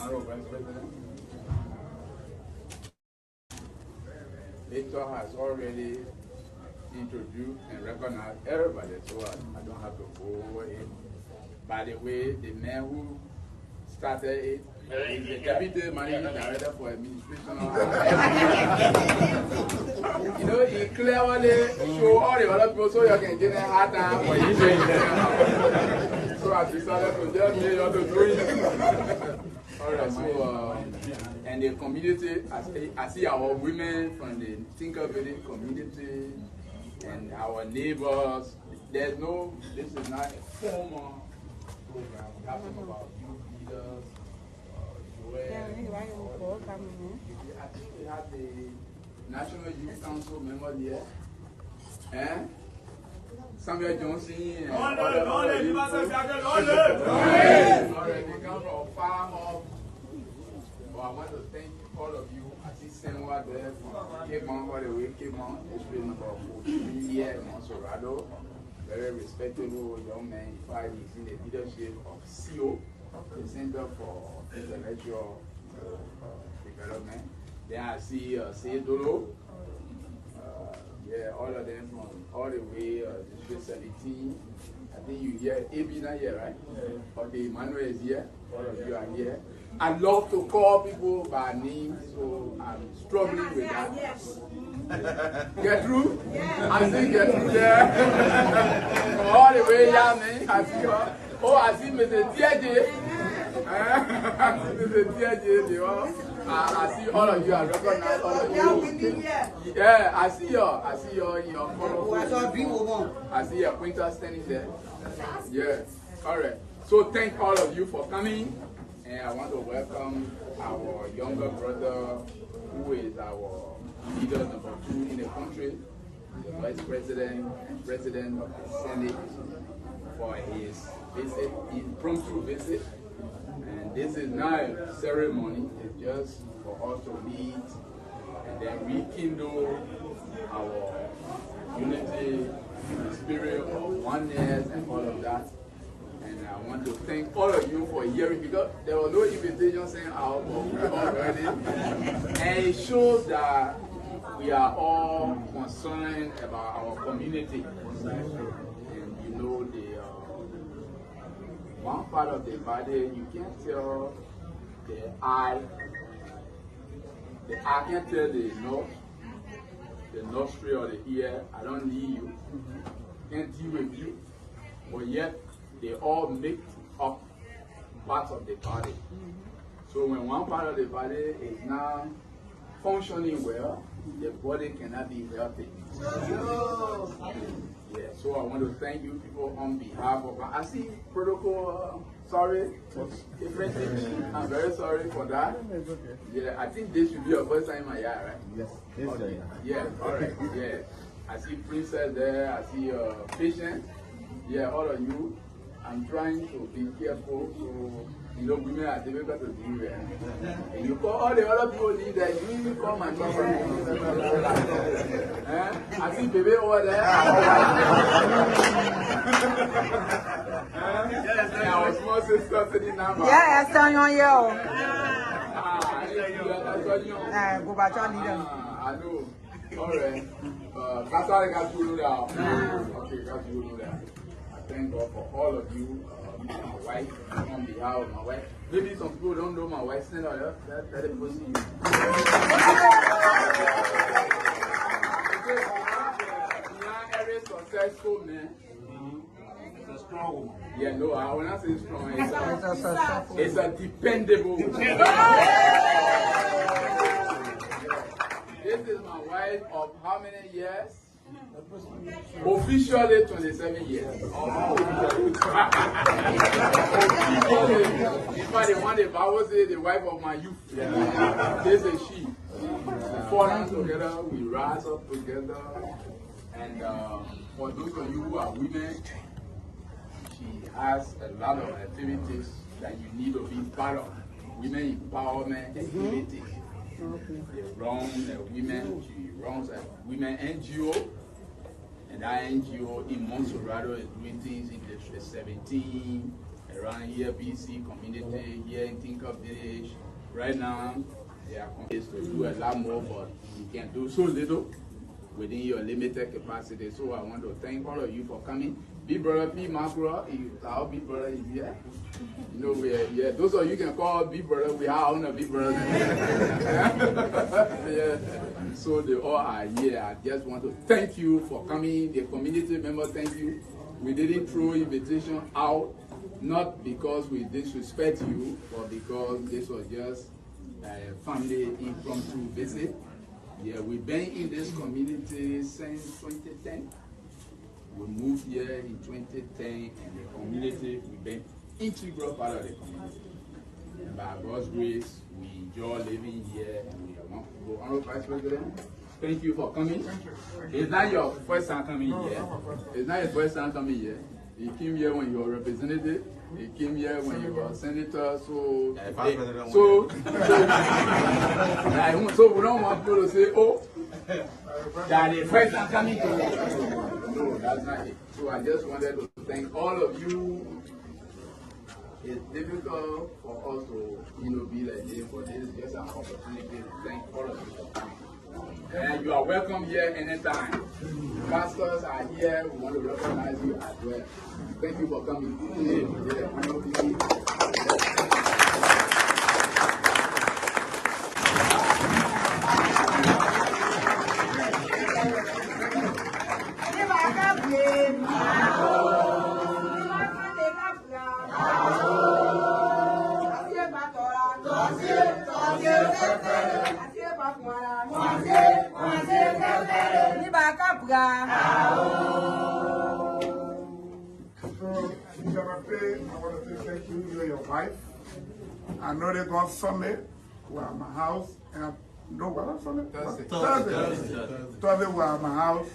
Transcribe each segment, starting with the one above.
Honorable Vice President, Victor has already introduced and recognized everybody, so I don't have to go over it. By the way, the man who started it is the Deputy Managing Director for Administration. You know, he cleverly show all the other people so you can get a hard time for you. So I decided to just make you to do it. All right, so, and the community, I see our women from the Tinker Village community and our neighbors. This is not a formal program. We have to talk about youth leaders, I think we have the National Youth Council member here. Samuel Johnson and already come from far off. But I want to thank all of you. I see Senwa there from Cape Mount all the way. Cape Mount is been about 14 years in Monserrado. Very respectable young man. In fact, he's in the leadership of CO, the Center for Intellectual Development. Then I see Seydolo. Yeah, all of them from all the way District 17. I think you hear AB not here, right? Yeah. Okay, Emmanuel is here. All of you are here. I love to call people by name, so I'm struggling with that. Gertrude? Yeah. I see Gertrude there. All the way down, man. I see her. Oh, I see Mr. TJ. I see Mr. TJ. I see all of you. I recognize all of you. Yeah, I see you in your color. I see your pointer standing there. Yeah. All right. So thank all of you for coming, and I want to welcome our younger brother, who is our leader number 2 in the country, the Vice President and President of the Senate, for his visit, impromptu visit. And this is not a ceremony, it's just for us to meet and then rekindle our unity, the spirit of oneness and all of that. And I want to thank all of you for hearing, because there was no invitation sent out, but we already. And it shows that we are all concerned about our community. And you know, one part of the body, you can't tell the eye can't tell the nose, the nostril or the ear, I don't need you, can't deal with you, but yet they all make up parts of the body. So when one part of the body is not functioning well, the body cannot be healthy. Yeah, so I want to thank you people on behalf of, I see protocol, sorry, different things. I'm very sorry for that. Yeah, I think this should be your first time in my yard, right? Yes, okay. Yeah, all right, yeah. I see Princess there, I see Patient. Yeah, all of you. I'm trying to be careful, so you know, women are difficult to deal with. And you call all the other people leaders, you even call my number. I see baby over there. Our small sister sitting number. Yeah, I saw you on your. Go back on leader. I know. All right. That's all I got to do now. Okay, got to do that. Thank God for all of you, my wife, on behalf of my wife. Maybe some people don't know my wife's name, let them go see you. Very successful man. It's a strong woman. Yeah, no, I will not say strong. It's a dependable woman. This is my wife of how many years? Officially 27 years. In fact, the one the Bible says the wife of my youth. This is she. We fall down together, we rise up together. And for those of you who are women, she has a lot of activities that you need to be part of. Women empowerment activities. They run women, she runs a women NGO. And that NGO in Monserrado is doing things in District 17, around here, BC community, here in Tinker Village. Right now, they are committed to do a lot more, but you can do so little within your limited capacity. So I want to thank all of you for coming. Big brother P. Macro, our big brother is here. You know, we are here. Those of you can call big brother, we are on a big brother. Yeah. So they all are here. I just want to thank you for coming. The community members, thank you. We didn't throw invitation out, not because we disrespect you, but because this was just a family impromptu visit. Yeah, we've been in this community since 2010. We moved here in 2010, and the community, we've been integral part of the community. And by God's grace, we enjoy living here, and we are one people. Honorable Vice President, thank you for coming. It's not your first time coming here. It's not your first time coming here. You came here when you were representative. He came here when you were senator, so we don't want people to say, oh, that the first time coming to. No, that's not it. So I just wanted to thank all of you. It's difficult for us to, be like this, but this is just an opportunity to thank all of you for coming. And you are welcome here anytime. Pastors are here. We want to recognize you as well. Thank you for coming. I want to say thank you to your wife. I know they're going Sunday we're at my house, and I know what on Sunday? Thursday we're at my house,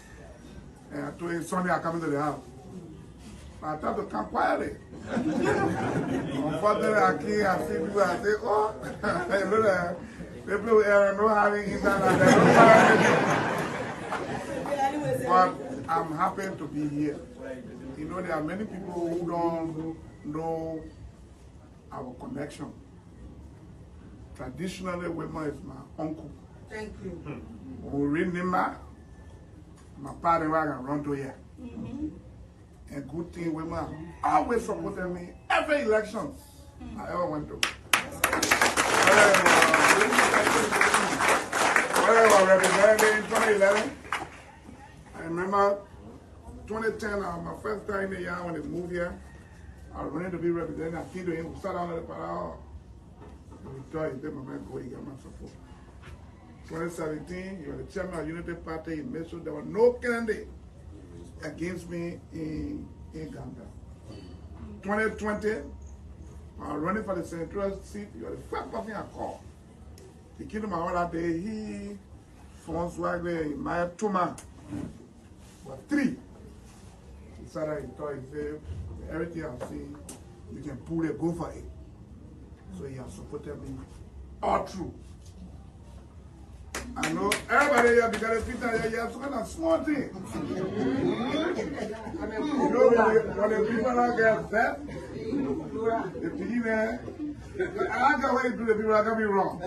and I told you Sunday I come to the house. I tried to come quietly. Unfortunately, I came, I see people, I say, oh, look at people no having internet. But I'm happy to be here. You know, there are many people who don't know our connection. Traditionally, Wema is my uncle. Thank you. When we read Nima, my parents were going to run to here. And good thing, Wema always supported me every election I ever went to. When I was representing in 2011, I remember 2010, my first time in the year when they moved here, I was running to be representing. I came to him, we sat down at the parao. We told him, my man, go, he got my support. 2017, he was the chairman of Unity Party. He made sure there was no candidate against me in Uganda. 2020, I was running for the senatorial seat. He was the first person I called. He came to my house that day. He, François, Maya Tuma, were three. He said that he thought, he said, everything I've seen, you can pull it, go for it. So he has supported me all through. I know everybody here because the people here have some small thing. You know, when the people don't get upset, the people there, I don't know what you do, the people are going to be wrong.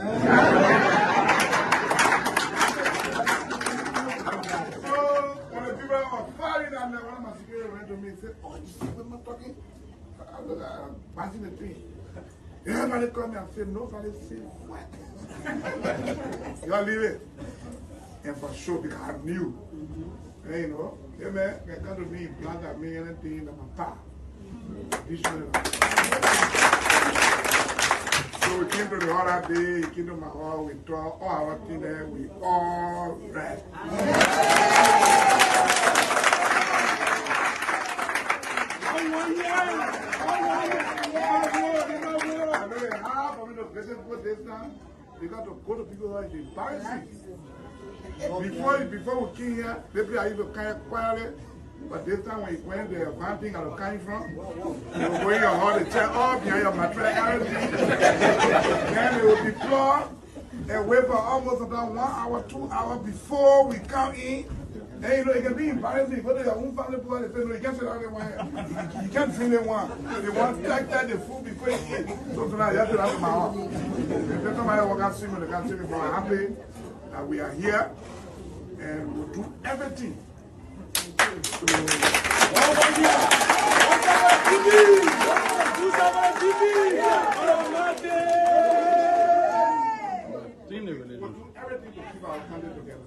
So, when the people are firing and one of my security went to me and said, oh, you see what I'm talking? I'm passing the tree. Everybody come and say, nobody say what? You all leave it. And for sure, because I knew. And you know, yeah, man, they come to me, blood at me, anything in my power. So we came to the hall that day, he came to my hall, we talked, all our things there, we all read. Because to go to people who are embarrassing. Before we came here, maybe I used to kind of quietly, but this time when you went there, one thing I was coming from, you were going your hall, the chair up behind your mattress, then they will deploy and wait for almost about 1 hour, 2 hours before we come in Hey, you know, it can be embarrassing. Go to your own family boy and say, no, you can't sit down there one. You can't drink them one. They want to take the food before you eat. So tonight, you have to have my own. If somebody walk out see me, they can't see me, but I'm happy that we are here and we'll do everything. We'll do everything to keep our country together.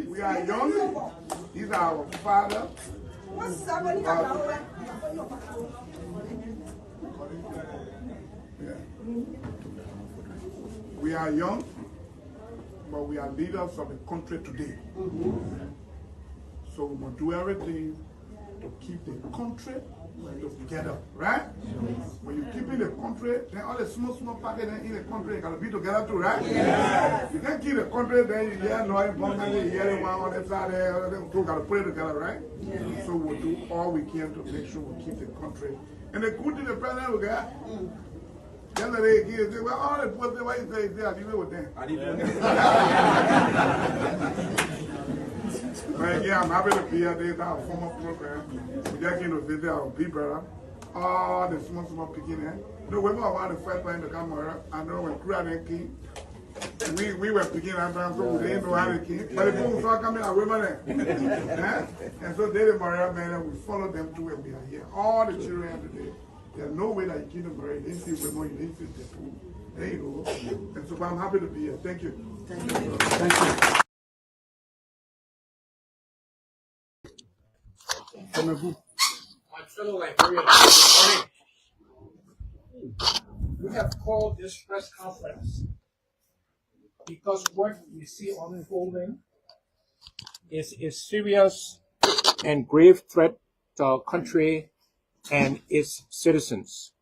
We are young. These are our fathers. We are young, but we are leaders of the country today. So we must do everything to keep the country together, right? When you keep in the country, then all the small packets in the country gotta be together too, right? You can't keep the country, then you hear noise, you hear one on the side there, two gotta put it together, right? So we'll do all we can to make sure we keep the country. And the good thing the president we got, yesterday he said, well, all the poor things, why you say, I leave it with them. But yeah, I'm happy to be here. This is our former program. We just came to visit our big brother. All the small picking here. You know, we were one of the first time to come here. I know when Kura then came, we were picking our time, so we didn't know how they came. But the people saw coming, I were there. And so they, the Maria man, and we followed them to where we are here. All the children today. There's no way that you keep them Maria. You didn't see women, you didn't see the food. There you go. And so I'm happy to be here. Thank you. Thank you. Thank you. My fellow Liberians, good morning. We have called this press conference because what we see unfolding is a serious and grave threat to our country and its citizens.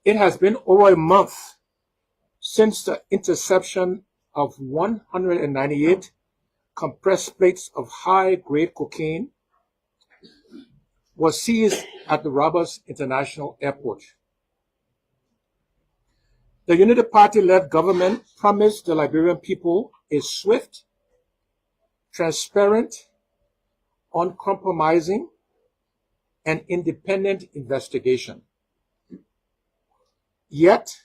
It has been over a month since the interception of 198 compressed plates of high-grade cocaine was seized at the Roberts International Airport. The Unity Party-led government promised the Liberian people a swift, transparent, uncompromising, and independent investigation. Yet,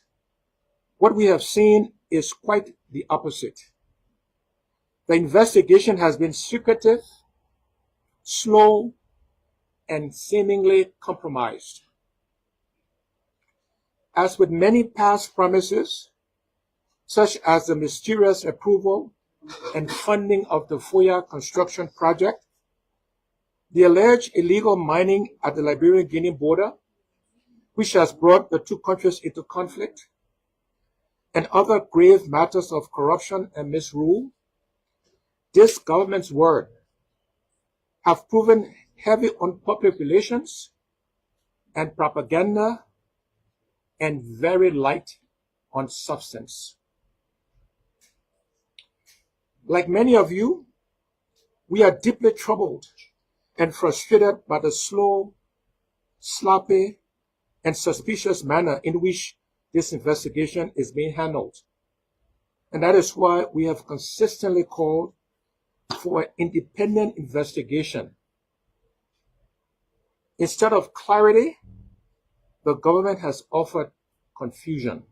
what we have seen is quite the opposite. The investigation has been secretive, slow, and seemingly compromised. As with many past promises, such as the mysterious approval and funding of the Foya construction project, the alleged illegal mining at the Liberian-Guinea border, which has brought the two countries into conflict, and other grave matters of corruption and misrule, this government's word have proven heavy on public relations and propaganda and very light on substance. Like many of you, we are deeply troubled and frustrated by the slow, sloppy, and suspicious manner in which this investigation is being handled. And that is why we have consistently called for an independent investigation. Instead of clarity, the government has offered confusion.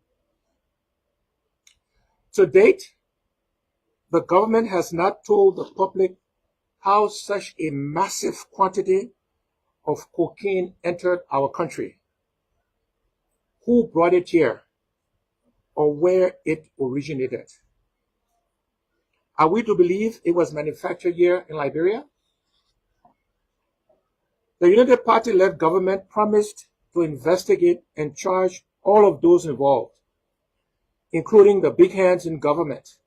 To date, the government has not told the public how such a massive quantity of cocaine entered our country, who brought it here, or where it originated. Are we to believe it was manufactured here in Liberia? The Unity Party-led government promised to investigate and charge all of those involved, including the big hands in government.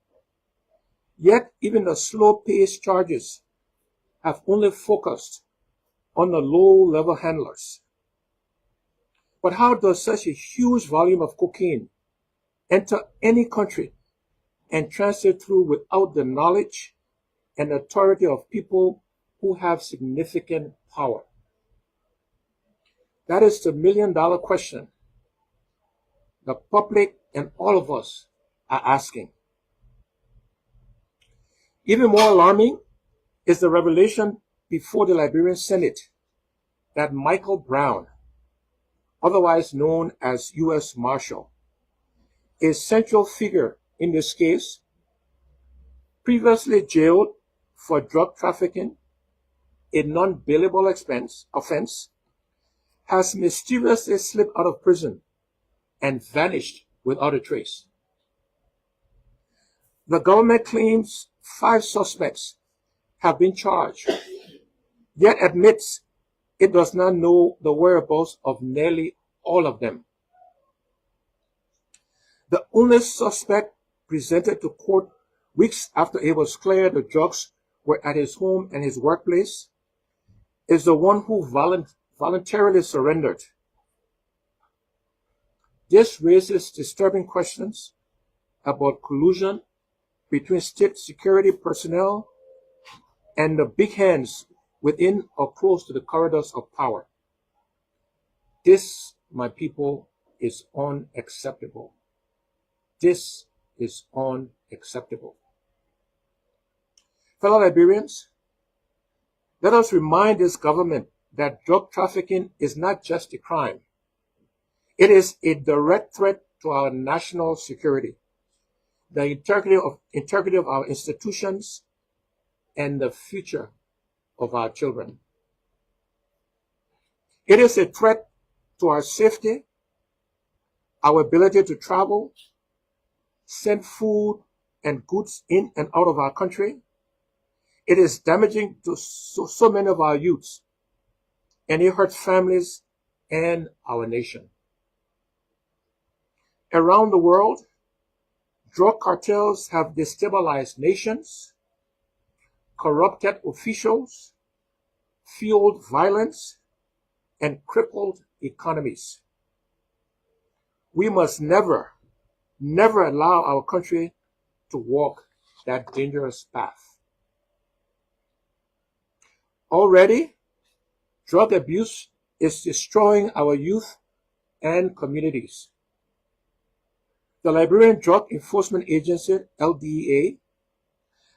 Yet, even the slow-paced charges have only focused on the low-level handlers. But how does such a huge volume of cocaine enter any country and transit through without the knowledge and authority of people who have significant power? That is the million-dollar question the public and all of us are asking. Even more alarming is the revelation before the Liberian Senate that Michael Brown, otherwise known as U.S. Marshal, a central figure in this case, previously jailed for drug trafficking, a non-bailable offense, has mysteriously slipped out of prison and vanished without a trace. The government claims 5 suspects have been charged, yet admits it does not know the whereabouts of nearly all of them. The only suspect presented to court weeks after it was clear the drugs were at his home and his workplace is the one who voluntarily surrendered. This raises disturbing questions about collusion between state security personnel and the big hands within or close to the corridors of power. This, my people, is unacceptable. This is unacceptable. Fellow Liberians, let us remind this government that drug trafficking is not just a crime. It is a direct threat to our national security, the integrity of our institutions, and the future of our children. It is a threat to our safety, our ability to travel, send food and goods in and out of our country. It is damaging to so many of our youths, and it hurts families and our nation. Around the world, drug cartels have destabilized nations, corrupted officials, fueled violence, and crippled economies. We must never allow our country to walk that dangerous path. Already, drug abuse is destroying our youth and communities. The Liberian Drug Enforcement Agency, LDEA,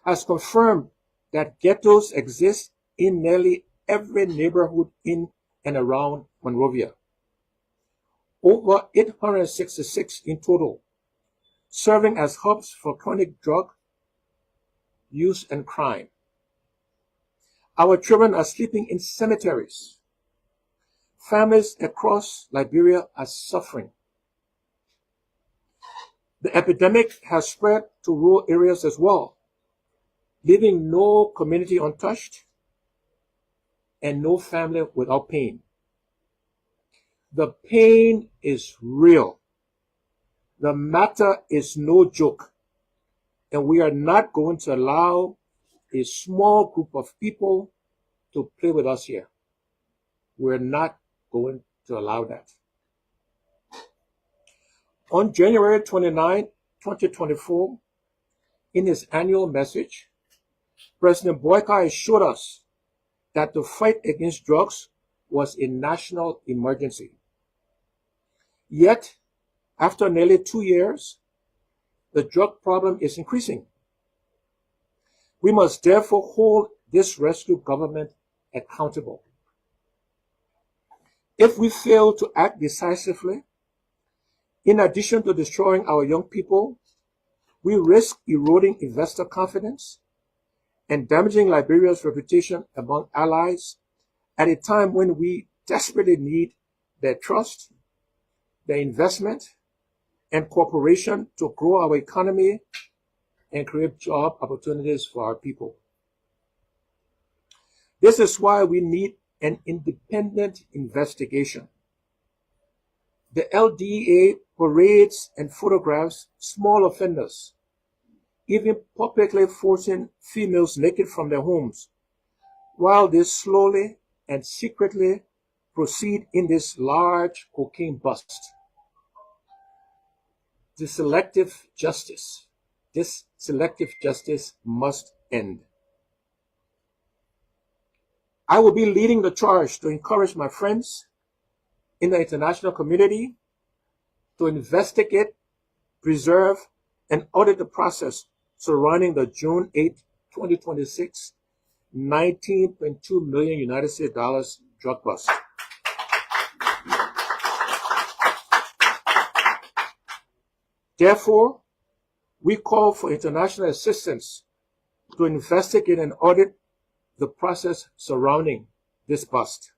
has confirmed that ghettos exist in nearly every neighborhood in and around Monrovia. Over 866 in total, serving as hubs for chronic drug use and crime. Our children are sleeping in cemeteries. Families across Liberia are suffering. The epidemic has spread to rural areas as well, leaving no community untouched and no family without pain. The pain is real. The matter is no joke, and we are not going to allow a small group of people to play with us here. We're not going to allow that. On January 29, 2024, in his annual message, President Boyka assured us that the fight against drugs was a national emergency. Yet, after nearly 2 years, the drug problem is increasing. We must therefore hold this rescue government accountable. If we fail to act decisively, in addition to destroying our young people, we risk eroding investor confidence and damaging Liberia's reputation among allies at a time when we desperately need their trust, their investment, and cooperation to grow our economy and create job opportunities for our people. This is why we need an independent investigation. The LDEA parades and photographs small offenders, even publicly forcing females naked from their homes, while they slowly and secretly proceed in this large cocaine bust. This selective justice must end. I will be leading the charge to encourage my friends in the international community to investigate, preserve, and audit the process surrounding the June 8, 2026, $19.2 million United States dollars drug bust. Therefore, we call for international assistance to investigate and audit the process surrounding this bust.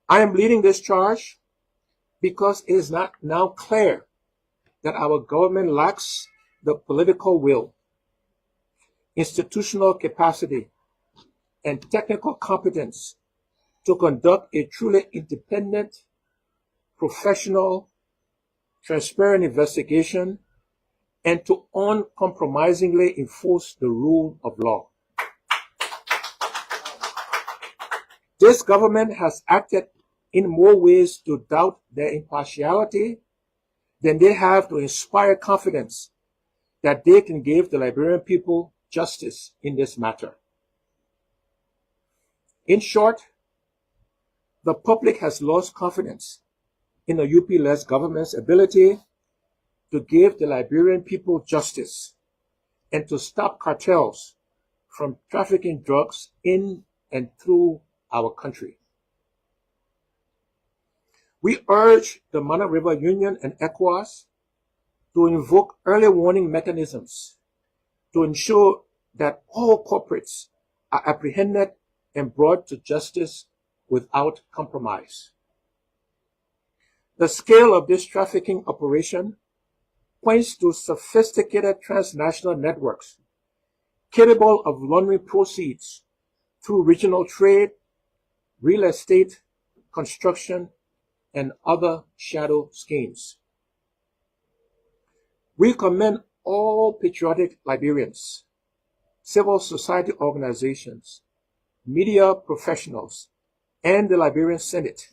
I am leading this charge because it is not now clear that our government lacks the political will, institutional capacity, and technical competence to conduct a truly independent, professional, transparent investigation and to uncompromisingly enforce the rule of law. This government has acted in more ways to doubt their impartiality than they have to inspire confidence that they can give the Liberian people justice in this matter. In short, the public has lost confidence in the UP-led government's ability to give the Liberian people justice and to stop cartels from trafficking drugs in and through our country. We urge the Mana River Union and ECOWAS to invoke early warning mechanisms to ensure that all culprits are apprehended and brought to justice without compromise. The scale of this trafficking operation points to sophisticated transnational networks capable of laundering proceeds through regional trade, real estate, construction, and other shadow schemes. We commend all patriotic Liberians, civil society organizations, media professionals, and the Liberian Senate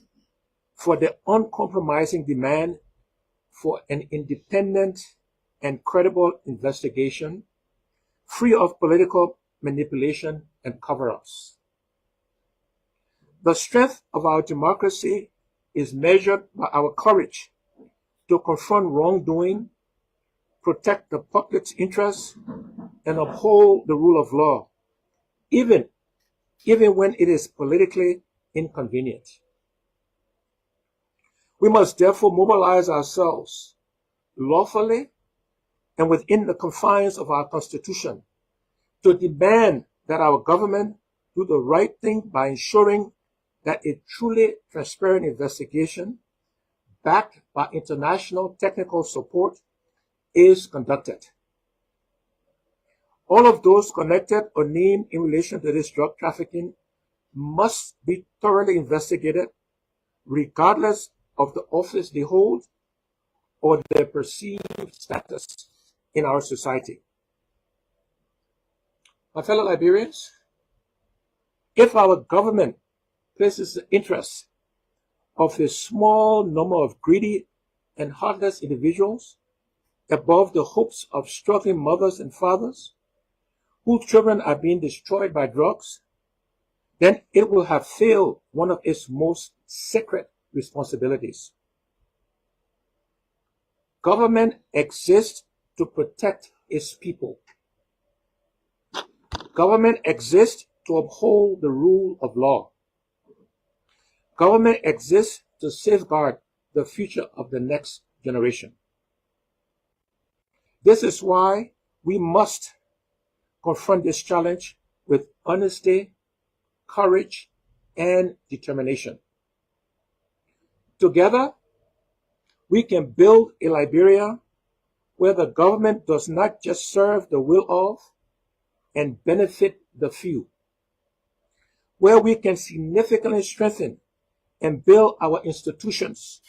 for their uncompromising demand for an independent and credible investigation free of political manipulation and cover-ups. The strength of our democracy is measured by our courage to confront wrongdoing, protect the public's interests, and uphold the rule of law, even when it is politically inconvenient. We must therefore mobilize ourselves lawfully and within the confines of our Constitution to demand that our government do the right thing by ensuring that a truly transparent investigation backed by international technical support is conducted. All of those connected or named in relation to this drug trafficking must be thoroughly investigated, regardless of the office they hold or their perceived status in our society. My fellow Liberians, if our government places the interests of a small number of greedy and heartless individuals above the hopes of struggling mothers and fathers whose children are being destroyed by drugs, then it will have failed one of its most sacred responsibilities. Government exists to protect its people. Government exists to uphold the rule of law. Government exists to safeguard the future of the next generation. This is why we must confront this challenge with honesty, courage, and determination. Together, we can build a Liberia where the government does not just serve the will of and benefit the few, where we can significantly strengthen and build our institutions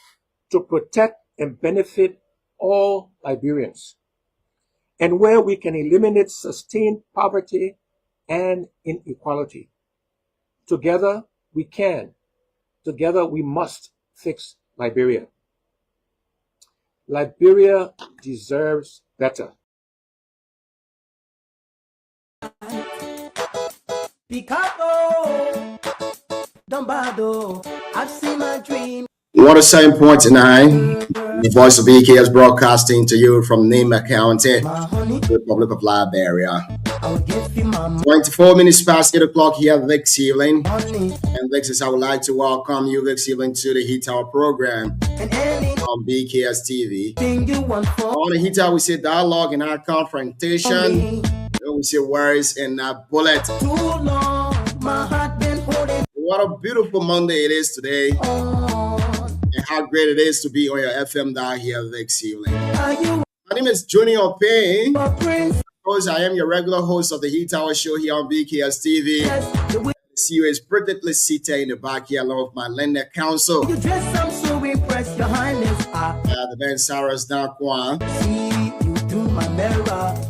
to protect and benefit all Liberians, and where we can eliminate sustained poverty and inequality. Together we can, together we must fix Liberia. Liberia deserves better. Picapo, I've seen my dream. 107.9, the voice of BK is broadcasting to you from Nema County, Republic of Liberia. 24 minutes past 8 o'clock here this evening. And this is I would like to welcome you this evening to the Heat Hour program on BKS TV. On the Heat Hour, we say dialogue and our confrontation. We say words and bullet. What a beautiful Monday it is today. And how great it is to be on your FM dial here this evening. My name is Junior Payne. Of course, I am your regular host of the Heat Hour show here on BKS TV. See you is brilliantly seated in the back here along with my lender counsel. The man Sarah's Dankwan.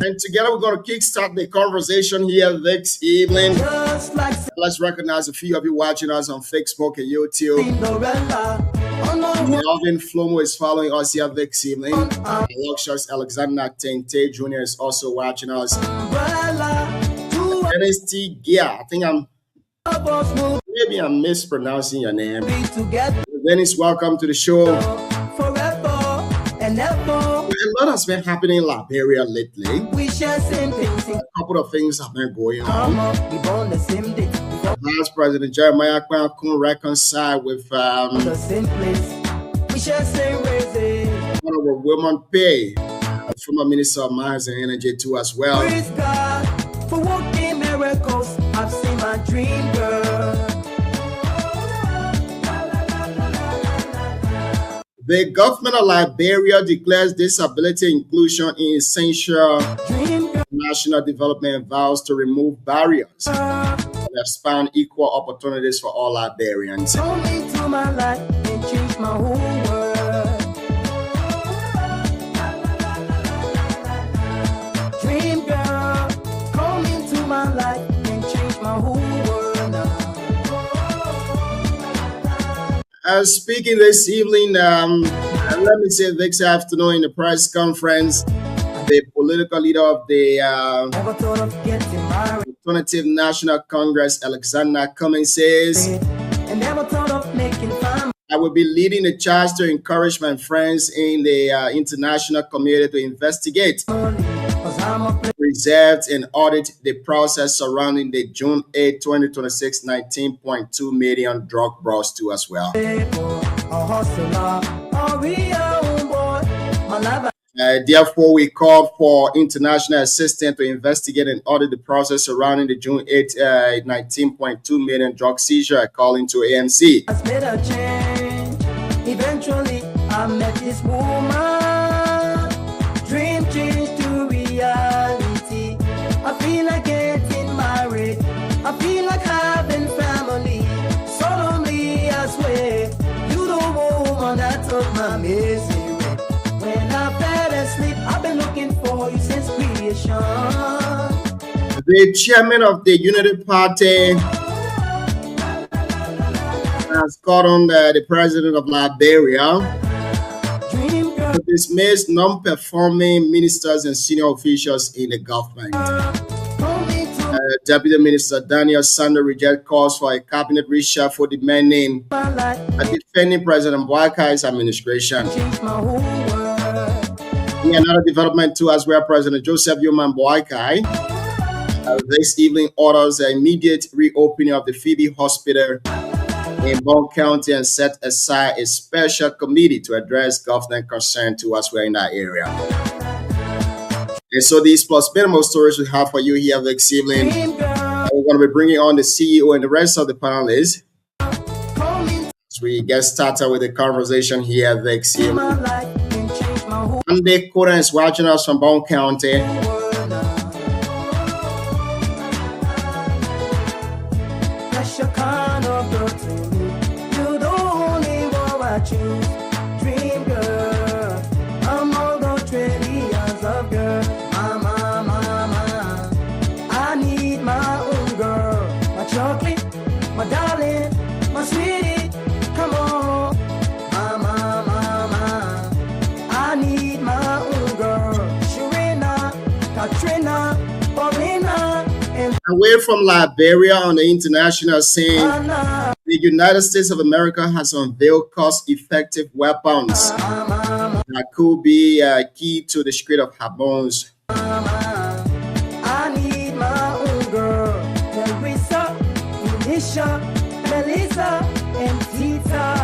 And together we're going to kickstart the conversation here this evening. Let's recognize a few of you watching us on Facebook and YouTube. Alvin Flomo is following us here this evening. Luxus Alexander Tente Jr. is also watching us. Dennis T. Gia, I think maybe I'm mispronouncing your name. Dennis, welcome to the show. A lot has been happening in Liberia lately. A couple of things have been going on. Vice President Jeremiah Kwan reconciled with Honorable Wilman Pay, former Minister of Mines and Energy too as well. Praise God for working miracles. I've seen my dream girl. The government of Liberia declares disability inclusion in essential national development and vows to remove barriers and expand equal opportunities for all Liberians. Come into my life and change my whole world. Dream girl, come into my life and change my whole world now. Speaking this evening, let me say this afternoon in the press conference, the political leader of the Alternative National Congress, Alexander Cummings, says, I will be leading the charge to encourage my friends in the international community to investigate, preserve, and audit the process surrounding the June 8, 2026 $19.2 million drug bust too as well. Therefore, we call for international assistance to investigate and audit the process surrounding the June 8, $19.2 million drug seizure, according to ANC. Eventually, I met this woman. Dream changed to reality. I feel like getting married. I feel like having family. Solemnly, I swear, you the woman that took my misery. When I fell asleep, I've been looking for you since creation. The chairman of the Unity Party has called on the president of Liberia to dismiss non-performing ministers and senior officials in the government. Deputy Minister Daniel Sander rejected calls for a cabinet reshuffle demanding defending President Boakai's administration. Another development too, as well, President Joseph Yoman Boakai this evening orders the immediate reopening of the Phoebe Hospital in Bone County and set aside a special committee to address government concern to us in that area. And so these plus minimal stories we have for you here this evening. We're going to be bringing on the CEO and the rest of the panelists as we get started with the conversation here this evening. Andy Koda is watching us from Bone County. Dream girl, I'm all those 20 years of girl. Mama, I need my own girl. My chocolate, my darling, my sweetie, come on. Mama, I need my own girl. Shirena, Katrina, Paulina, and away from Liberia on the international scene. the United States of America has unveiled cost-effective weapons that could be key to the Strait of Hormuz. I need my own girl, Teresa, Elisha, Melissa, and Tita.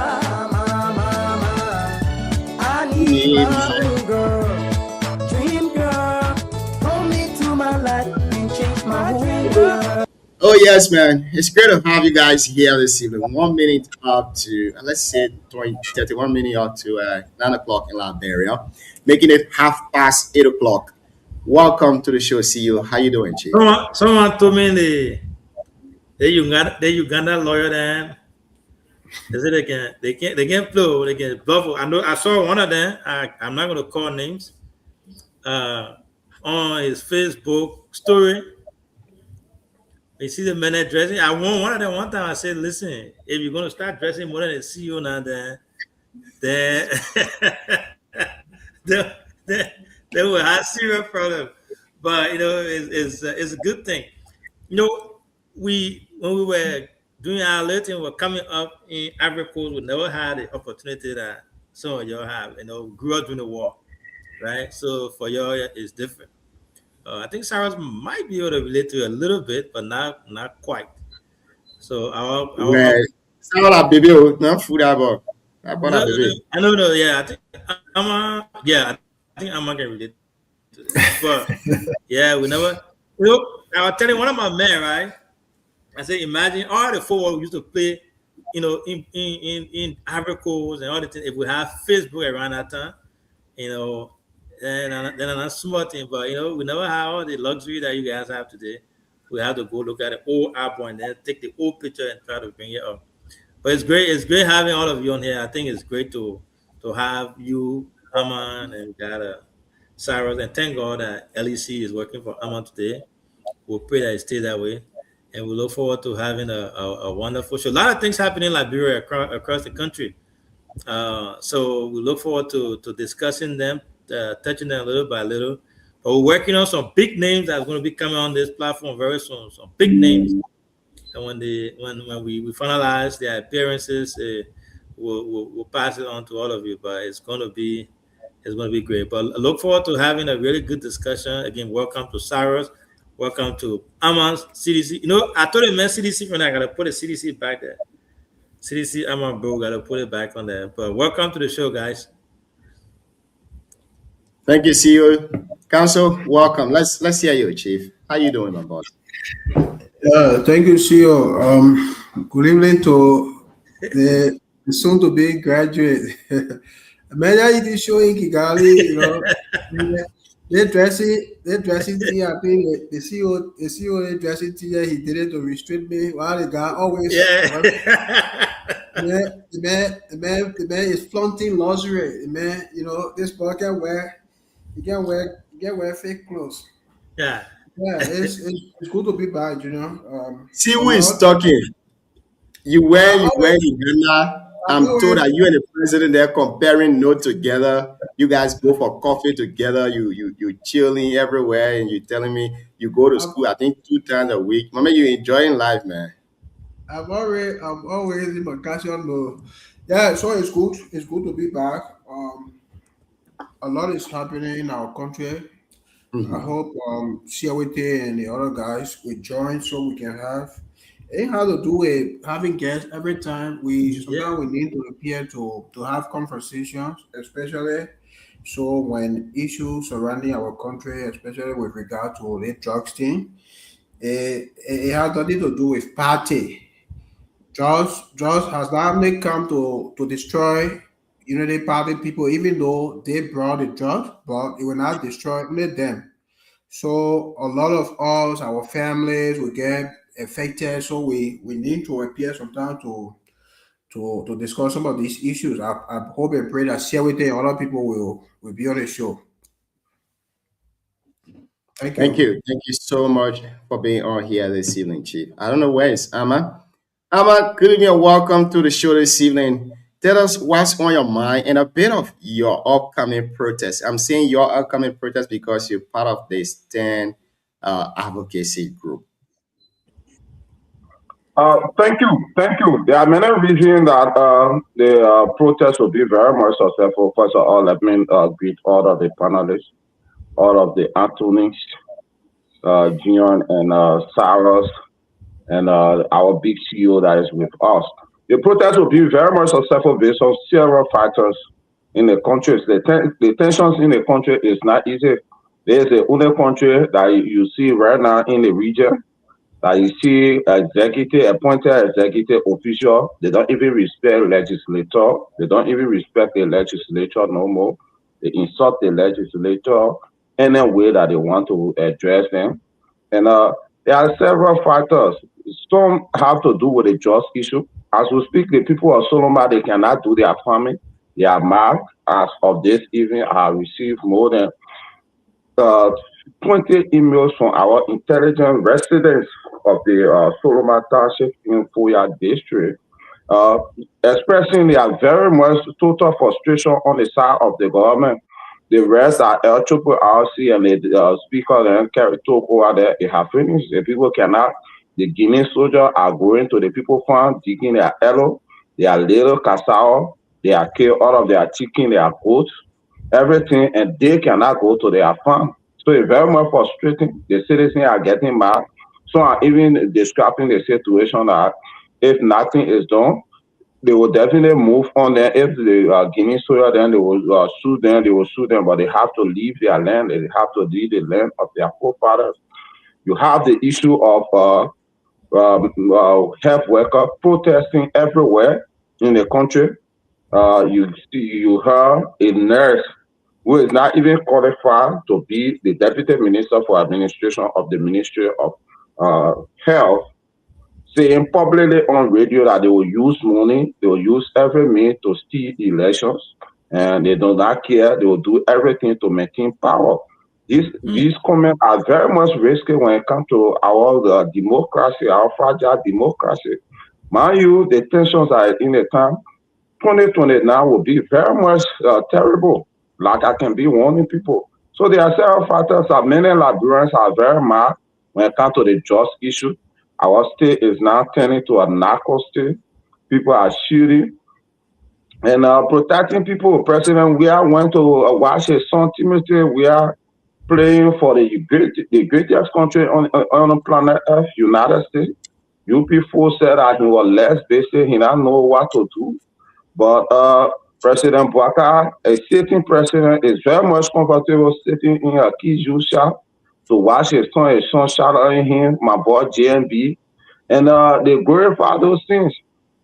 I need my own girl, dream girl, come into my life and change my whole world. Oh yes, man. It's great to have you guys here this evening. 1 minute up to, let's say 31 minutes up to 9 o'clock in Liberia, making it 8:30 o'clock. Welcome to the show, CEO. How you doing, Chief? Someone told me the Uganda lawyer then they said they can blow, they can bluff. I saw one of them. I'm not gonna call names. On his Facebook story, you see the men that dressing. I won one of them one time. I said, listen, if you're gonna start dressing more than a CEO now, then they will have serious problem. But it's a good thing. When we were doing our little thing, we're coming up in Ivory Coast. We never had the opportunity that some of y'all have. Grew up during the war, right? So for y'all, it's different. I think Cyrus might be able to relate to it a little bit, but not quite. So Man, it's not like baby, no food about. Baby. I know, yeah. I think I think Amma can relate to that. But yeah, we never. I was telling one of my men, right? I said, imagine all the football we used to play, in Ivory Coast and all the things. If we have Facebook around that time, then another small thing. But we never have all the luxury that you guys have today. We have to go look at the old album and then take the old picture and try to bring it up. But it's great. It's great having all of you on here. I think it's great to have you, Aman, and got Cyrus, and thank God that LEC is working for Aman today. We'll pray that it stays that way, and we look forward to having a wonderful show. A lot of things happening in Liberia across the country. So we look forward to discussing them, touching them little by little. But we're working on some big names that's going to be coming on this platform very soon. Some big names, and when we finalize their appearances, we'll pass it on to all of you. But it's going to be great. But I look forward to having a really good discussion. Again, welcome to Cyrus. Welcome to Aman's CDC. I told him, man, CDC, when I got to put a CDC back there. CDC, Aman, bro, got to put it back on there. But welcome to the show, guys. Thank you, CEO. Council, welcome. Let's hear you, Chief. How you doing, my boss? Thank you, CEO. Good evening to the soon-to-be graduate. Imagine this show in Kigali, they're dressing tea. I think the CEO they dressing tea. He did it to restrict me. While the guy always, the man is flaunting luxury. The man, this boy can wear fake clothes. Yeah, it's good to be back. See who is talking. You were in Ghana. I'm told that you and the president they're comparing notes together. You guys go for coffee together. You chilling everywhere, and you telling me you go to school. I think 2 times a week. Mama, you enjoying life, man. I'm always in vacation mode. Yeah, so it's good. It's good to be back. A lot is happening in our country. I hope CWT and the other guys will join so we can have. It has to do with having guests every time. Sometimes we need to appear to have conversations, especially so when issues surrounding our country, especially with regard to the drugs thing, it has nothing to do with party. Drugs has not only come to destroy the party people, even though they brought the drugs, but it will not destroy only them. So a lot of us, our families, will get affected. So we need to appear sometimes to discuss some of these issues. I hope and pray that CWT and other people will be on the show. Thank you so much for being on here this evening, Chief. I don't know where is Amma. Amma, good evening and welcome to the show this evening. Tell us what's on your mind and a bit of your upcoming protest. I'm saying your upcoming protest because you're part of the STAND advocacy group. Thank you. There are many reasons that the protest will be very much successful. First of all, let me greet all of the panelists, all of the attorneys, Gian and Saras, and our big CEO that is with us. The protest will be very much successful based on several factors in the country. The tensions in the country is not easy. There's the only country that you see right now in the region that you see appointed executive official. They don't even respect legislator. They don't even respect the legislature no more. They insult the legislature any way that they want to address them. And there are several factors. Some have to do with the just issue. As we speak, the people of Solomon, they cannot do their farming. They are marked. As of this evening, I have received more than 20 emails from our intelligent residents of the Solomon Township in Foya district, expressing their very much total frustration on the side of the government. The rest are LRRC and the speaker and carry talk over there. It have finished. The people cannot. The Guinean soldiers are going to the people farm, digging their elo, their little casao, they are kill all of their chicken, their goats, everything, and they cannot go to their farm. So it's very much frustrating. The citizens are getting mad. So I'm even describing the situation that if nothing is done, they will definitely move on there. If the Guinea soldier, then they will sue them. They will sue them, but they have to leave their land. They have to leave the land of their forefathers. You have the issue of health workers protesting everywhere in the country. You have a nurse who is not even qualified to be the deputy minister for administration of the Ministry of Health, saying publicly on radio that they will use money, they will use every means to steal elections, and they do not care. They will do everything to maintain power. These comments are very much risky when it comes to our democracy, our fragile democracy. Mind you, the tensions are in the time. 2020 now will be very much terrible. Like I can be warning people. So there are several factors that many Liberians are very mad when it comes to the just issue. Our state is now turning to a narco state. People are shooting and protecting people. President Weah went to watch his son Timothy. We are playing for the greatest country on the planet Earth, United States. You people said that he was less basic, he don't know what to do. But President Bouaka, a sitting president, is very much comfortable sitting in a Kiju shop to watch his son shadowing him, my boy JNB, and they glorify those things.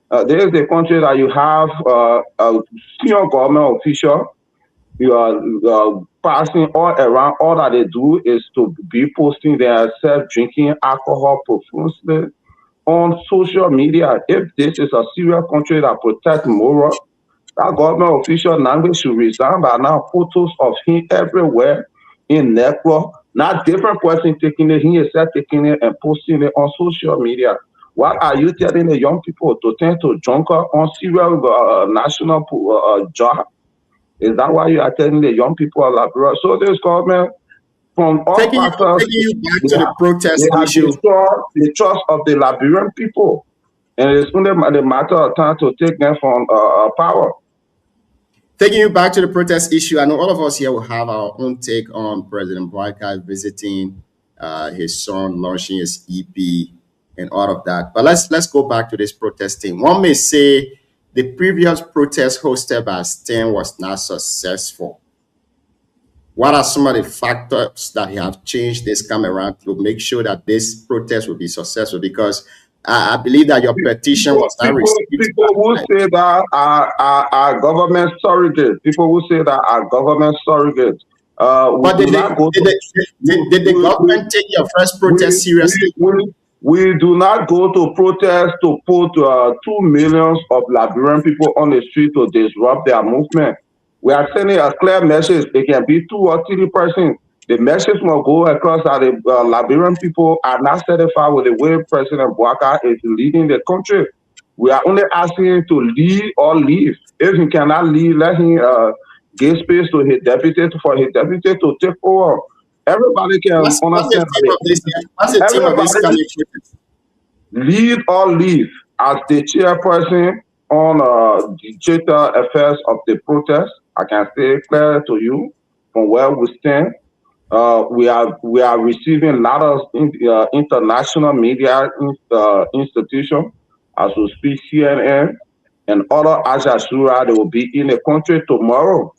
There is a country that you have a senior government official, you are passing all around. All that they do is to be posting themselves drinking alcohol profusely on social media. If this is a serious country that protects moral, that government official language should resign by now. Photos of him everywhere in network, not different person taking it, he is taking it and posting it on social media. What are you telling the young people to tend to junker on serious national job? Is that why you are telling the young people of Liberia? So this government, from all taking factors, you back to the protest issue, the trust of the Liberian people, and it's only a matter of time to take them from power. Taking you back to the protest issue, I know all of us here will have our own take on President Bouaka visiting his son, launching his EP, and all of that. But let's go back to this protesting. One may say the previous protest hosted by STEM was not successful. What are some of the factors that have changed this time around to make sure that this protest will be successful? Because I believe that your petition was not received. People who say that are government surrogates. People who say that are government surrogates. But did the government take your first protest seriously? We do not go to protest to put 2 million of Liberian people on the street to disrupt their movement. We are sending a clear message. It can be 2 or 3 persons. The message must go across that the Liberian people are not satisfied with the way President Bouaka is leading the country. We are only asking him to lead or leave. If he cannot lead, let him give space to his deputy to take over. Everybody can understand. What's the team of this coming? lead or leave as the chairperson on the digital affairs of the protest. I can say clear to you from where we stand. We are receiving a lot of international media institutions, as we speak, CNN and other Al Jazeera. They will be in the country tomorrow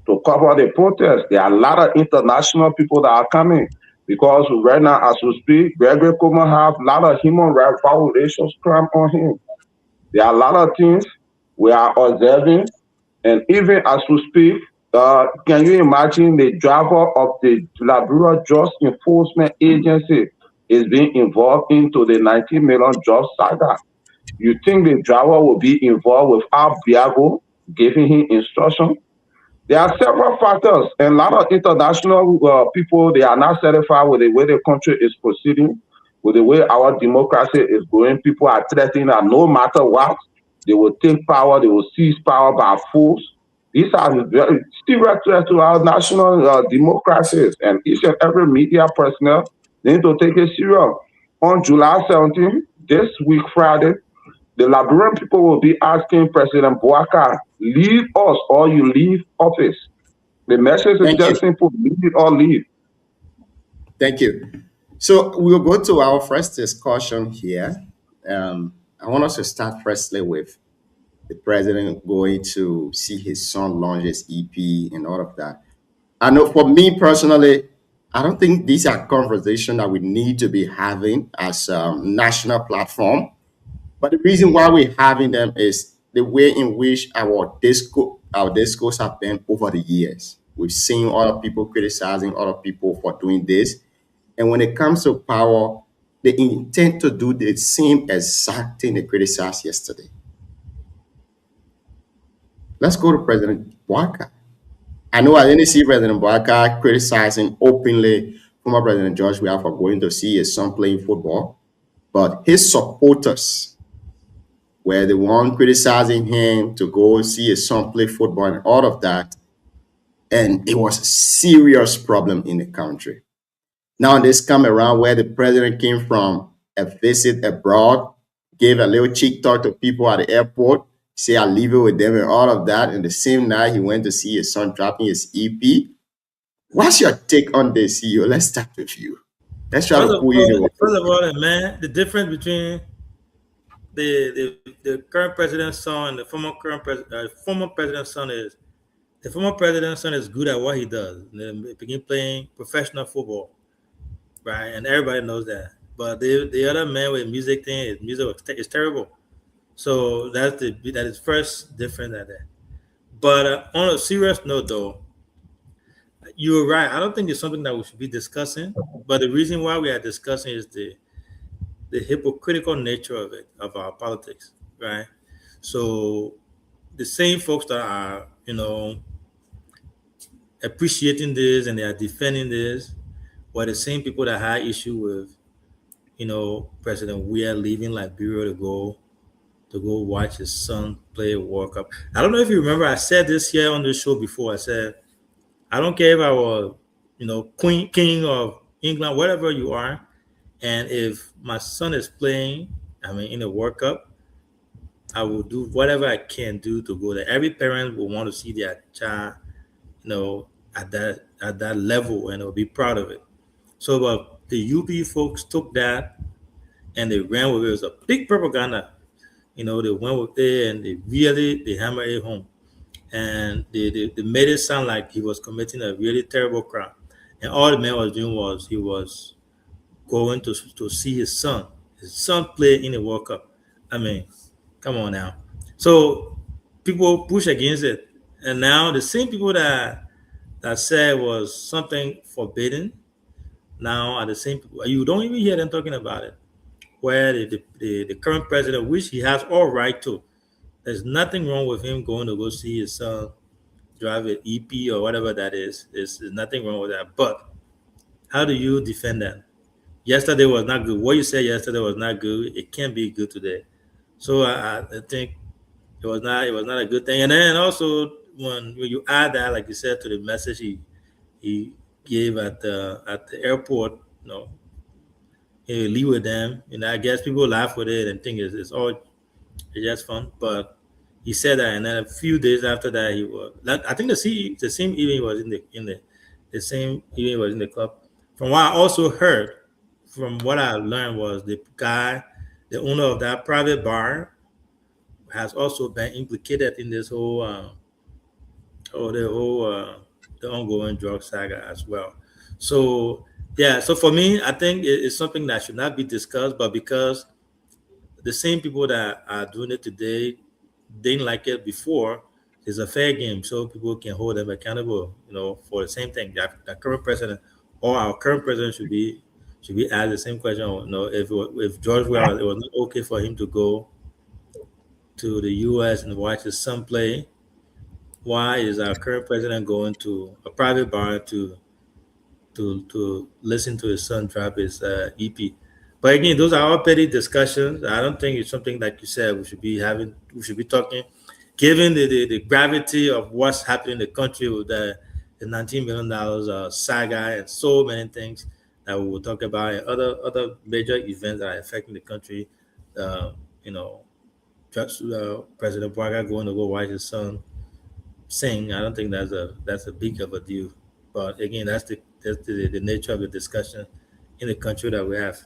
to cover the protest. There are a lot of international people that are coming because right now, as we speak, Gregory Coleman have a lot of human rights violations crime on him. There are a lot of things we are observing, and even as we speak, can you imagine the driver of the Liberia Drug Enforcement Agency is being involved into the 90 million drug saga? You think the driver will be involved without Biago giving him instruction? There are several factors, and a lot of international people, they are not satisfied with the way the country is proceeding, with the way our democracy is going. People are threatening that no matter what, they will take power, they will seize power by force. These are very serious threats to our national democracies, and each and every media personnel need to take it serious. On July 17th, this week, Friday, the Liberian people will be asking President Bouakai, leave us or you leave office. The message is just simple, leave it or leave. Thank you. So we'll go to our first discussion here. I want us to start firstly with the president going to see his son launch his EP and all of that. I know for me personally, I don't think these are conversations that we need to be having as a national platform. But the reason why we're having them is the way in which our discourse have been over the years. We've seen other people criticizing other people for doing this. And when it comes to power, they intend to do the same exact thing they criticized yesterday. Let's go to President Bouakai. I know I didn't see President Bouakai criticizing openly former President George Weah for going to see his son playing football, but his supporters were the one criticizing him to go see his son play football and all of that. And it was a serious problem in the country. Now this come around where the president came from a visit abroad, gave a little cheek talk to people at the airport, say I'll leave it with them and all of that. And the same night he went to see his son dropping his EP. What's your take on this, CEO? Let's start with you. Let's try to pull you. First of all, man, the difference between the current president's son and the former president's son is the former president's son is good at what he does. He began playing professional football, right? And everybody knows that. But the other man with music thing, his music is terrible. So that is first different than that. But on a serious note, though, you're right. I don't think it's something that we should be discussing. But the reason why we are discussing is the hypocritical nature of it, of our politics, right? So the same folks that are, appreciating this and they are defending this were the same people that had issue with, President Weah leaving Liberia to go watch his son play a World Cup. I don't know if you remember, I said this here on the show before. I said, I don't care if I was, king of England, whatever you are, and if my son is playing, in a World Cup, I will do whatever I can do to go there. Every parent will want to see their child, at that level, and they'll be proud of it. So, but the UP folks took that and they ran with it. It was a big propaganda. They went with it and they hammered it home. And they made it sound like he was committing a really terrible crime. And all the man was doing was he was going to see his son play in the World Cup. Come on now. So people push against it. And now the same people that said was something forbidden now are the same people. You don't even hear them talking about it. Where the current president, which he has all right to. There's nothing wrong with him going to go see his son drive an EP or whatever that is. There's nothing wrong with that. But how do you defend that? Yesterday was not good. What you said yesterday was not good. It can't be good today. So I think it was not a good thing. And then also when you add that, like you said, to the message he gave at the airport, leave with them. I guess people laugh with it and think it's just fun. But he said that, and then a few days after that, he was. I think the same evening he was the same evening he was in the club. From what I also heard, from what I learned, was the owner of that private bar, has also been implicated in this whole the ongoing drug saga as well. So yeah, so for me, I think it's something that should not be discussed, but because the same people that are doing it today didn't like it before, it's a fair game, so people can hold them accountable. For the same thing. The current president or our current president should be asked the same question. If George Weah, it was not okay for him to go to the U.S. and watch his son play, why is our current president going to a private bar to listen to his son drop his EP? But again, those are all petty discussions. I don't think it's something like you said we should be having. We should be talking, given the gravity of what's happening in the country with the $19 million saga and so many things that we will talk about, and other major events that are affecting the country. President Bouaga going to go watch his son sing. I don't think that's a big of a deal. But again, that's the nature of the discussion in the country that we have.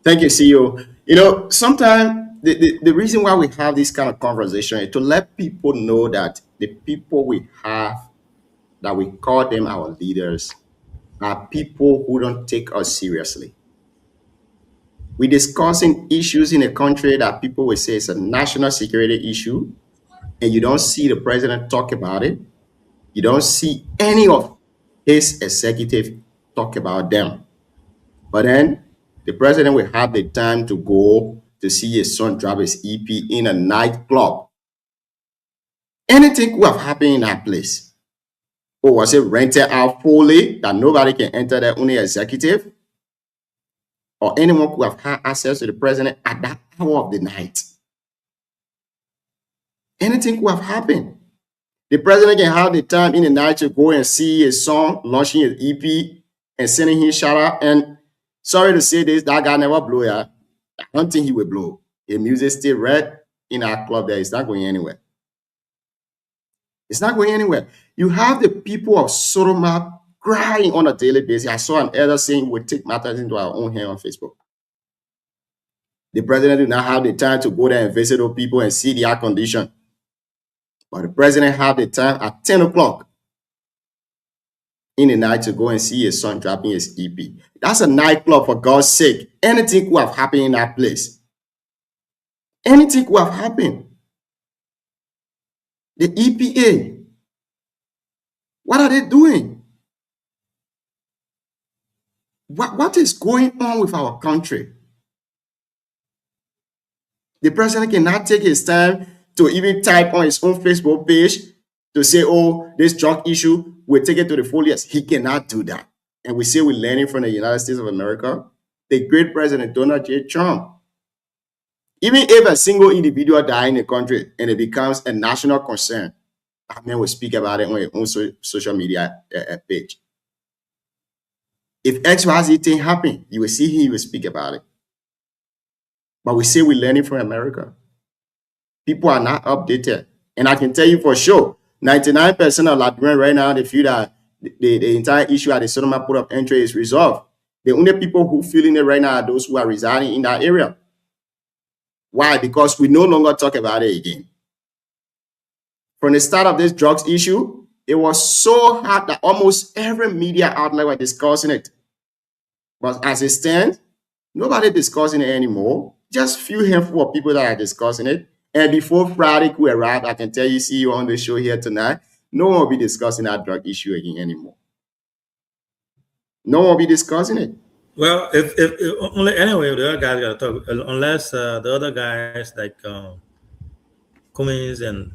Thank you, CEO. Sometimes the reason why we have this kind of conversation is to let people know that the people we have, that we call them our leaders, are people who don't take us seriously. We're discussing issues in a country that people will say is a national security issue, and you don't see the president talk about it. You don't see any of his executive talk about them. But then the president will have the time to go to see his son drop his EP in a nightclub. Anything could have happened in that place. Or was it rented out fully that nobody can enter there, only executive? Or anyone could have had access to the president at that hour of the night? Anything could have happened. The president can have the time in the night to go and see his son launching his EP and sending him shout out. And sorry to say this, that guy never blew. I don't think he will blow. His music still red in our club there. It's not going anywhere. It's not going anywhere. You have the people of Sodoma crying on a daily basis. I saw an elder saying we'll take matters into our own hand on Facebook. The president did not have the time to go there and visit those people and see their condition. But the president had the time at 10 o'clock in the night to go and see his son dropping his EP. That's a nightclub, for God's sake. Anything could have happened in that place. Anything could have happened. The EPA, what are they doing? What is going on with our country? The president cannot take his time to even type on his own Facebook page to say, oh, this drug issue, we'll take it to the fullest. He cannot do that. And we say we're learning from the United States of America, the great President Donald J. Trump. Even if a single individual dies in the country and it becomes a national concern, that man will speak about it on his own social media page. If XYZ thing happen, you will see him, he will speak about it. But we say we're learning from America. People are not updated. And I can tell you for sure, 99% of Liberians right now, they feel that the entire issue at the Sodoma Port of Entry is resolved. The only people who feeling it right now are those who are residing in that area. Why? Because we no longer talk about it again. From the start of this drugs issue, it was so hard that almost every media outlet were discussing it. But as it stands, nobody discussing it anymore. Just few handful of people that are discussing it. And before Friday could arrive, I can tell you, see you on the show here tonight, no one will be discussing that drug issue again anymore. No one will be discussing it. Well, if only anyway, the other guys got to talk, unless the other guys like Cummings and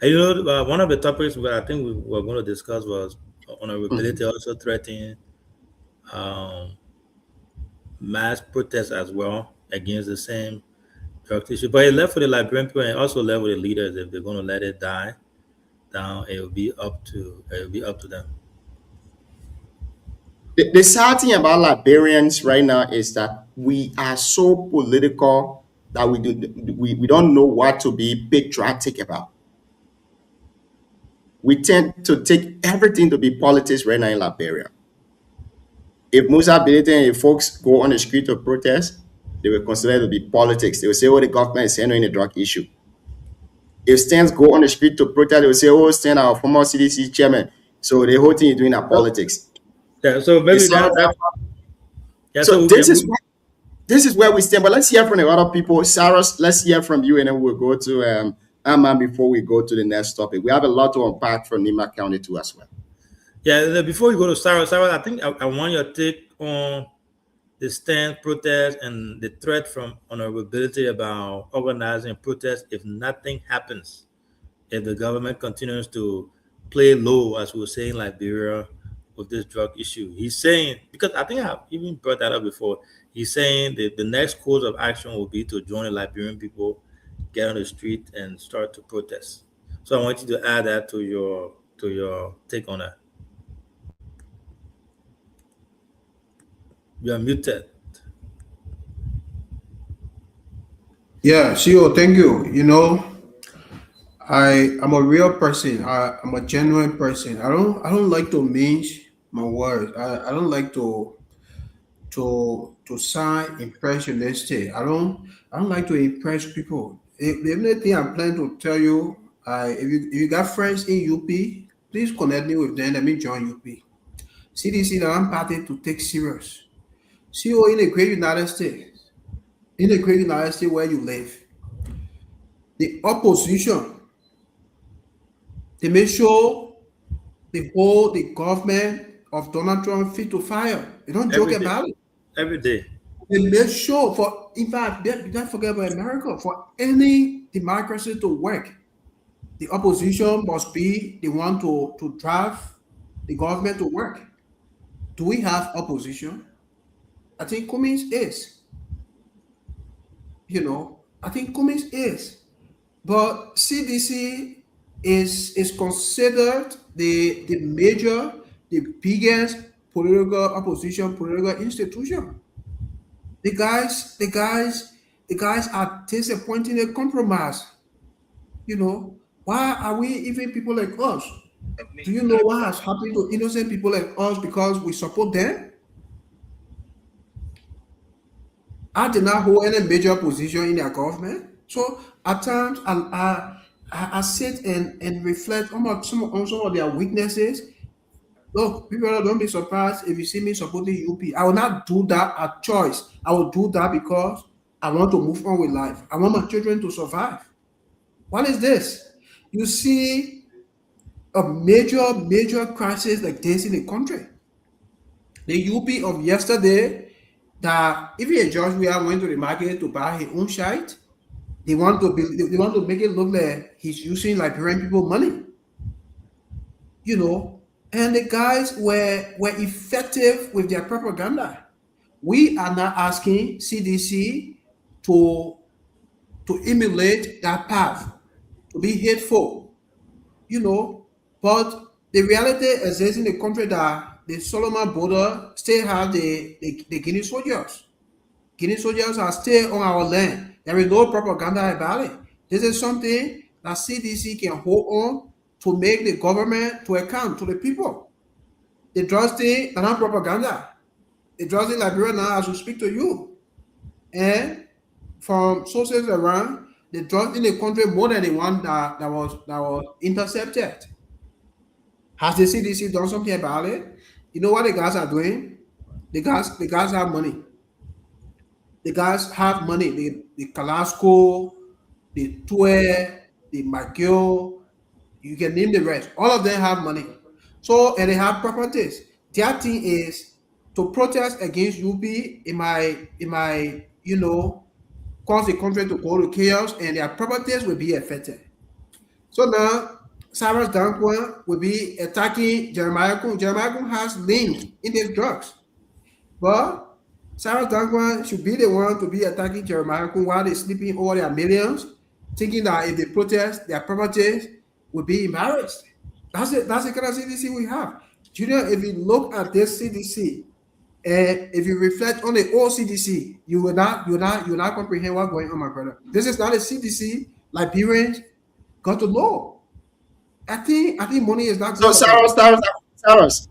one of the topics that I think we were going to discuss was honorability also threatening mass protests as well against the same drug issue. But it left for the Liberian people and also left with the leaders. If they're going to let it die down, it will be up to them. The sad thing about Liberians right now is that we are so political that we don't know what to be patriotic about. We tend to take everything to be politics right now in Liberia. If Musa Bilete and if folks go on the street to protest, they will consider it to be politics. They will say, oh, the government is handling the drug issue. If Stans go on the street to protest, they will say, oh, Stan, our former CDC chairman. So the whole thing is doing our politics. Yeah, so maybe yeah, so this is where we stand. But let's hear from the other people. Cyrus, let's hear from you, and then we'll go to Aman before we go to the next topic. We have a lot to unpack from Nima County too as well. Yeah, before you go to Cyrus, I think I want your take on the stand protest and the threat from honorability about organizing protests if nothing happens, if the government continues to play low, as we were saying, Liberia, with this drug issue. He's saying, because I think I've even brought that up before, he's saying that the next course of action will be to join the Liberian people, get on the street and start to protest. So I want you to add that to your take on that. You are muted. Yeah, CEO, thank you. You know, I'm a real person. I'm a genuine person. I don't like to mince my words. I don't like to sound impressionistic. I don't like to impress people. The only thing I'm planning to tell you, if you got friends in UP, please connect me with them. Let me join UP. CDC that I'm party to take serious. CEO in the great United States, where you live, the opposition, they make sure they hold the government of Donald Trump fit to fire. They don't joke about it. Every day. They make sure in fact, don't forget about America, for any democracy to work, the opposition must be the one to drive the government to work. Do we have opposition? I think Cummings is. I think Cummings is. But CDC is considered the biggest political opposition, political institution. The guys are disappointing a compromise. Why are we even people like us? Do you know what has happened to innocent people like us because we support them? I did not hold any major position in their government. So at times I sit and reflect on some of their weaknesses. Look, people don't be surprised if you see me supporting UP. I will not do that at choice. I will do that because I want to move on with life. I want my children to survive. What is this? You see a major crisis like this in the country. The UP of yesterday, that even a George we are went to the market to buy his own shite, they want to make it look like he's using Liberian people money. And the guys were effective with their propaganda. We are not asking CDC to emulate that path, to be hateful, but the reality exists in the country that the Solomon border still have the Guinea soldiers. Guinea soldiers are still on our land. There is no propaganda about it. This is something that CDC can hold on to make the government to account to the people. The drugs thing are not propaganda. The drugs in Liberia now as we speak to you. And from sources around, the drugs in the country more than the one that was intercepted. Has the CDC done something about it? You know what the guys are doing? The guys have money. The guys have money. The Calasco, the Tue, the McGill, you can name the rest. All of them have money. So, and they have properties. Their thing is to protest against UP. It might cause the country to go to chaos and their properties will be affected. So now, Cyrus Dankwa will be attacking Jeremiah Kun. Jeremiah Kun has link in these drugs. But Cyrus Dankwa should be the one to be attacking Jeremiah Kun while they're sleeping over their millions, thinking that if they protest, their properties will be embarrassed. That's the kind of CDC we have. Junior, if you look at this CDC, and if you reflect on the old CDC, you will not comprehend what's going on, my brother. This is not a CDC Liberians got to know. I think money is not. So, Cyrus,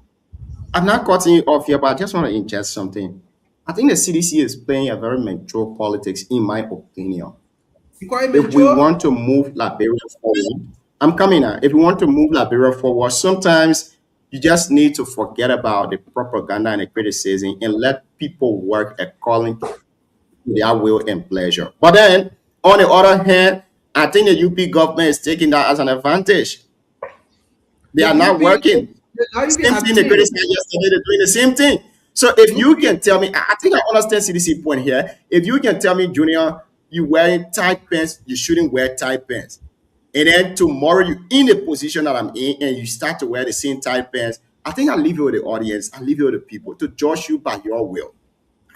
I'm not cutting you off here, but I just want to ingest something. I think the CDC is playing a very mature politics, in my opinion. If we want to move Liberia forward, I'm coming now. If we want to move Liberia forward, sometimes you just need to forget about the propaganda and the criticism and let people work according to their will and pleasure. But then, on the other hand, I think the UP government is taking that as an advantage. They are not working. Same thing they criticized yesterday, they're doing the same thing. So if you can tell me, I think I understand CDC point here. If you can tell me, Junior, you wearing tight pants, you shouldn't wear tight pants. And then tomorrow you're in the position that I'm in and you start to wear the same tight pants, I think I'll leave it with the audience, I'll leave it with the people to judge you by your will.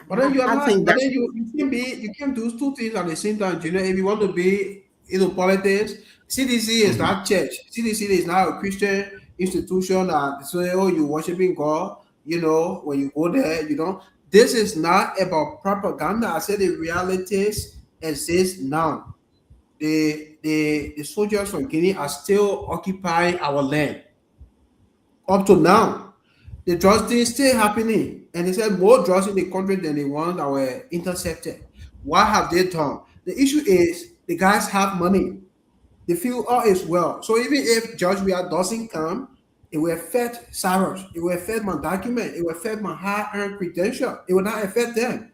But then you can't do two things at the same time, Junior. If you want to be into politics, CDC is not church. CDC is not a Christian institution that say, oh, you're worshiping God, when you go there, This is not about propaganda. I said the realities exist now. The soldiers from Guinea are still occupying our land. Up to now, the drugs thing is still happening. And they said more drugs in the country than the ones that were intercepted. What have they done? The issue is the guys have money. They feel all is well. So even if George Weah doesn't come, it will affect Cyrus. It will affect my document. It will affect my hard-earned credential. It will not affect them.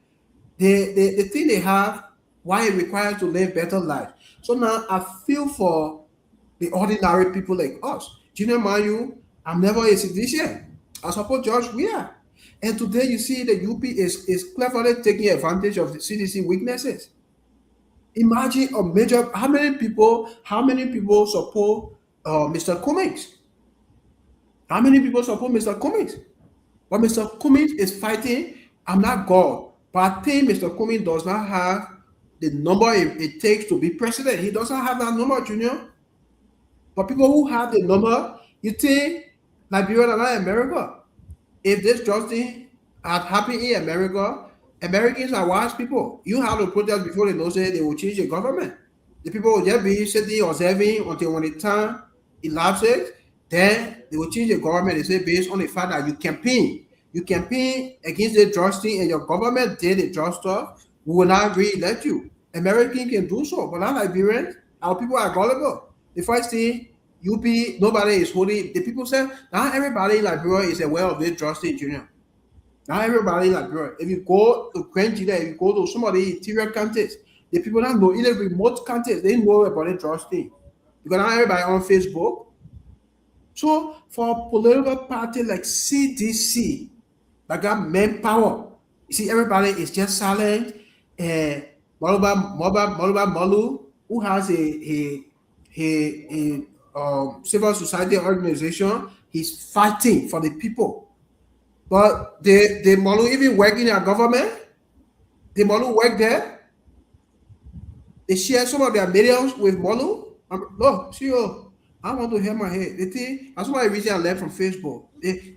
The thing they have, why it requires to live better life. So now I feel for the ordinary people like us. Junior Mayu, I'm never a citizen. I support George Weah. And today you see the UP is cleverly taking advantage of the CDC weaknesses. Imagine how many people support Mr. Cummings? How many people support Mr. Cummings? But Mr. Cummings is fighting. I'm not God, but I think Mr. Cummings does not have the number it takes to be president. He doesn't have that number, Junior. But people who have the number, you think Liberia and not America. If this justice had happened in America, Americans are wise people. You have to protest before they know they will change the government. The people will just be sitting observing until when the time elapses, then they will change the government. They say based on the fact that you campaign against the justice and your government did the just stuff, we will not re-elect you. Americans can do so, but not Liberians. Our people are gullible. The first thing, UP, nobody is holding. The people say, not everybody in Liberia is aware of this justice, Junior. Not everybody in Liberia. If you go to Nigeria, if you go to some of the interior countries, the people that know in the remote countries, they know about the justice. Because not everybody on Facebook. So for a political party like CDC, that got manpower, you see, everybody is just silent. Moluba Molu, who has a civil society organization, he's fighting for the people. But the Molu even work in their government. The Molu work there. They share some of their millions with Molu. I want to hear my head. The thing, that's why I recently left from Facebook.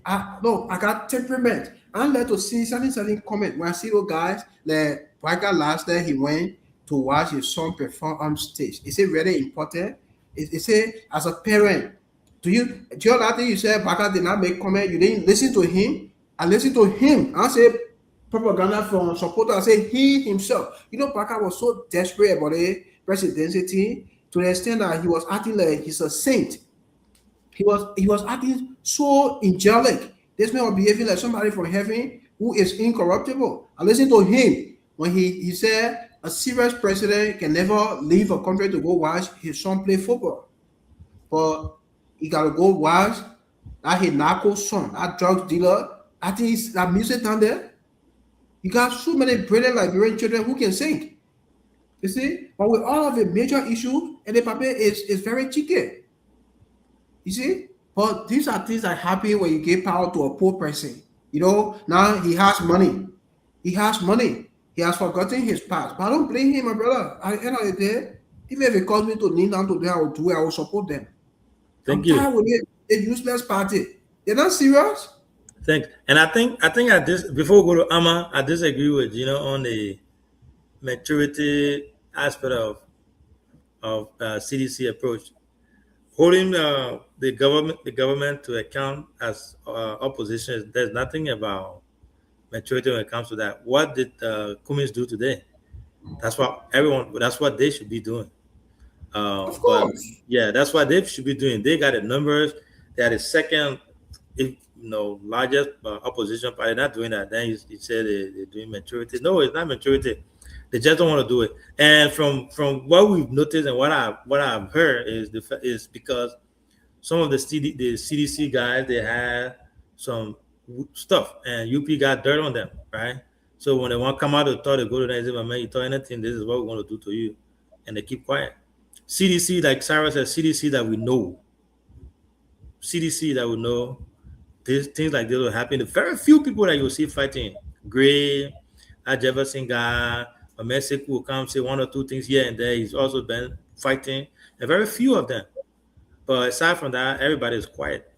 I got temperament. I like to see something comment. When I see those guys, like Waka last night, he went to watch his son perform on stage. Is it really important? Is it as a parent? Do you know that thing you said Baka did not make comment? You didn't listen to him? I listened to him. I said propaganda from supporters. I said he himself. Baka was so desperate about the presidency to the extent that he was acting like he's a saint. He was acting so angelic. This man was behaving like somebody from heaven who is incorruptible. I listened to him when he said a serious president can never leave a country to go watch his son play football. But he got to go watch that his narco son, that drug dealer. I think it's that music down there. You got so many brilliant Liberian children who can sing. You see? But with all of the major issues, and the paper is very cheeky. You see? But these are things that happen when you give power to a poor person. Now he has money. He has money. He has forgotten his past. But I don't blame him, my brother. At the end of the day, even if it caused me to kneel down to them, I will do it. I will support them. Thank you. I'm tired with it. A useless party. You're not serious? Thanks. And I think I just before we go to Amma, I disagree with on the maturity aspect of CDC approach. Holding the government to account as opposition, there's nothing about maturity when it comes to that. What did Cummins do today? That's what they should be doing. Of But course. yeah, that's what they should be doing. They got the numbers. They are the second, largest opposition party. Not doing that. Then he said they're doing maturity. No, it's not maturity. They just don't want to do it. And from what we've noticed and what I've heard is because some of the CDC guys, they had some stuff, and UP got dirt on them, right? So when they want to come out of thought, they go to them and say, "Man, you thought anything? This is what we're going to do to you," and they keep quiet. CDC, like Sarah said, CDC that we know, these things like this will happen. The very few people that you'll see fighting, Gray, that Jefferson guy, a Mexico will come say one or two things here and there. He's also been fighting, and very few of them. But aside from that, everybody is quiet.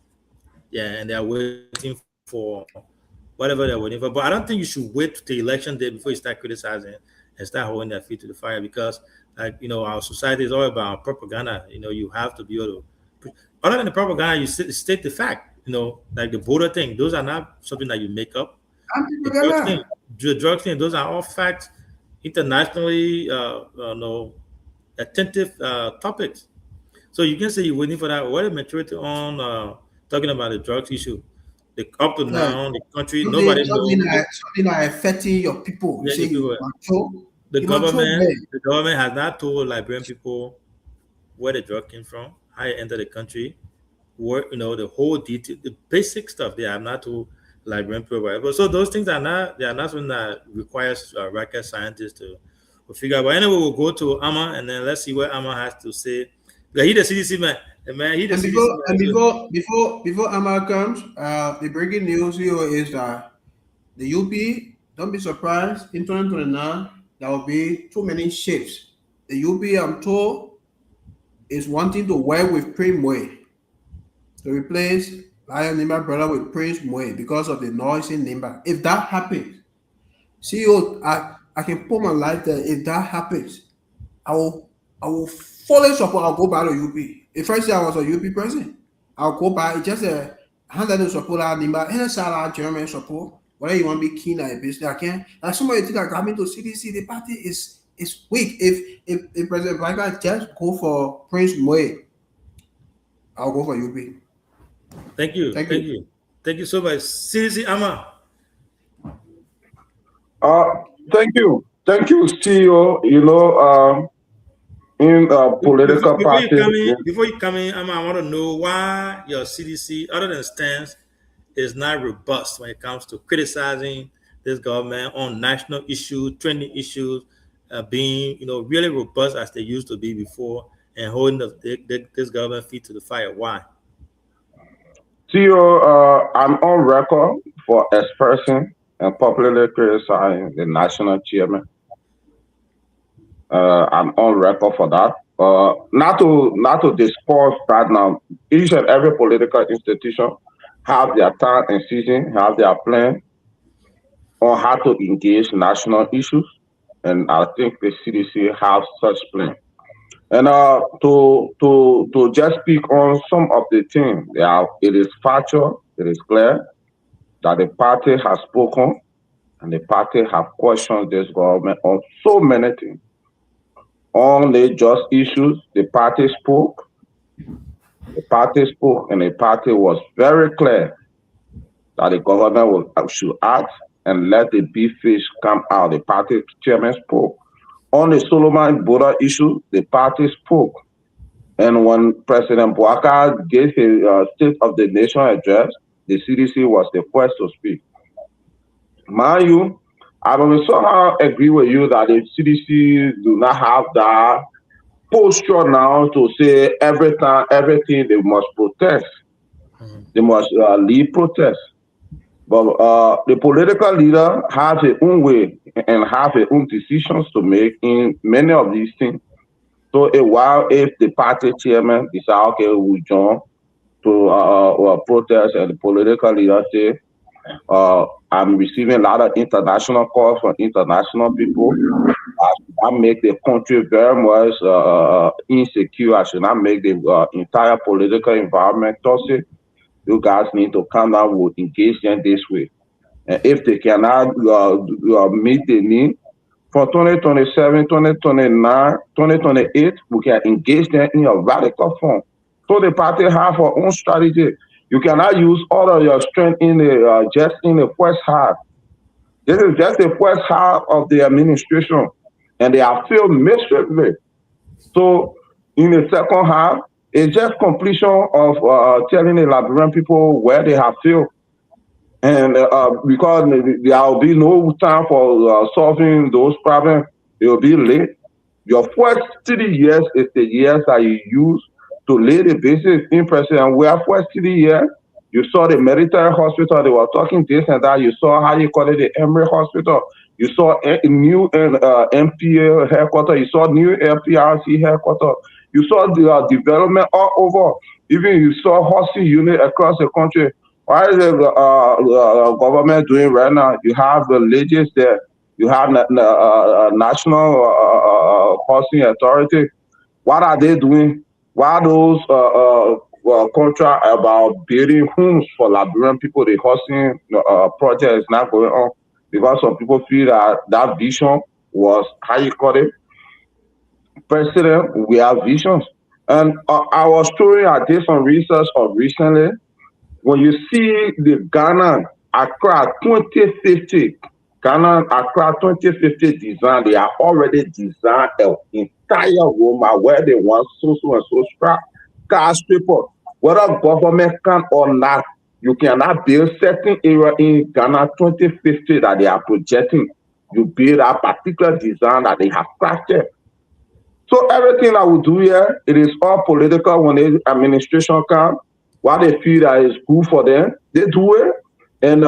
Yeah, and they're waiting for whatever they're waiting for. But I don't think you should wait to the election day before you start criticizing and start holding their feet to the fire, because our society is all about propaganda. You have to be able to, other than the propaganda, you state the fact. Like the border thing, those are not something that you make up. The drug thing, those are all facts, internationally attentive topics. So you can say you're waiting for that. What is maturity on talking about the drugs issue? Up to now, the country, nobody knows. Something like affecting your people. Yeah, the government has not told Liberian people where the drug came from, how it entered the country, where the whole detail, the basic stuff. They have not told Liberian people. So those things are not something that requires rocket scientists to figure out. But anyway, we'll go to Amma, and then let's see what Amma has to say. He the CDC man. Before Amma comes, the breaking news here is that the UP, don't be surprised, in 2029, there will be too many ships. The UP, I'm told, is wanting to work with Prince Moe to replace Lion Nimba brother with Prince Moe because of the noise in Nimba. If that happens, CEO, I can put my life there. If that happens, I will fully support. I'll go back to UP. The first year I was a UP president, I'll go back. It's just a 100 support Nimba. Any side German support. Whether you want to be keen at a business, I can. And somebody think that coming to CDC, the party is weak. If President Biden just go for Prince Moe, I'll go for UP. Thank you so much, CDC Amma. Thank you, CEO. In political parties. Before you come in, Amma, I want to know why your CDC, other than stance, is not robust when it comes to criticizing this government on national issues, trending issues, being really robust as they used to be before, and holding this government feet to the fire. Why? CEO, I'm on record for expressing and publicly criticizing the national chairman. I'm on record for that. Not to discuss that now. Each and every political institution have their time and season, have their plan on how to engage national issues, and I think the CDC have such plan. And to just speak on some of the things, it is factual, it is clear that the party has spoken, and the party have questioned this government on so many things. On the just issues, the party spoke. The party spoke, and the party was very clear that the government should act and let the big fish come out. The party chairman spoke. On the Solomon border issue, the party spoke. And when President Bouaka gave his State of the Nation address, the CDC was the first to speak. Mind you, I will somehow agree with you that the CDC do not have that posture now to say everything they must protest. They must lead protest. But the political leader has their own way and have their own decisions to make in many of these things. So a while if the party chairman decide, okay, we join, to protest and the political leadership. I'm receiving a lot of international calls from international people. I make the country very much insecure. I should not make the entire political environment toxic. You guys need to come down with engage them this way. And if they cannot meet the need for 2027, 2029, 2028, we can engage them in a radical form. So the party have our own strategy. You cannot use all of your strength in the just in the first half. This is just the first half of the administration, and they have failed miserably. So in the second half, it's just completion of telling the Liberian people where they have failed. And because there will be no time for solving those problems, it will be late. Your first 3 years is the years that you use to lay the basis in President. Where first 3 years, you saw the military hospital, they were talking this and that. You saw how you call it the Emory Hospital. You saw a new MPA headquarters. You saw new LPRC headquarters. You saw the development all over. Even you saw hospital unit across the country. What is the government doing right now? You have the villages there. You have National Housing Authority. What are they doing? Why those contract about building homes for Liberian people, the housing project is not going on because some people feel that that vision was, how you call it, President, we have visions. And I was doing, I did some research of recently. When you see the Ghana Accra 2050, Ghana Accra 2050 design, they are already designed an entire Roma where they want so and so skyscraper. Whether government can or not, you cannot build certain area in Ghana 2050 that they are projecting. You build a particular design that they have crafted. So everything I will do here, it is all political. When the administration comes, what they feel that is good for them, they do it. And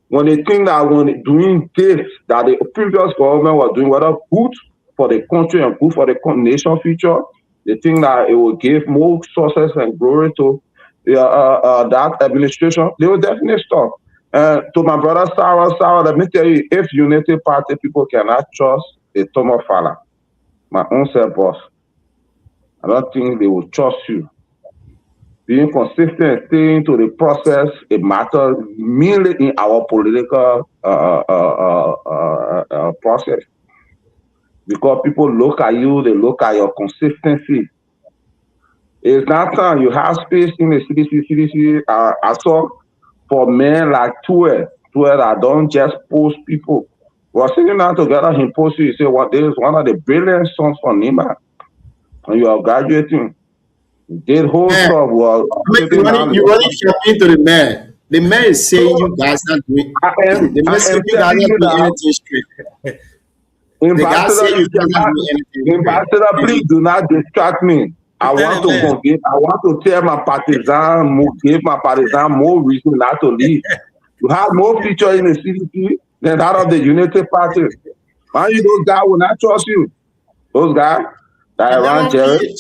when they think that when doing this, that the previous government was doing whether good for the country and good for the nation future, they think that it will give more success and glory to that administration. They will definitely stop. To my brother Sarah, let me tell you, if Unity Party people cannot trust the Tomo Fala, my own self boss, I don't think they will trust you. Being consistent, staying to the process, it matters mainly in our political process. Because people look at you, they look at your consistency. It's not time you have space in the CDC. I saw for men like Tuel that don't just post people. We're sitting down together, he posted, he said, well, this is one of the brilliant sons from Nima. And you are graduating. Did whole stuff was you running shopping to the man. The man is saying you guys are doing the man saying you guys are doing anything straight. Ambassador, please do not distract me. I want to tell my partisan, give my partisan more reason not to leave. You have more features in the CDP than that of the Unity Party. Why you those guys will not trust you? Those guys that around Jerry.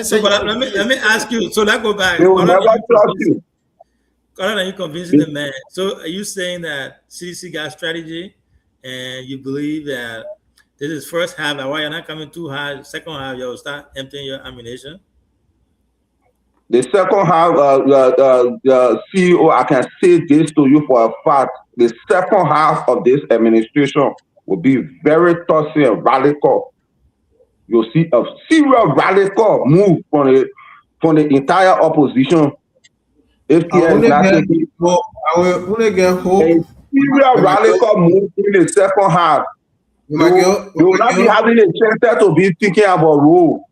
So, but let me ask you. So that go back. They will never trust you. Are you convincing the man? So are you saying that CDC got strategy, and you believe that this is first half, that why you're not coming too high, second half you'll start emptying your ammunition? The second half, the CEO, I can say this to you for a fact, the second half of this administration will be very toxic and radical. You'll see a serious radical move from the entire opposition. If there is not a serious radical move in the second half, you will not be having a chance to be thinking about rule.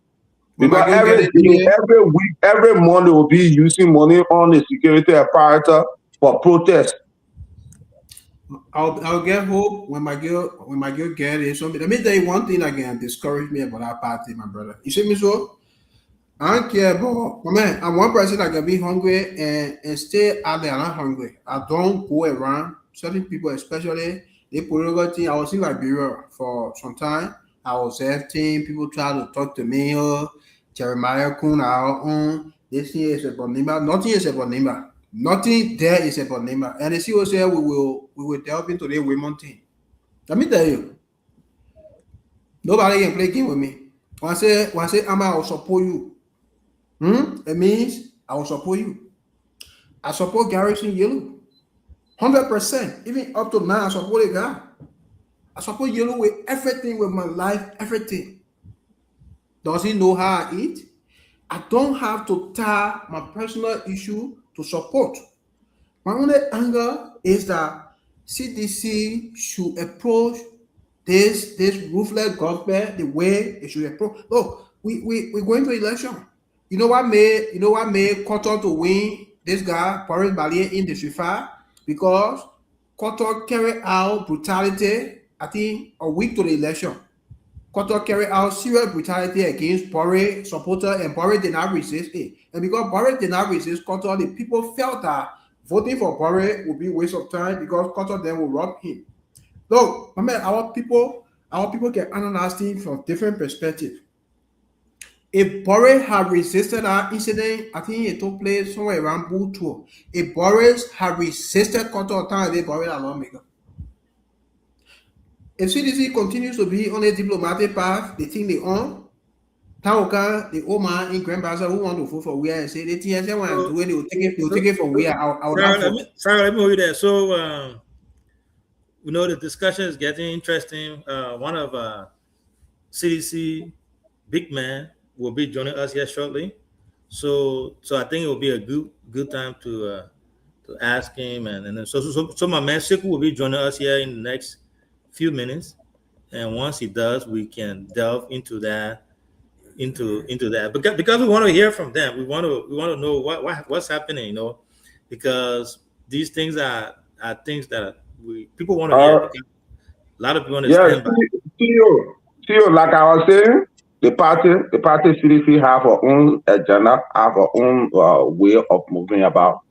Because every week, every month, they will be using money on the security apparatus for protest. I'll get hope when my girl get it. So let me tell you one thing again. Discourage me about our party, my brother. You see me so? I don't care about. Man, I'm one person that can be hungry and stay out there not hungry. I don't go around certain people, especially the political team. I was in Liberia for some time. I was 17. People try to talk to me. Jeremiah Kun, our own. This year is about Nima. Nothing is about Nima. Nothing there is about Nima. And the CEO said we will delve into the women thing. Let me tell you, nobody can play game with me. When I say Ama, I will support you. It means I will support you. I support Garrison Yellow. 100%. Even up to now, I support a guy. I support Yellow with everything, with my life, everything. Does he know how I eat? I don't have to tie my personal issue to support. My only anger is that CDC should approach this ruthless government the way it should approach. Look, we're going to election. You know what made Cotton to win this guy, Boris Balier, in District 5? Because Cotton carried out brutality, I think, a week to the election. Cotton carried out serious brutality against Boris supporters, and Boris did not resist it. And because Boris did not resist Cotton, the people felt that voting for Boris would be a waste of time because Cotton then will rob him. Look, I mean, our people can analyze things from different perspectives. If Boris had resisted our incident, I think it took place somewhere around Bull. If Boris had resisted Cotton, time Boris a lawmaker. If CDC continues to be on a diplomatic path, they think they own, Taoka, the old man in Grand Bazaar who want to vote for where and say they think they want to do it, they will take it from where. Sorry, let me hold you there. So, we know the discussion is getting interesting. One of CDC big man will be joining us here shortly. So I think it will be a good time to ask him, and then so my man Siku will be joining us here in the next few minutes, and once he does, we can delve into that because we want to hear from them. We want to know what's happening, you know, because these things are things that people want to hear. A lot of people understand. CEO, like I was saying, the party CDC have our own agenda, have our own way of moving about.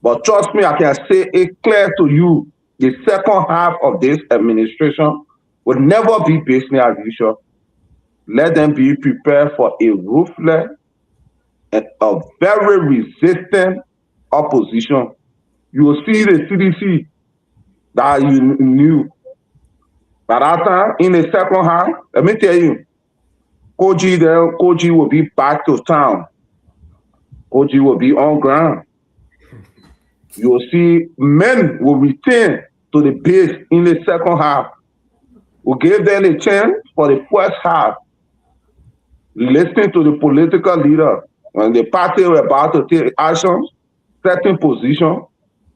But trust me, I can say it clear to you. The second half of this administration will never be business as usual. Let them be prepared for a ruthless and a very resistant opposition. You will see the CDC that you knew. But after, in the second half, let me tell you, Koji will be back to town. Koji will be on ground. You will see men will return to the base in the second half. We gave them a chance for the first half. Listening to the political leader when the party were about to take actions, certain position,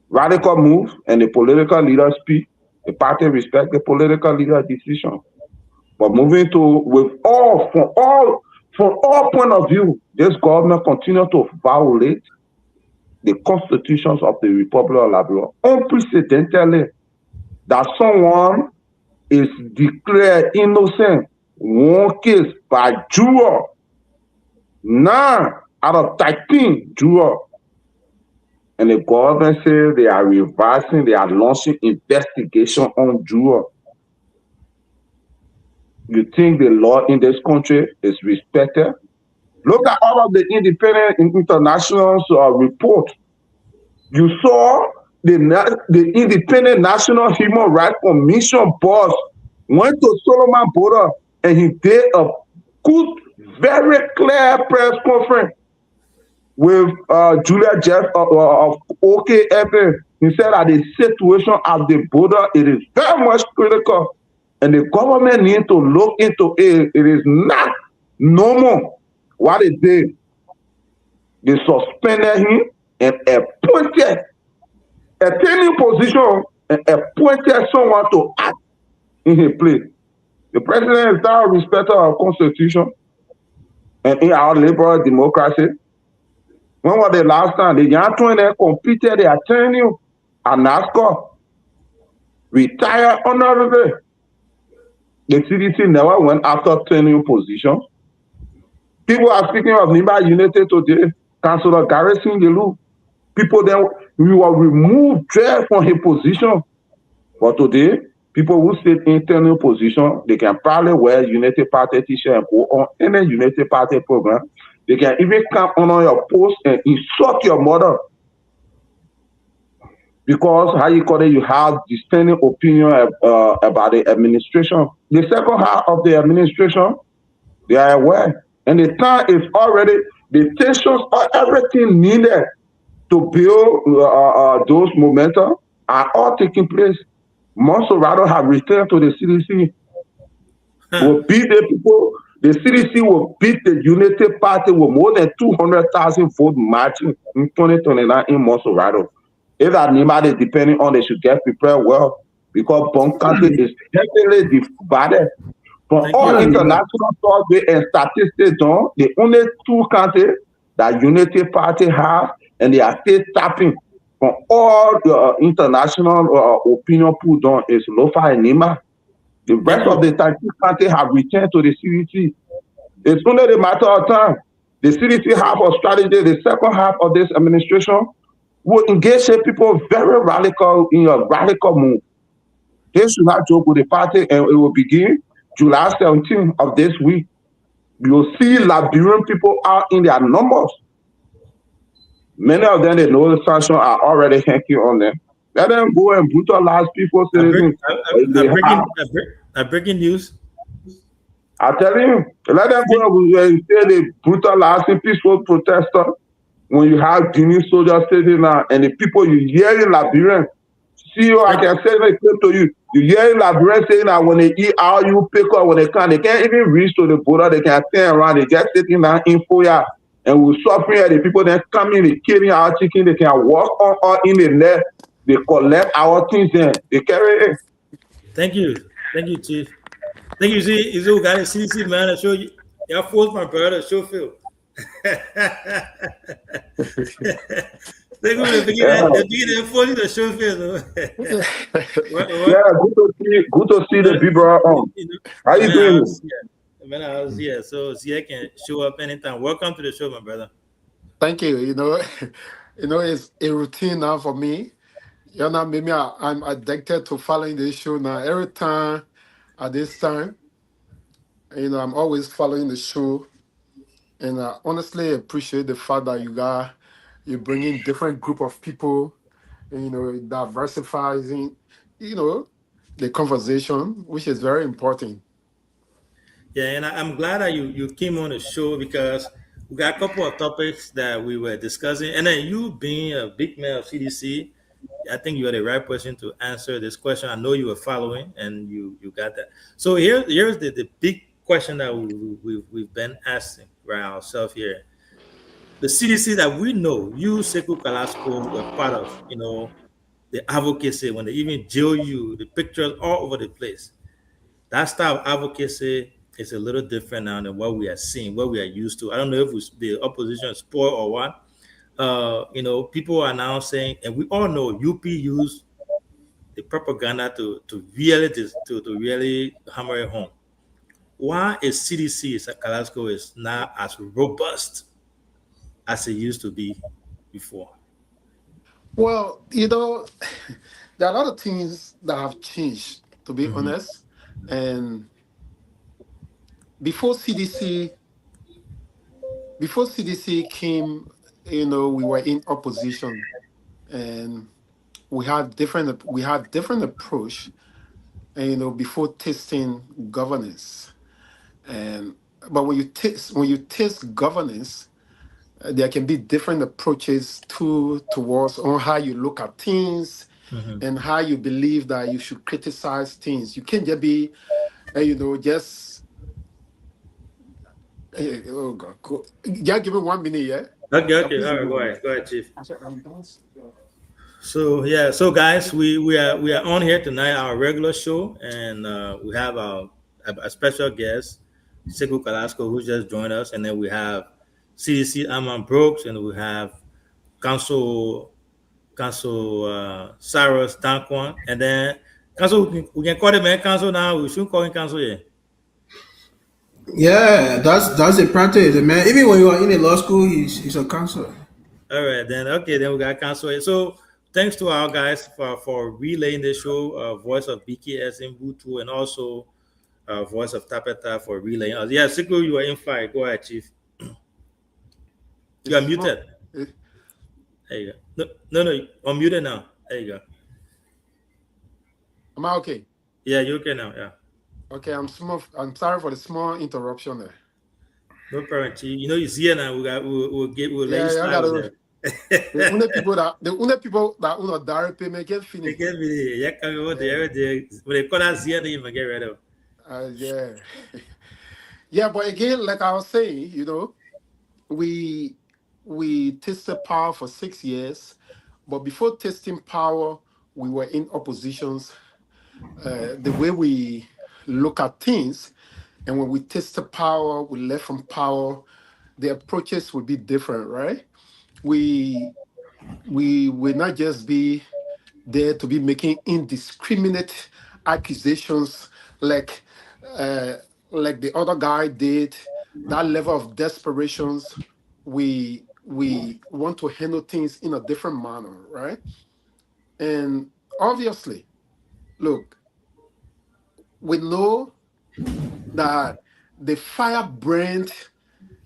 radical move, and the political leader speak. The party respect the political leader decision. But moving to from all point of view, this government continue to violate the constitutions of the Republic of Liberia unprecedentedly. That someone is declared innocent, one case by juror, 9 out of 13 juror, and the government says they are revising, they are launching investigation on juror. You think the law in this country is respected? Look at all of the independent international report. You saw the Independent National Human Rights Commission boss went to Solomon Border and he did a good, very clear press conference with Julia Jeff of OKFA. He said that the situation at the border, it is very much critical and the government needs to look into it. It is not normal what they did. They suspended him and appointed a training position and appointed someone to act in his place. The president is now respecting our constitution and in our liberal democracy. When was the last time the young twin completed their training at NASCO? Retired honorably. The CDC never went after training position. People are speaking of Nimba Unity today. Councillor Garrison Yelu. People then we were removed from his position. But today, people who sit in training position, they can probably wear Unity Party t-shirt and go on any Unity Party program. They can even come on your post and insult your mother because how you call it, you have dissenting opinion about the administration. The second half of the administration, they are aware, and the time is already the tensions or everything needed to build those momentum are all taking place. Monserrato have returned to the CDC. Will beat the people. The CDC will beat the Unity Party with more than 200,000 vote margin in 2029 in Monserrato. If anybody depending on, they should get prepared well because Bon County is heavily divided. From all international survey and statistics done, the only two counties that Unity Party have, and they are still tapping from all the international opinion pool done is Lofa and Nima. The rest of the 13 counties have returned to the CDC. It's only a matter of time. The CDC have a strategy. The second half of this administration will engage people very radical in a radical move. They should not joke with the party, and it will begin July 17th of this week. You'll see Liberian people out in their numbers. Many of them, they know the sanction are already hanking on them. Let them go and brutalize people. Breaking news. I tell you, let them go and say they brutalizing peaceful protesters. When you have Guinea soldiers sitting there and the people you hear in Liberian, see you, I can say it to you. You hear in Liberian saying that when they eat all you pick up when they can't even reach to the border, they can turn around, they just sitting there in Foya and we're suffering at the people that come in, they killing our chicken, they can walk on in the net, they collect our things and they carry it. Thank you, Chief. Thank you, see, you got a CDC man to show you. Y'all forced my brother to show Phil. They're going to begin forcing the show Phil. Yeah, good to see the people on. How you doing? Man, I was here, so Zia can show up anytime. Welcome to the show, my brother. Thank you. It's a routine now for me. Maybe I'm addicted to following this show now. Every time at this time, I'm always following the show. And I honestly appreciate the fact that you bring in different group of people, diversifying, the conversation, which is very important. Yeah, and I'm glad that you came on the show because we got a couple of topics that we were discussing. And then you being a big man of CDC, I think you are the right person to answer this question. I know you were following and you got that. So here's the big question that we've been asking ourselves here. The CDC that we know, you, Sekou Carrasco, were part of, the advocacy when they even jail you, the pictures all over the place. That style of advocacy is a little different now than what we are seeing, what we are used to. I don't know if the opposition is poor or what. People are now saying, and we all know UP used the propaganda to really hammer it home. Why is CDC Carrasco is not as robust as it used to be before? Well, there are a lot of things that have changed, to be honest. And before CDC came, we were in opposition, and we had different approach, before tasting governance. But when you taste governance, there can be different approaches towards on how you look at things and how you believe that you should criticize things. You can't just be, just. Oh God! Cool. Yeah, give me 1 minute, yeah. Okay. All right, go ahead, Chief. So guys, we are on here tonight, our regular show, and we have a special guest, Sekou Carrasco, who just joined us, and then we have CDC Armand Brooks, and we have Council Cyrus Tanquan, and then Council, we can call him man Council now. We shouldn't call him Council yet. Yeah, that's a practice, man. Even when you are in a law school, he's a counselor. All right, then we got Council. So thanks to our guys for relaying the show, Voice of BKS in Butu, and also Voice of Tapeta for relaying us. Yeah, Sekou, you are in fire. Go ahead, Chief. You are It's muted. it- There you go. No, unmuted now. There you go. Am I okay? Yeah, you're okay now. Yeah. Okay, I'm sorry for the small interruption there. No problem. Chi. You know, it's here now. We'll let you Yeah, I start gotta. with The only people that direct payment get They finished. get me. Yeah, come over there. When they call us here, they even get rid of. Yeah. Yeah, but again, like I was saying, you know, we tasted power for 6 years, but before tasting power, we were in oppositions. The way we look at things, and when we tasted power, we left from power, the approaches would be different, right? We will not just be there to be making indiscriminate accusations like the other guy did. That level of desperations, we want to handle things in a different manner, right? And obviously, look, we know that the firebrand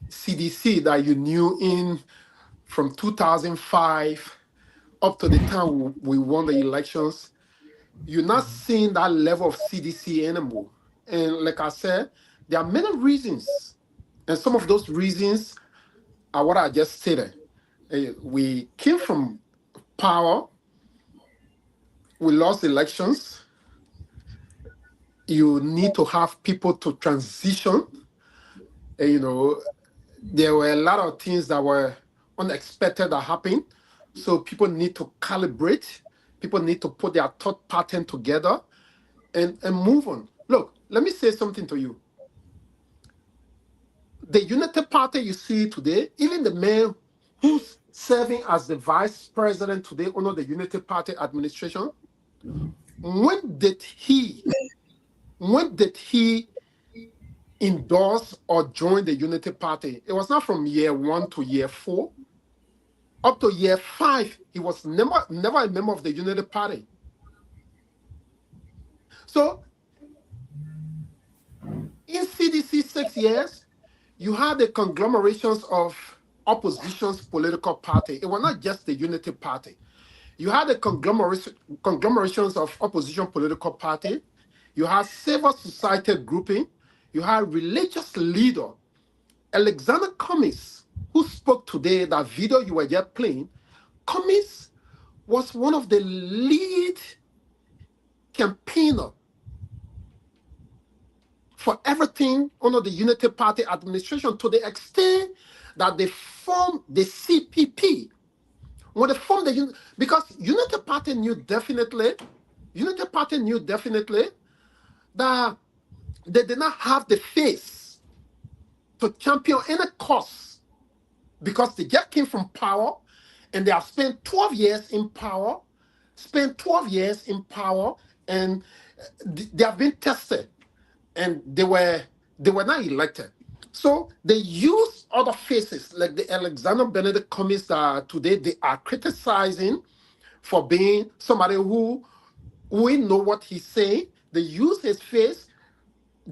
CDC that you knew in from 2005 up to the time we won the elections, you're not seeing that level of CDC anymore. And like I said, there are many reasons. And some of those reasons are what I just stated. We came from power, we lost elections. You need to have people to transition. And, you know, there were a lot of things that were unexpected that happened. So people need to calibrate. People need to put their thought pattern together and move on. Look, let me say something to you. The Unity Party you see today, even the man who's serving as the vice president today under the Unity Party administration, when did he endorse or join the Unity Party? It was not from year 1 to year 4. Up to year 5, he was never a member of the Unity Party. So in CDC 6 years, you had the conglomerations of opposition's political party. It was not just the Unity Party. You had the conglomerations of opposition political party. You had civil society grouping. You had religious leader. Alexander Cummings, who spoke today, that video you were just playing, Cummings was one of the lead campaigner for everything under the Unity Party administration, to the extent that they formed the CPP. When they formed because Unity Party knew definitely that they did not have the face to champion any cause, because they just came from power and they have spent 12 years in power, and they have been tested, and they were not elected. So they use other faces like the Alexander Benedict Cummings that today they are criticizing for being somebody who we know what he's saying. They use his face.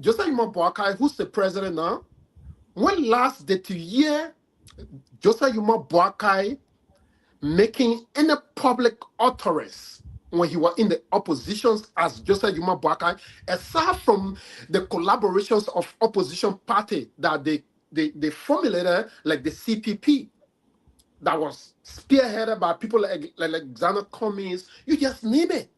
Joseph Yuma Boakai, who's the president now, when last did you hear Joseph Yuma Boakai making any public utterance when he was in the oppositions as Joseph Yuma Boakai, aside from the collaborations of opposition party that they formulated, like the CPP, that was spearheaded by people like Alexander Cummings, you just name it.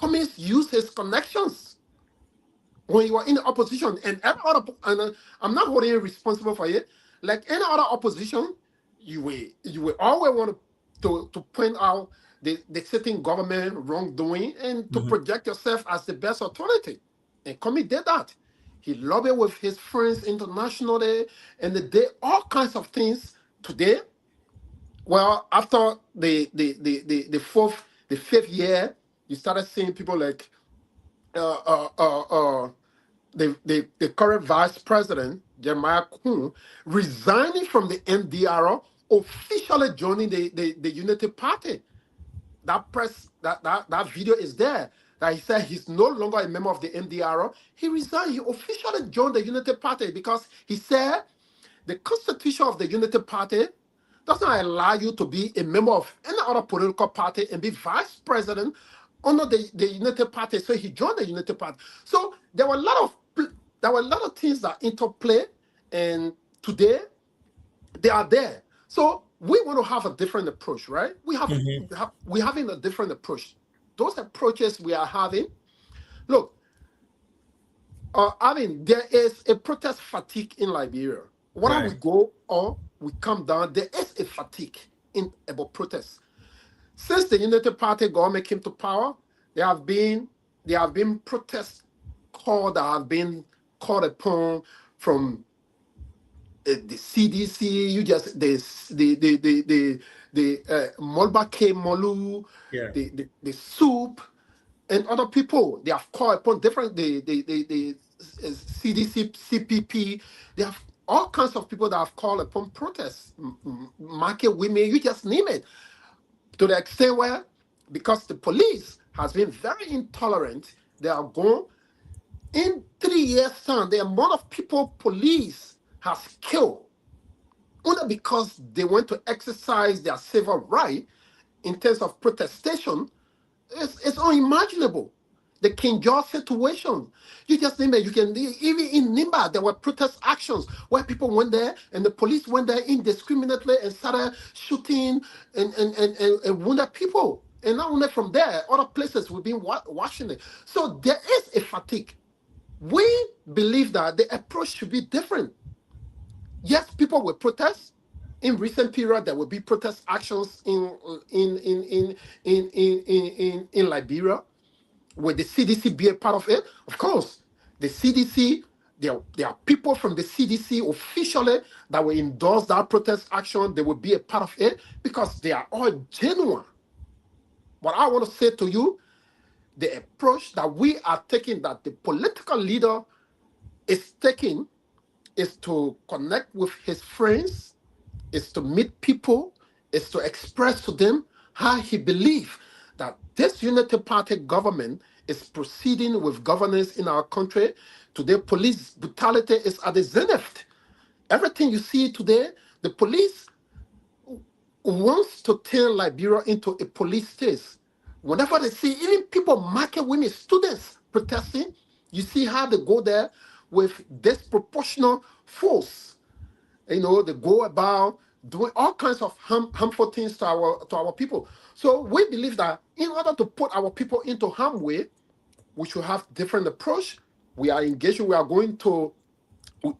Cummings used his connections when you were in the opposition, and every other, and I'm not holding you responsible for it. Like any other opposition, you will always want to point out the sitting government wrongdoing and to project yourself as the best authority. And Cummings did that. He lobbied with his friends internationally, and they did all kinds of things. Today, well, after the fifth year, you started seeing people like the current vice president, Jeremiah Kuhn, resigning from the NDRO, officially joining the Unity Party. That video is there. That he said he's no longer a member of the NDRO. He resigned. He officially joined the Unity Party because he said the constitution of the Unity Party does not allow you to be a member of any other political party and be vice president under the Unity Party. So he joined the Unity Party. So there were a lot of things that interplay, and today they are there. So we want to have a different approach, right? We're having a different approach. Those approaches we are having, look, there is a protest fatigue in Liberia. Whether we go or we come down, there is a fatigue about protests. Since the Unity Party government came to power, there have been protests that have been called upon from the CDC. You just the Molbake Molu, the soup, and other people. They have called upon different the CDC, CPP. They have all kinds of people that have called upon protests, market women, you just name it, to the extent where, because the police has been very intolerant, they are going, in 3 years' time, the amount of people police has killed, only because they want to exercise their civil right in terms of protestation, it's unimaginable. The King George situation, you just name it. You can even in Nimba, there were protest actions where people went there and the police went there indiscriminately and started shooting and wounded people. And not only from there, other places we've been watching it. So there is a fatigue. We believe that the approach should be different. Yes, people will protest. In recent period, there will be protest actions in Liberia. Will the CDC be a part of it? Of course. The CDC, there are people from the CDC officially that will endorse that protest action. They will be a part of it because they are all genuine. What I want to say to you, the approach that we are taking, that the political leader is taking, is to connect with his friends, is to meet people, is to express to them how he believes that this Unity Party government is proceeding with governance in our country. Today, police brutality is at the zenith. Everything you see today, the police wants to turn Liberia into a police state. Whenever they see even people, market women, students protesting, you see how they go there with disproportionate force. You know, they go about doing all kinds of harmful things to our people. So we believe that in order to put our people into harm's way, we should have different approach. We are engaging. We are going to,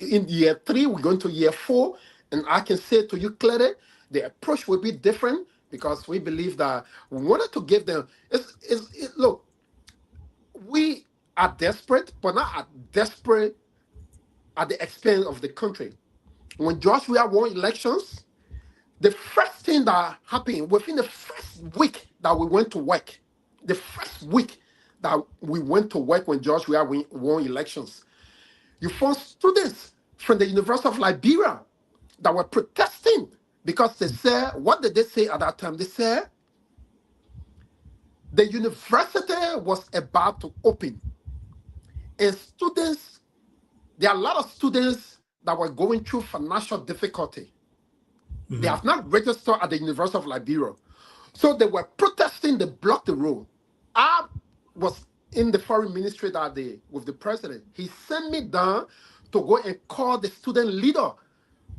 in year 3, we're going to year 4, and I can say to you clearly, the approach will be different because we believe that we wanted to give them. Look, we are desperate, but not desperate at the expense of the country. When Joshua won elections, the first thing that happened within the first week that we went to work, the first week that we went to work when Joshua won elections, you found students from the University of Liberia that were protesting because they said, what did they say at that time? They said the university was about to open. And students, there are a lot of students that were going through financial difficulty. Mm-hmm. They have not registered at the University of Liberia. So they were protesting, they blocked the road. I was in the foreign ministry that day with the president. He sent me down to go and call the student leader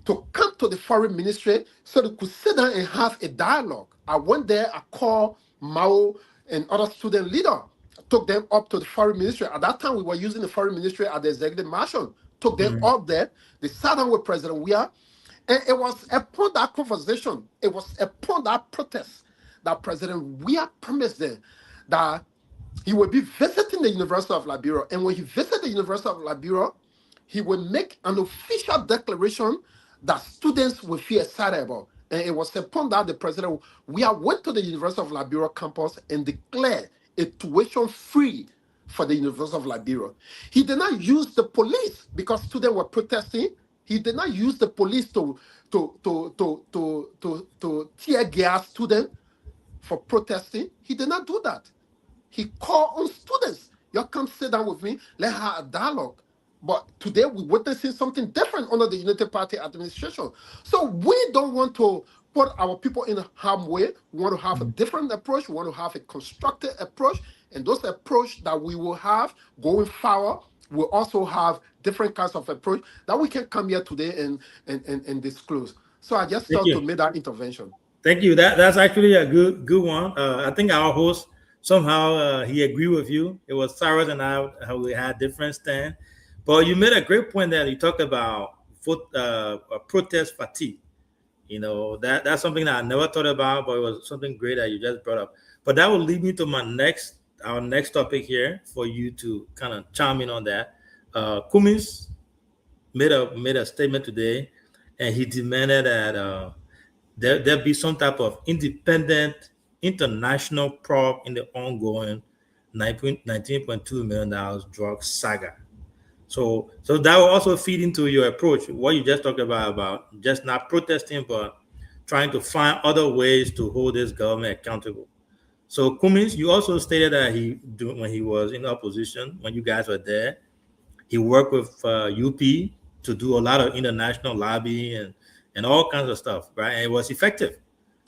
to come to the foreign ministry so they could sit down and have a dialogue. I went there, I called Mao and other student leader, took them up to the foreign ministry. At that time, we were using the foreign ministry at the executive mansion. Took them up there. They sat down with President Weah. And it was upon that conversation, it was upon that protest that President Weah promised them that he would be visiting the University of Liberia. And when he visited the University of Liberia, he would make an official declaration that students will feel excited about. And it was upon that the President Weah went to the University of Liberia campus and declared a tuition-free for the University of Liberia. He did not use the police because students were protesting. He did not use the police to tear gas students for protesting. He did not do that. He called on students. You come sit down with me. Let's have a dialogue. But today we're witnessing something different under the United Party administration. So we don't want to put our people in harm's way. We want to have a different approach. We want to have a constructive approach. And those approach that we will have going forward will also have different kinds of approach that we can come here today and disclose. So I just thought to make that intervention. Thank you. That's actually a good one. I think our host somehow he agreed with you. It was Cyrus and I how we had different stand, but you made a great point that you talked about protest fatigue. You know that's something that I never thought about, but it was something great that you just brought up. But that will lead me to our next topic here for you to kind of chime in on that. Cummings made a statement today, and he demanded that there be some type of independent international probe in the ongoing $19.2 million drug saga. So that will also feed into your approach, what you just talked about just not protesting, but trying to find other ways to hold this government accountable. So Cummings, you also stated that when he was in opposition, when you guys were there, he worked with UP to do a lot of international lobbying and all kinds of stuff, right? And it was effective.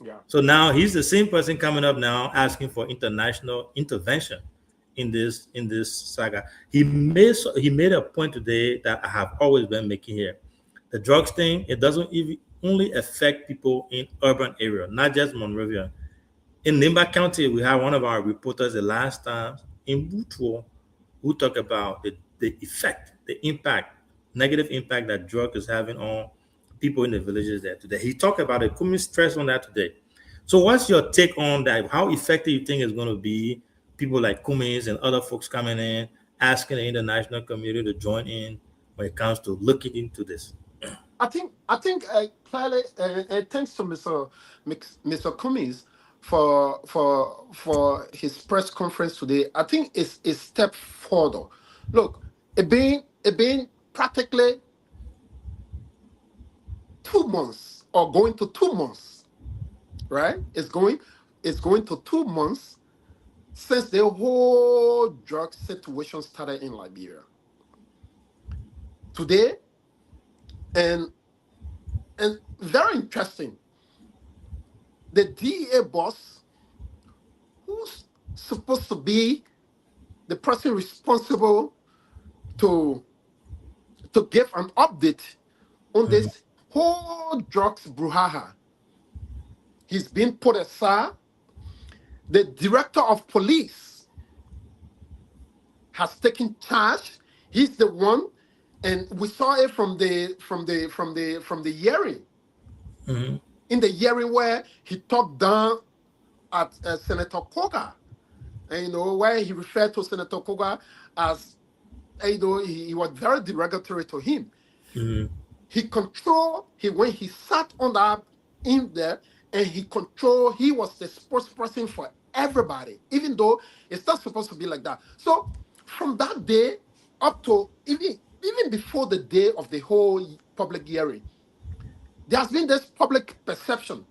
Yeah. So now he's the same person coming up now asking for international intervention in this saga. He made a point today that I have always been making here. The drugs thing, it doesn't even only affect people in urban area, not just Monrovia. In Nimba County, we had one of our reporters the last time in Butuo who talked about the effect, the impact, negative impact that drug is having on people in the villages there today. He talked about it. Cummings stressed on that today. So what's your take on that? How effective you think it's going to be? People like Cummings and other folks coming in, asking the international community to join in when it comes to looking into this. I think clearly, thanks to Mr. Cummings for his press conference today. I think it's a step further. Look, it being practically 2 months or going to 2 months, right? It's going to 2 months since the whole drug situation started in Liberia. Today, and very interesting, the DEA boss, who's supposed to be the person responsible to give an update on this whole drugs brouhaha, he's been put aside. The director of police has taken charge. He's the one, and we saw it from the hearing. Mm-hmm. In the hearing where he talked down at Senator Koga, and, where he referred to Senator Koga as, he was very derogatory to him. Mm-hmm. When he sat on that in there, and he was the spokesperson for everybody, even though it's not supposed to be like that. So from that day up to even before the day of the whole public hearing, there has been this public perception.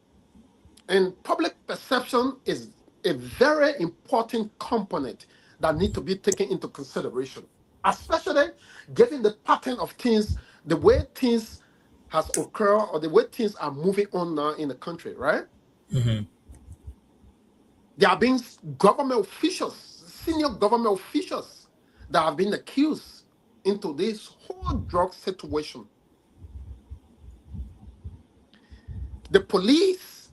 And public perception is a very important component that needs to be taken into consideration, especially given the pattern of things, the way things has occurred or the way things are moving on now in the country, right? Mm-hmm. There have been government officials, senior government officials that have been accused into this whole drug situation. The police,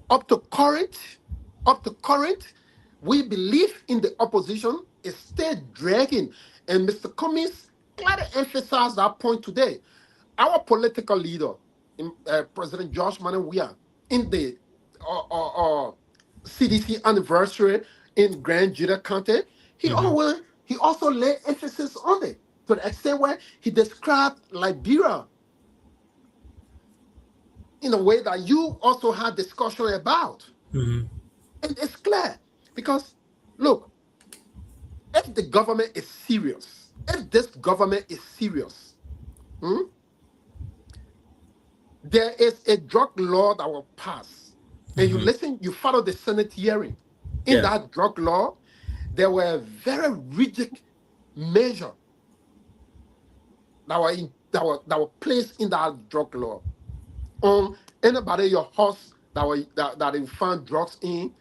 up to current, we believe in the opposition is still dragging. And Mr. Cummings clearly emphasized that point today. Our political leader, President Josh Manawia, in the CDC anniversary in Grand Juda County, he also laid emphasis on it to the extent where he described Liberia in a way that you also had discussion about. Mm-hmm. And it's clear because, look, if the government is serious, if this government is serious, there is a drug law that will pass. And you follow the Senate hearing. In that drug law, there were very rigid measures that were placed in that drug law. On anybody, your house that they found drugs in,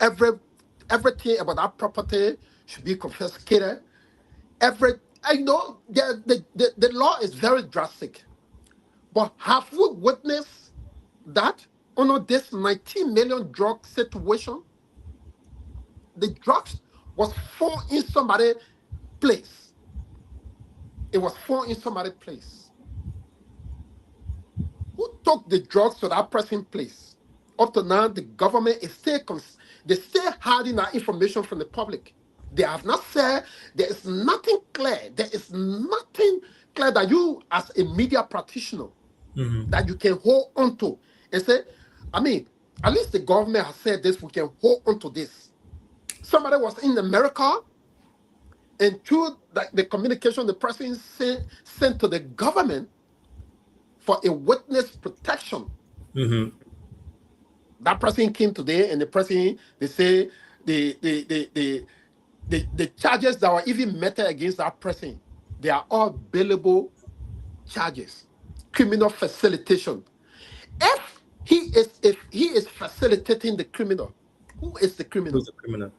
everything about that property should be confiscated. I know the law is very drastic, but have we witnessed that under this 19 million drug situation? The drugs was found in somebody's place. It was found in somebody's place. Who took the drugs to that person's place? Up to now, the government is still hiding that information from the public. They have not said there is nothing clear. There is nothing clear that you, as a media practitioner, that you can hold on to and say, I mean, at least the government has said this, we can hold on to this. Somebody was in America, and through the communication the president sent to the government for a witness protection. That person came today, and the president, they say the charges that were even meted against that person, they are all bailable charges, criminal facilitation. If he is facilitating the criminal, who is the criminal? Who's the criminal?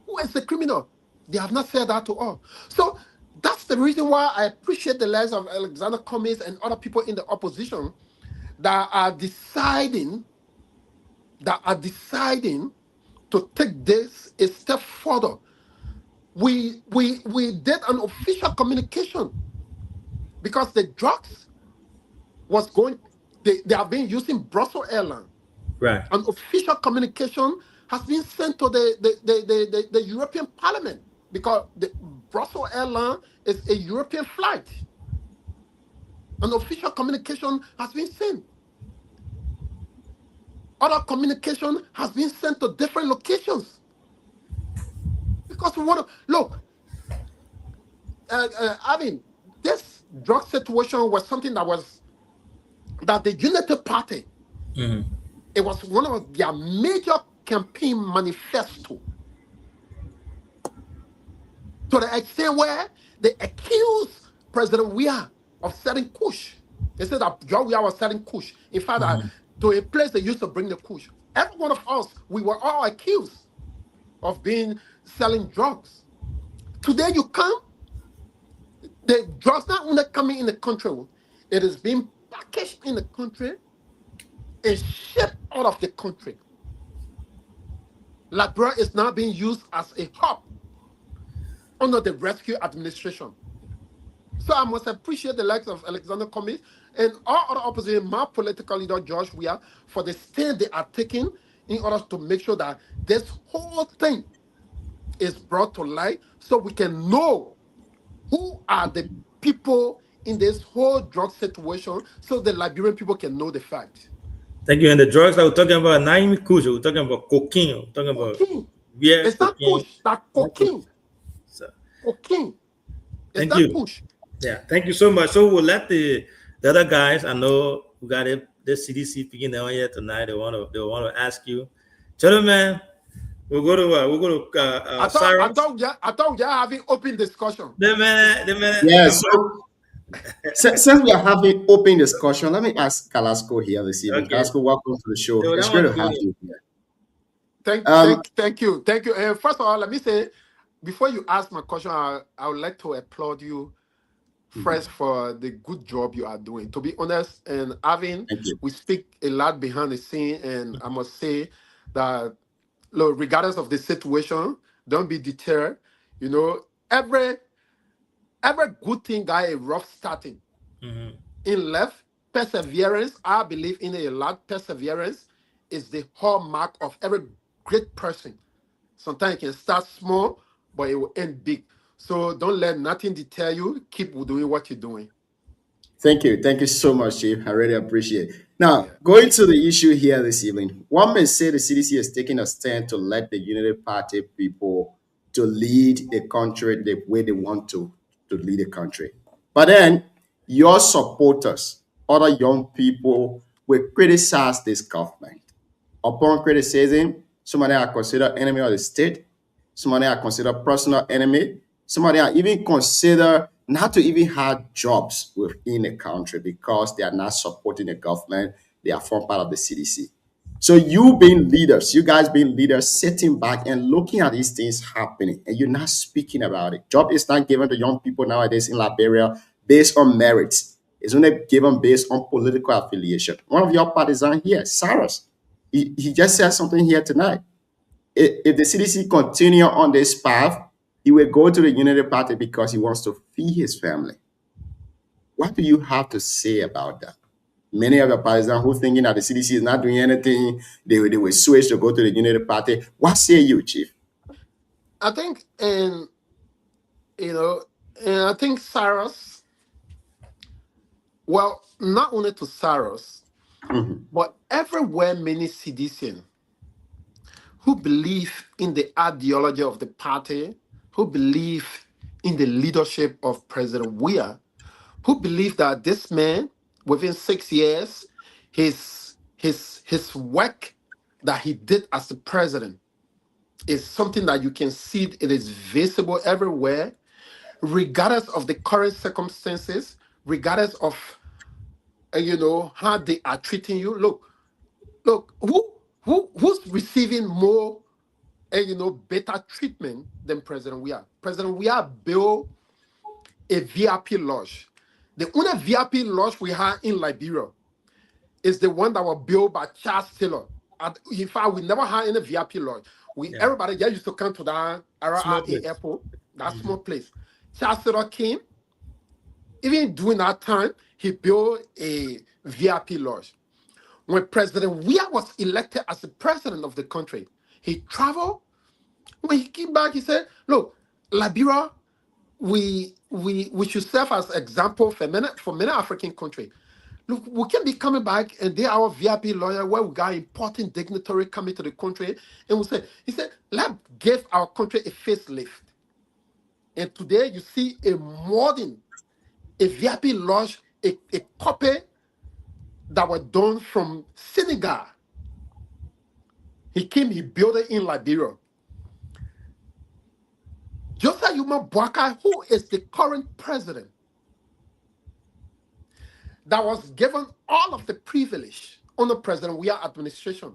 Who is the criminal? They have not said that to all. So that's the reason why I appreciate the likes of Alexander Cummings and other people in the opposition that are deciding to take this a step further. We did an official communication because the drugs was going. They have been using Brussels Airlines. Right. An official communication has been sent to the European Parliament because the Brussels Airlines is a European flight. An official communication has been sent. Other communication has been sent to different locations. Because we want to look. I mean, this drug situation was something that the Unity Party. It was one of their major campaign manifesto. To the extent where they accused President Weah of selling kush. They said that John Weah was selling kush. In fact, to a place they used to bring the kush. Every one of us, we were all accused of selling drugs. Today you come, the drugs not only coming in the country, it is being packaged in the country and shipped out of the country. Liberia is now being used as a hub under the rescue administration. So I must appreciate the likes of Alexander Cummings and all other opposition, my political leader, George Weah, for the stand they are taking in order to make sure that this whole thing is brought to light so we can know who are the people in this whole drug situation so the Liberian people can know the fact. Thank you. And the drugs that we're talking about, not even kush, we're talking about cocaine. We're talking about it's not kush, that's cocaine. Cocaine. Thank you. Kush. Yeah, thank you so much. So we'll let the other guys. I know we got the CDC picking down here tonight. They want to ask you, gentlemen. We'll go to I thought you're having open discussion. Yeah. So since we are having open discussion, let me ask Carrasco here this evening. Okay. Carrasco, welcome to the show. So it's great to have you here. Thank you. First of all, let me say, before you ask my question, I would like to applaud you first for the good job you are doing. To be honest, and we speak a lot behind the scene, and I must say that, look, regardless of the situation, don't be deterred. You know, every good thing got a rough starting. In life, perseverance, I believe in a lot. Perseverance is the hallmark of every great person. Sometimes it can start small, but it will end big. So don't let nothing deter you. Keep doing what you're doing. Thank you. Thank you so much, Chief. I really appreciate it. Now, going to the issue here this evening, one may say the CDC is taking a stand to let the Unity Party people to lead the country the way they want to lead the country. But then your supporters, other young people, will criticize this government. Upon criticism, some of them are considered enemy of the state. Some of them are considered personal enemy. Some of them are even considered not to even have jobs within the country because they are not supporting the government. They are from part of the CDC. So you being leaders, you guys being leaders, sitting back and looking at these things happening, and you're not speaking about it. Job is not given to young people nowadays in Liberia based on merits. It's only given based on political affiliation. One of your partisans here, Cyrus, he just said something here tonight. If the CDC continue on this path, he will go to the Unity Party because he wants to feed his family. What do you have to say about that? Many of the partisans who thinking that the CDC is not doing anything, they will switch to go to the Unity Party. What say you, Chief? I think, and I think Cyrus, well, not only to Cyrus, but everywhere many citizens who believe in the ideology of the party, who believe in the leadership of President Weah, who believe that this man, within 6 years, his work that he did as the president is something that you can see, it is visible everywhere, regardless of the current circumstances, regardless of how they are treating you. Look, who's receiving more better treatment than President Weah? President Weah built a VIP lodge. The only VIP lodge we have in Liberia is the one that was built by Charles Taylor. In fact, we never had any VIP lodge. Everybody just used to come to that RRA airport, that small place. Charles Taylor came. Even during that time, he built a VIP lodge. When President Weah was elected as the president of the country, he traveled. When he came back, he said, "Look, Liberia, we should serve as example for many African countries. Look, we can be coming back and they are our VIP lawyer where we got important dignitary coming to the country, and he said, let's give our country a facelift. And today you see a modern, a VIP lodge, a copy that was done from Senegal. He came, he built it in Liberia. Joseph Yuma Boakai, who is the current president, that was given all of the privilege under President Weah administration.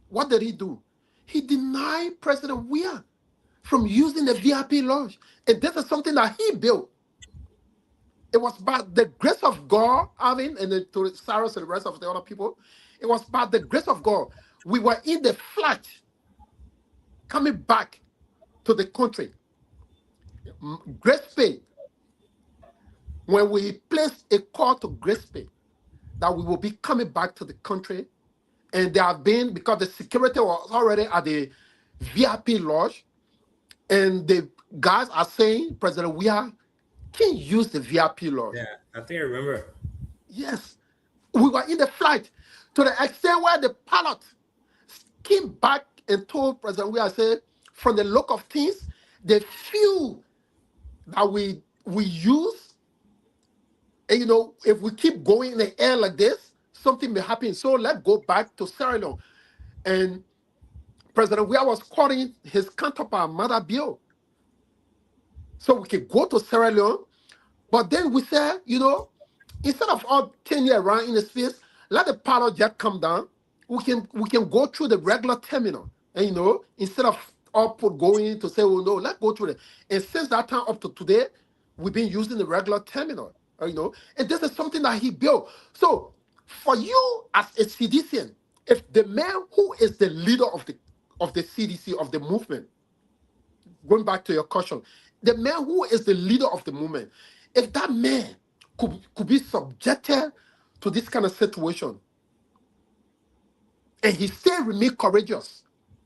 What did he do? He denied President Weah from using the VIP lodge. And this is something that he built. It was by the grace of God, Alvin, and then to Cyrus and the rest of the other people, it was by the grace of God. We were in the flight coming back to the country. Grace Pay, when we placed a call to Grace Pay that we will be coming back to the country, and there have been, because the security was already at the VIP lodge, and the guys are saying, President Weah can use the VIP lodge. Yeah, I think I remember. Yes. We were in the flight to the extent where the pilot came back and told President Weah, said, from the look of things, the fuel that we use, and if we keep going in the air like this, something may happen. So let's go back to Sierra Leone. And President Weah was calling his counterpart, Mother Bill, so we could go to Sierra Leone. But then we said, instead of all 10 years around in the space, let the pilot jet come down. We can go through the regular terminal. And instead of output going to say, oh no, let's go through it. And since that time up to today, we've been using the regular terminal. And this is something that he built. So for you as a citizen, if the man who is the leader of the CDC, of the movement, going back to your question, the man who is the leader of the movement, if that man could be subjected to this kind of situation, and he still remain courageous,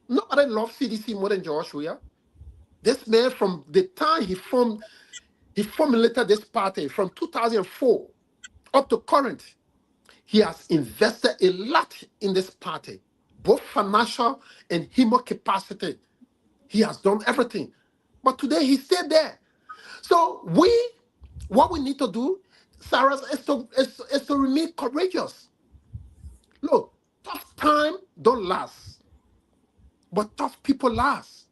nobody loves CDC more than George Weah. This man, from the time he formulated this party from 2004 up to current, he has invested a lot in this party, both financial and human capacity. He has done everything. But today he's still there. So what we need to do, Cyrus, is to remain courageous. Look, tough time don't last, but tough people last.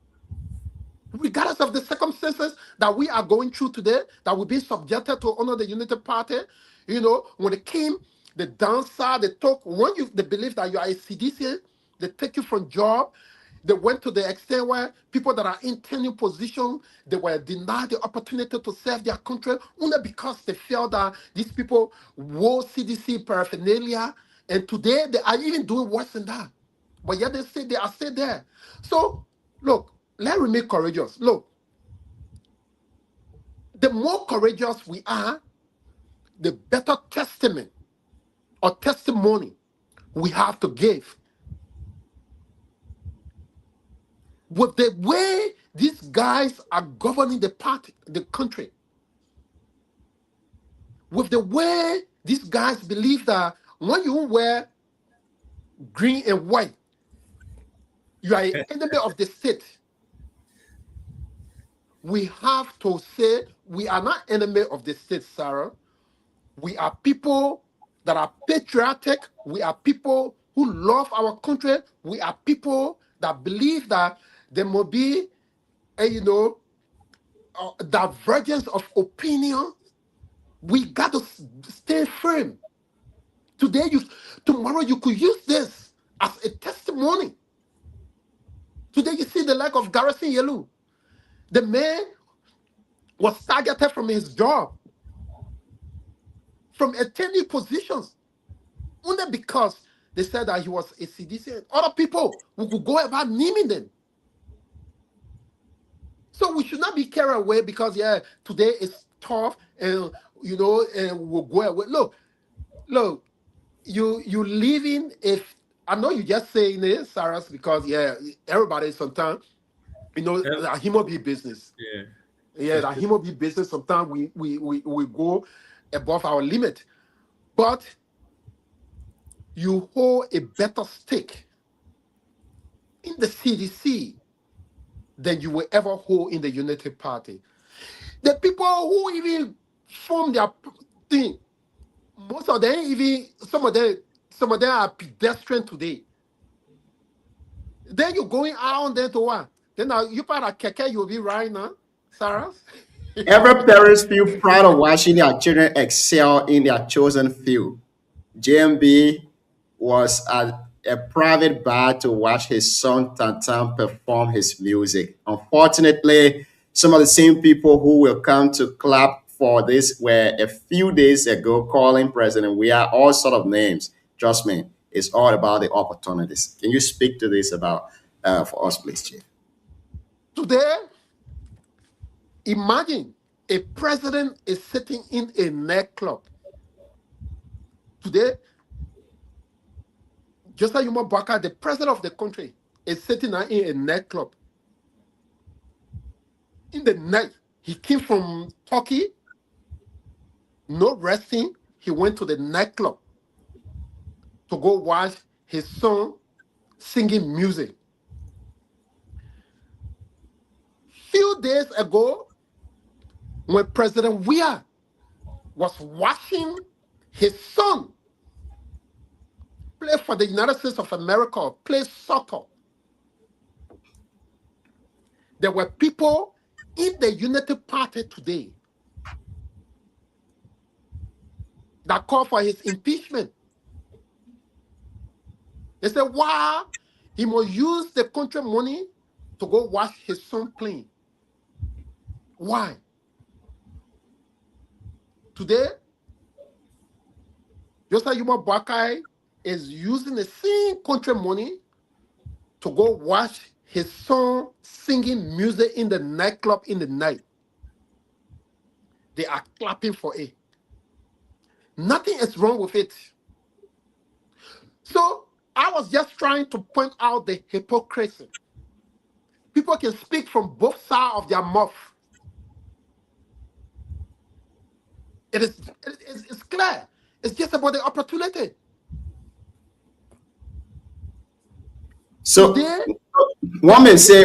regardless of the circumstances that we are going through today, that we've been subjected to under the Unity Party. You know, when they came, the dancer, they talk, when they believe that you are a CDC, they take you from job. They went to the extent where people that are in tenure position, they were denied the opportunity to serve their country only because they felt that these people wore CDC paraphernalia. And today they are even doing worse than that. But yet they say they are still there. So, look, let's remain courageous. Look, the more courageous we are, the better testament or testimony we have to give. With the way these guys are governing the country, with the way these guys believe that when you wear green and white, you are an enemy of the state. We have to say we are not enemy of the state, Sarah. We are people that are patriotic. We are people who love our country. We are people that believe that there must be a, divergence of opinion. We got to stay firm. Tomorrow you could use this as a testimony. Today you see the lack of Garrison Yelu. The man was targeted from his job, from attending positions, only because they said that he was a CDC. Other people who could go about naming them. So we should not be carried away because today is tough and and we'll go away. Look, you living if I know you just saying this, Cyrus, because everybody sometimes that human be business. That human be business. Sometimes we go above our limit, but you hold a better stake in the CDC than you will ever hold in the Unity Party. The people who even form their thing, most of them some of them are pedestrian today. Then you're going around there to what? Then now you part of keke, you'll be right now, Sarah. Every parents feel proud of watching their children excel in their chosen field. JMB was at a private bar to watch his son Tantan perform his music. Unfortunately, some of the same people who will come to clap for this were a few days ago calling President We are all sort of names. Trust me, it's all about the opportunities. Can you speak to this about for us, please, Chief? Today, imagine a president is sitting in a nightclub. Today, Joseph Yuma Baka, the president of the country, is sitting in a nightclub. In the night, he came from Turkey, no resting. He went to the nightclub to go watch his son singing music. Few days ago, when President Weah was watching his son play for the United States of America, play soccer, there were people in the Unity Party today that called for his impeachment. They said, why he must use the country money to go watch his son playing? Why? Today, Joseph Yuma Boakai is using the same country money to go watch his son singing music in the nightclub in the night. They are clapping for it. Nothing is wrong with it. So I was just trying to point out the hypocrisy. People can speak from both sides of their mouth. It's clear. It's just about the opportunity. So Today, one may say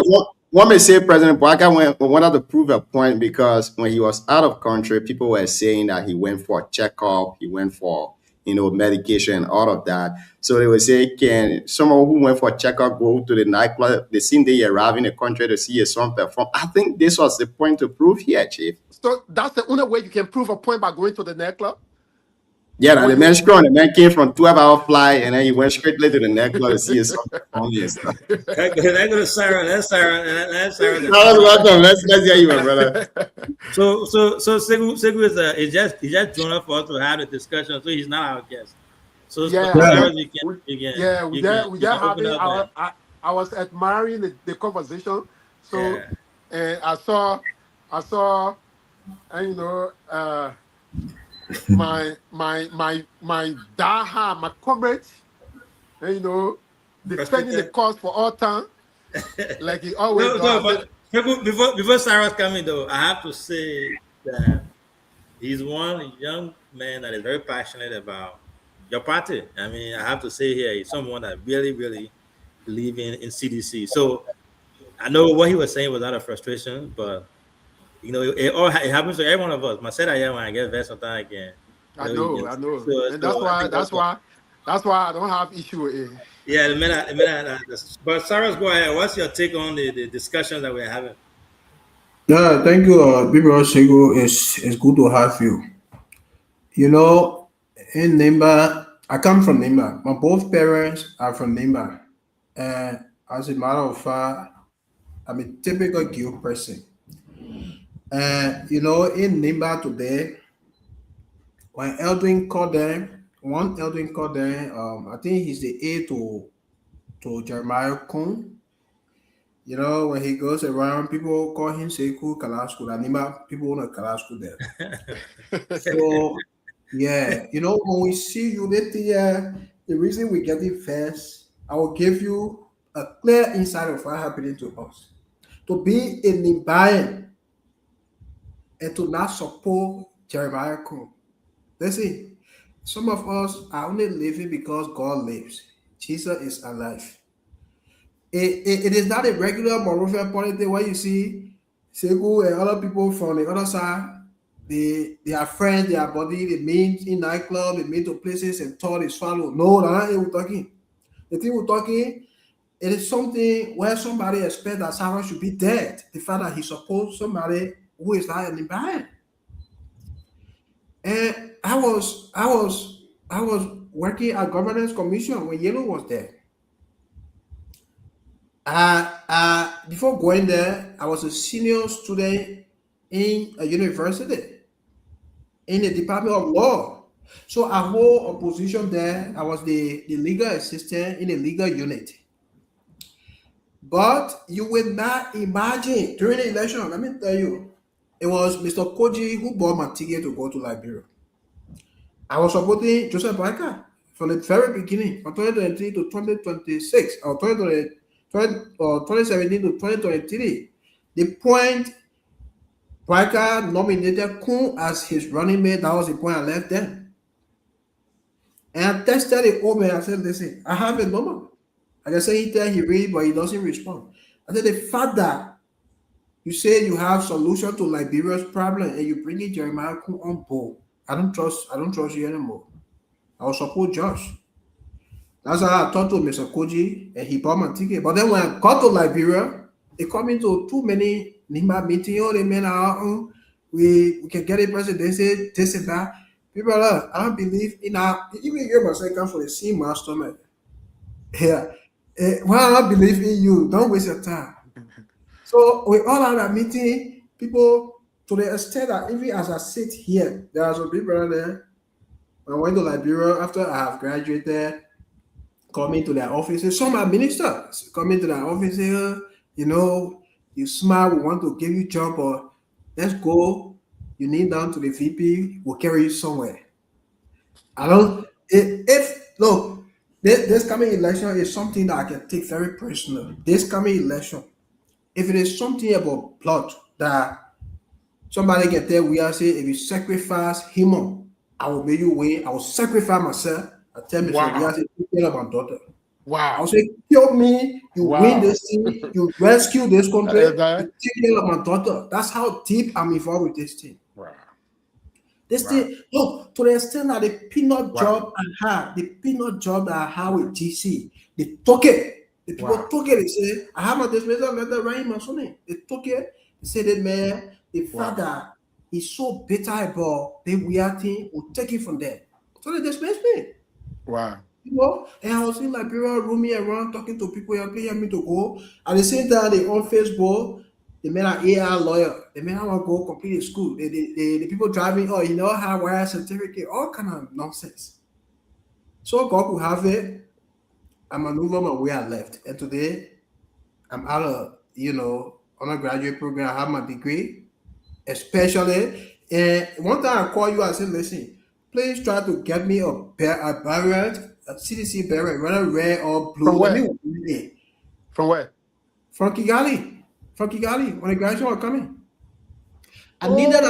President Boakai wanted to prove a point because when he was out of country, people were saying that he went for a checkup, he went for medication and all of that. So they would say, can someone who went for a checkup go to the nightclub the same day you arrive in the country to see a song perform? I think this was the point to prove here, Chief. So that's the only way you can prove a point, by going to the nightclub? Yeah, and the man screwed. The man came from 12-hour flight, and then he went straight to the nightclub to see his song perform and stuff. That go to Sarah. That's Sarah. Welcome. Let's hear you, my brother. So Segu is just joined up for us to have the discussion. So he's not our guest. So Yeah, Sarah, we you just can having open up I was admiring the conversation. So Yeah. and I saw and, you know, my daha, my comrades, and, you know, defending the cause for all time, like he always No, does. but before Sarah's coming though, I have to say that he's one young man that is very passionate about your party. I mean, I have to say here, he's someone that really, really believes in CDC. So I know what he was saying was out of frustration, but you know, it happens to every one of us. Myself, I am when I get vexed sometimes again. I know, and that's why I don't have issue with it. Yeah, the minute. But Sarah, go ahead. What's your take on the discussions that we're having? Yeah, thank you, Bibro Sego. It's good to have you. You know, in Nimba, I come from Nimba. My both parents are from Nimba. And as a matter of fact, I'm a typical Guild person. And, you know, in Nimba today, when Eldrin called them, I think he's the aide to Jeremiah Kuhn. You know, when he goes around, people call him Sekou Kalasku. Nimba, people want to Kalasku there. So, yeah, you know, when we see you later, the reason we get it first, I will give you a clear insight of what happening to us. To be a Nimbayan and to not support Jeremiah Kuhn. Listen, some of us are only living because God lives. Jesus is alive. It is not a regular Moravian politics where you see Segu and other people from the other side. They are friends, they are buddy, they meet in nightclub, they meet to places and talk, they swallow. No, that's not what we're talking. The thing we're talking, it is something where somebody expects that someone should be dead. The fact that he supposed somebody who is not in the band. And I was working at governance commission when Yellow was there. Before going there, I was a senior student in a university in the Department of Law. So I hold a position there. I was the legal assistant in the legal unit. But you will not imagine during the election, let me tell you, it was Mr. Koji who bought my ticket to go to Liberia. I was supporting Joseph Boakai from the very beginning, from 2023 to 2026, or 2017 to 2023. The point Boakai nominated Kuhn as his running mate, that was the point I left them. And I tested the old man. I said, listen, I have a number. I can say he read, but he doesn't respond. I said, the fact that you say you have solution to Liberia's problem and you bring in Jeremiah Kuhn on board, I don't trust you anymore. I will support Josh. That's how I talked to Mr. Koji and he bought my ticket. But then when I got to Liberia, they come into too many Nimba meetings. Oh, they mean we can get a presidency, this and that. People are like, I don't believe in our even give a second for the same master man. Yeah. When I don't believe in you, don't waste your time. So we all had a meeting, people to the extent that even as I sit here, there are some people there. When I went to Liberia after I have graduated, coming to their offices. Some are ministers coming to their offices, you know, you smile, we want to give you a job, or let's go. You kneel down to the VP, we'll carry you somewhere. Look, this coming election is something that I can take very personal. This coming election, if it is something about blood that somebody can tell, we are saying, if you sacrifice him, I will make you win. I will sacrifice myself. I tell me, wow. We are saying, take care of my daughter. Wow. I'll say, kill me, you win this thing, you rescue this country, you take care of my daughter. That's how deep I'm involved with this thing. Wow. They say, oh, to the extent that the peanut job that I had with GC, they took it. The people took it. They say, I have a dismissal letter right in my son. They took it. They said that, man, the father is so bitter about the weird thing, will take it from there. So they dismissed me. Wow. You know, and I was in Liberia roaming around talking to people, you're paying me to go. At the same time, they on Facebook, they made an AI lawyer. They made I want to go complete school. The people driving, oh, you know how wire certificate, all kind of nonsense. So God could have it. I maneuver my way I left. And today, I'm out of, undergraduate program. I have my degree, especially. And one time I call you, I said, listen, please try to get me a barrel, a CDC barrel, whether red or blue. From where? From where? From Kigali. From Kigali, when the graduation was coming. I need that.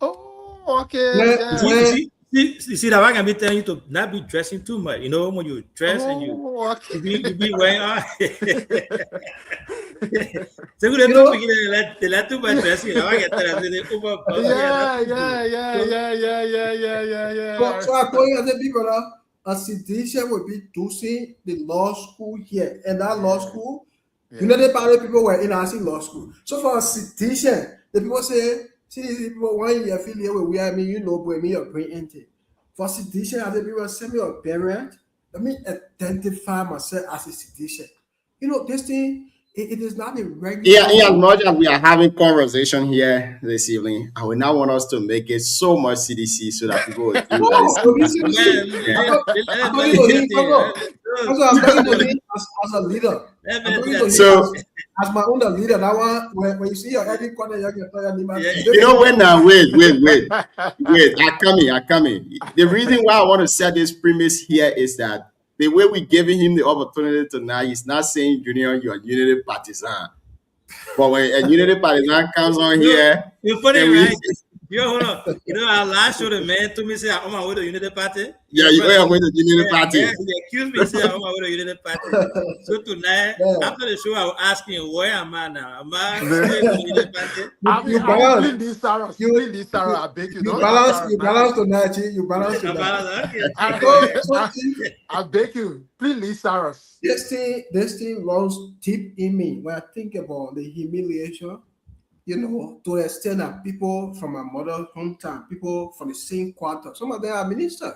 Oh, okay. You see that I can be telling you to not be dressing too much. You know, when you dress and you be wearing so they let too much dressing. So I told you, I said, people, a citizen will be doing the law school here, and that law school, the Party people were in our law school. So for a citizen, the people say, see, people want you affiliate with where me, with me or bring into. For citizen, I said, people send me a parent. Let me identify myself as a citizen. This thing. It is not a regular. Yeah, in as much as we are having conversation here this evening, I would now want us to make it so much CDC so that people will do that. As a leader. So, as my own leader, that one, when you see your every corner, you can tell your name. Wait, I come in. The reason why I want to set this premise here is that the way we're giving him the opportunity tonight, he's not saying, Junior, you're a Unity partisan. But when a Unity partisan comes on here, you're funny, right? Hold on. Our last show, the man told me, say, I'm on my way to Unity Party. Yeah, you are with the Unity Party. Yeah, he accused me, say, I'm on my way to Unity Party. So tonight, after the show, I was asking, where am I now? Am I still in Unity Party? You balance tonight, you balance tonight. I beg you, please leave Sarah. This thing runs deep in me when I think about the humiliation. To the extent that people from my mother's hometown, people from the same quarter, some of them are ministers.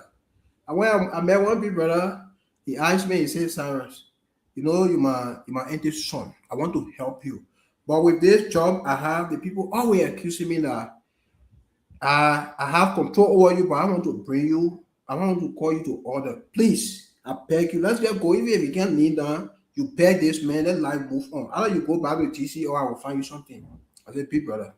And when I met one big brother, he asked me, he said, Cyrus, you're my auntie son. I want to help you. But with this job I have, the people always accusing me that I have control over you, but I want to bring you, I want to call you to order. Please, I beg you, let's get going. Even if you can't kneel down, you beg this man, let life move on. Either you go back with GC or I will find you something. I said, big brother,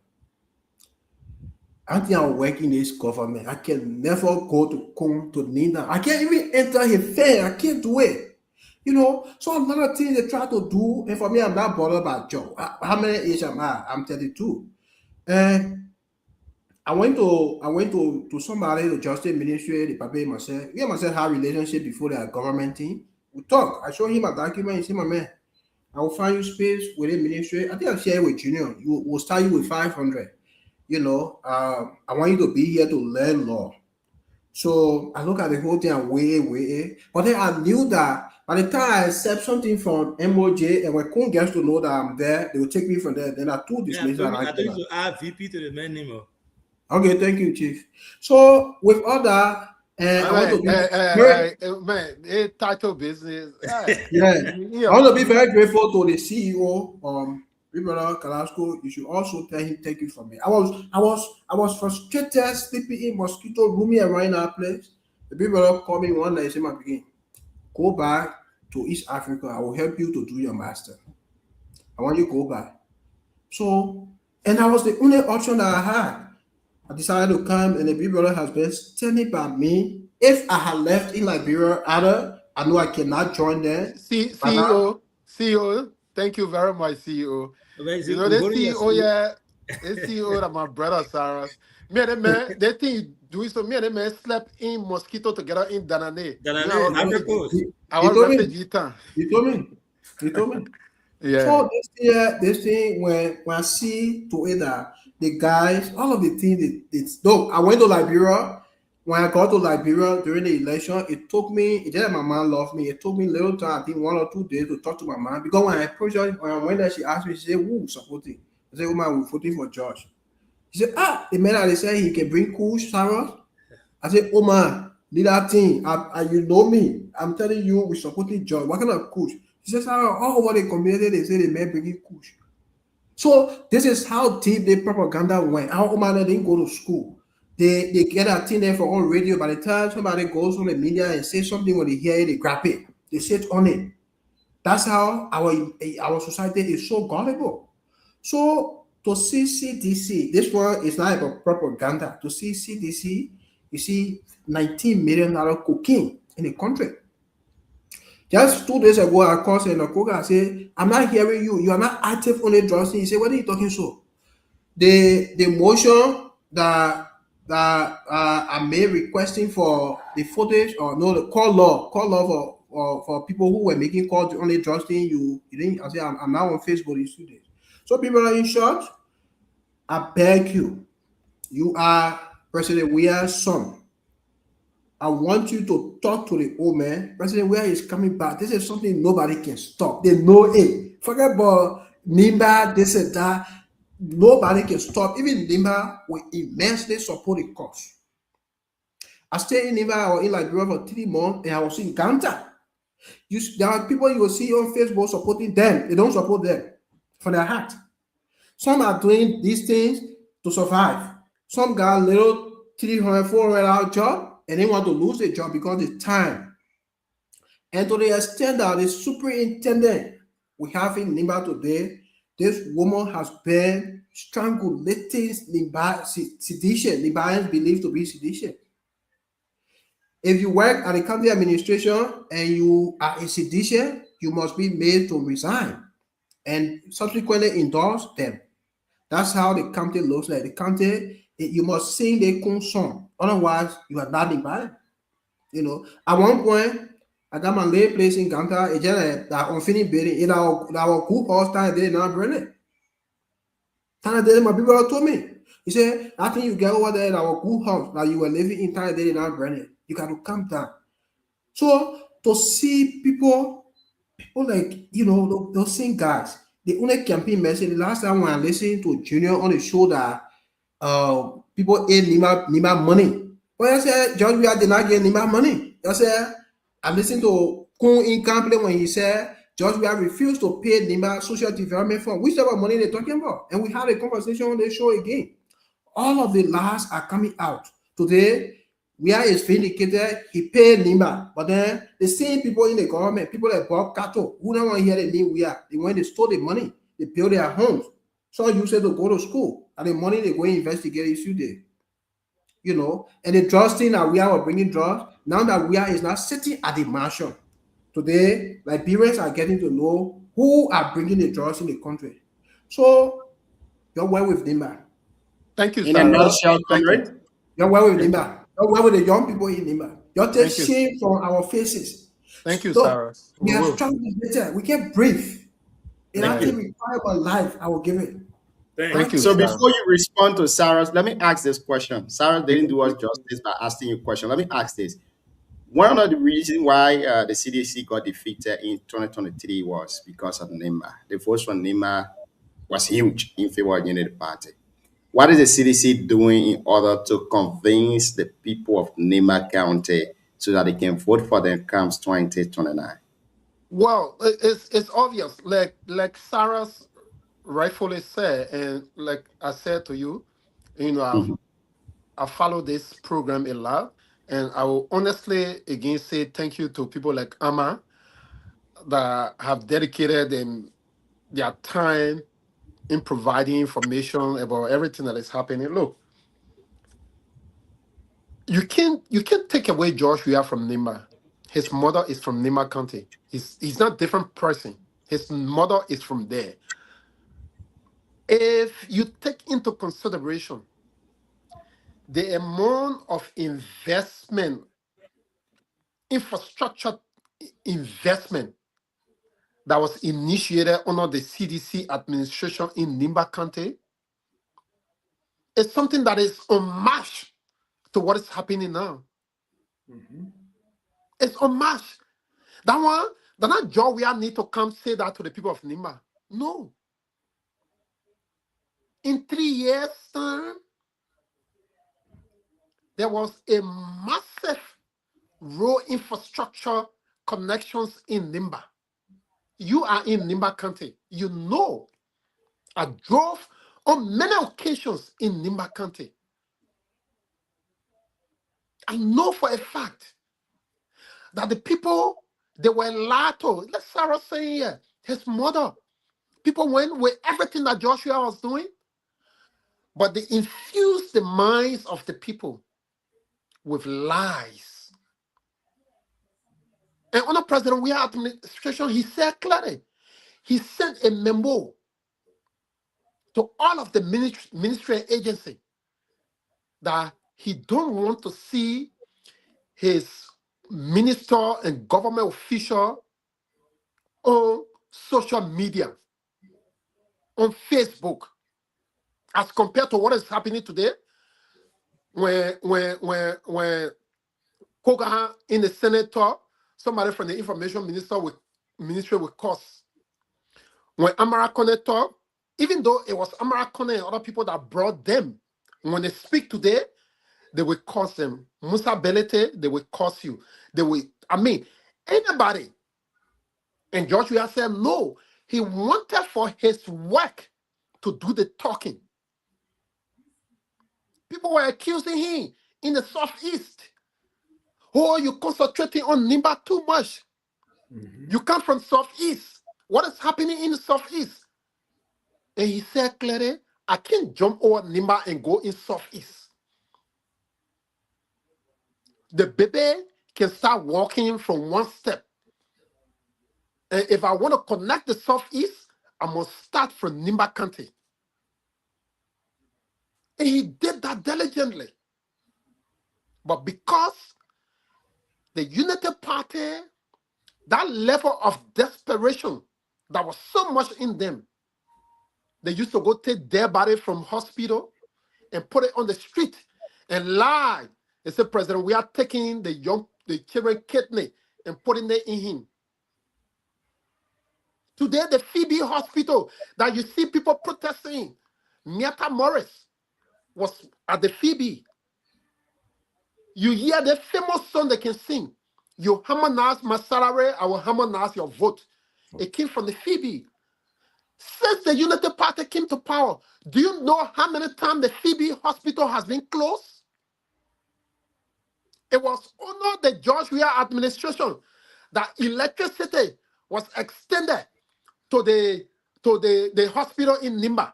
I think I'm working this government. I can never go to kneel down. I can't even enter his fair. I can't do it. So another thing they try to do, and for me, I'm not bothered about Joe. How many age am I? I'm 32. And I went to somebody, the justice ministry, the paper myself. We myself have relationship before the government thing. We talk. I show him a document. He said, my man, I will find you space within ministry. I think I'll share with Junior. We'll start you with 500. I want you to be here to learn law. So I look at the whole thing and weigh. But then I knew that by the time I accept something from MOJ and when Kun gets to know that I'm there, they will take me from there. Then I told this minister. I think you add VP to the man name. Okay, thank you, Chief. So with all that, title business. I want to be very grateful to the CEO, Brother Carrasco. You should also tell him thank you for me. I was frustrated, sleeping in mosquito, rooming around our place. The big brother called me one day and said, my begin, go back to East Africa. I will help you to do your master. I want you to go back. So, and that was the only option that I had. I decided to come, and the big brother has been standing by me. If I had left in Liberia, I know I cannot join them. CEO, thank you very much, CEO. This CEO, this CEO that my brother Sarah. Me and the man, they think doing so. Me and the man slept in mosquito together in Danane. He told me. Yeah. So this thing when I see to it that the guys, all of the things it's no, I went to Liberia. When I got to Liberia during the election, it took me, it did my mom loved me. It took me a little time, I think 1 or 2 days to talk to my mom. Because when I approached her, when I went there, she asked me, she said, who supporting? I said, oh man, we're voting for George. She said, the man that they said he can bring Kush, Sarah. I said, oh man, leave that thing. You know me. I'm telling you, we're supporting George. What kind of Kush? She said, Sarah, all over the community, they say the man bringing Kush. So this is how deep the propaganda went. Our man didn't go to school. They get a thing there for all radio. By the time somebody goes on the media and say something, when they hear it, they grab it. They sit on it. That's how our society is so gullible. So to see CDC, this one is not about propaganda. To see CDC, you see $19 million cocaine in the country. Just 2 days ago, I called Senator Koga. I said, I'm not hearing you. You are not active on the drugs. He said, what are you talking so? The motion that I made requesting for the footage or no, the call law for people who were making calls on the drugs thing, you didn't. I said, I'm now on Facebook these 2 days. So people are in short. I beg you, you are President Weah's son. I want you to talk to the old man. President Weah is coming back. This is something nobody can stop. They know it. Forget about Nimba, this and that. Nobody can stop. Even Nimba will immensely support the cause. I stayed in Nimba, I was in Liberia for 3 months, and I was in Ghana. There are people you will see on Facebook supporting them. They don't support them for their heart. Some are doing these things to survive. Some got a little $300, $400 job, and they want to lose their job because it's time. And to the extent that the superintendent we have in Nimba today, this woman has been strangulating sedition. Nimbayans believed to be sedition. If you work at the county administration and you are a sedition, you must be made to resign and subsequently endorse them. That's how the county looks like. The county, you must sing the Kun song. Otherwise, you are not invited. You know, at one point, I got my lay place in Ghana. It's just that unfinished building. In our cool house, time they not burning. Time they my people told me. He said, I think you get over there in our cool house that you were living in time they not burning. You got to come down. So to see people like, you know, those same guys, the only campaign message, the last time when I listened to Junior on the show that people ate Nima money. But I said, George, we did not get Nima money. I said, I listened to Kun in Campbell when he said, George, we have refused to pay Nima Social Development Fund. Which type of money they're talking about? And we had a conversation on the show again. All of the lies are coming out. Today, Weah is vindicated, he paid Nima. But then the same people in the government, people like Bob Kato, who don't want to hear the name Weah, they went to stole the money, they build their homes. So you said to go to school, and the money they go investigate issue there. You know, and the drugs thing that Weah were bringing drugs, now that Weah is not sitting at the mansion. Today, Liberians are getting to know who are bringing the drugs in the country. So you're well with Nima. Thank you, In a Sarah. nutshell, Thank comrade. you. You're well with Nimba. You're well with the young people in Nimba. You're take shame from our faces. Thank you, Look, Sarah. we We are will. struggling better. We can't breathe. And I think require my life, I will give it. Thank you, So Sarah. before you respond to Sarah, let me ask this question. Sarah didn't do us justice by asking you a question. Let me ask this. One of the reasons why the CDC got defeated in 2023 was because of Nema. The votes for Nema was huge in favor of Unity Party. What is the CDC doing in order to convince the people of Nema County so that they can vote for them comes 2029? Well, it's obvious. Like Sarah rightfully said, and like I said to you, you know, I follow this program a lot, and I will honestly again say thank you to people like Amma that have dedicated their time in providing information about everything that is happening. Look, you can't take away Josh Weah from Nimba. His mother is from Nimba County. He's not a different person. His mother is from there. If you take into consideration the amount of investment, infrastructure investment that was initiated under the CDC administration in Nimba County is something that is unmatched to what is happening now. It's unmatched. That not job we need to come say that to the people of Nimba. No. In 3 years' time, there was a massive road infrastructure connections in Nimba. You are in Nimba County. You know, I drove on many occasions in Nimba County. I know for a fact that the people, they were lied to. Let's Sarah saying here, his mother, people went with everything that Joshua was doing, but they infused the minds of the people with lies. And under President Weah administration, he said clearly, he sent a memo to all of the ministry and agency that he don't want to see his minister and government official on social media, on Facebook, as compared to what is happening today, when Kogahan in the senator, somebody from the information ministry will curse. When Amara Kone talk, even though it was Amara Kone and other people that brought them, when they speak today, they will curse them. Musa Belete, they will curse you. They will, anybody. And Joshua said, no, he wanted for his work to do the talking. People were accusing him in the Southeast. Oh, you're concentrating on Nimba too much. You come from Southeast. What is happening in the Southeast? And he said clearly, I can't jump over Nimba and go in Southeast. The baby can start walking from one step. And if I want to connect the Southeast, I must start from Nimba County. And he did that diligently. But because the United Party, that level of desperation that was so much in them, they used to go take their body from hospital and put it on the street and lie. They said, President, we are taking the children kidney and putting it in him. Today, the Phoebe Hospital that you see people protesting, Miata Morris was at the Phoebe. You hear the famous song they can sing. You harmonize my salary, I will harmonize your vote. It came from the Phoebe. Since the United Party came to power, do you know how many times the Phoebe Hospital has been closed? It was under the Joshua administration that electricity was extended to the hospital in Nimba.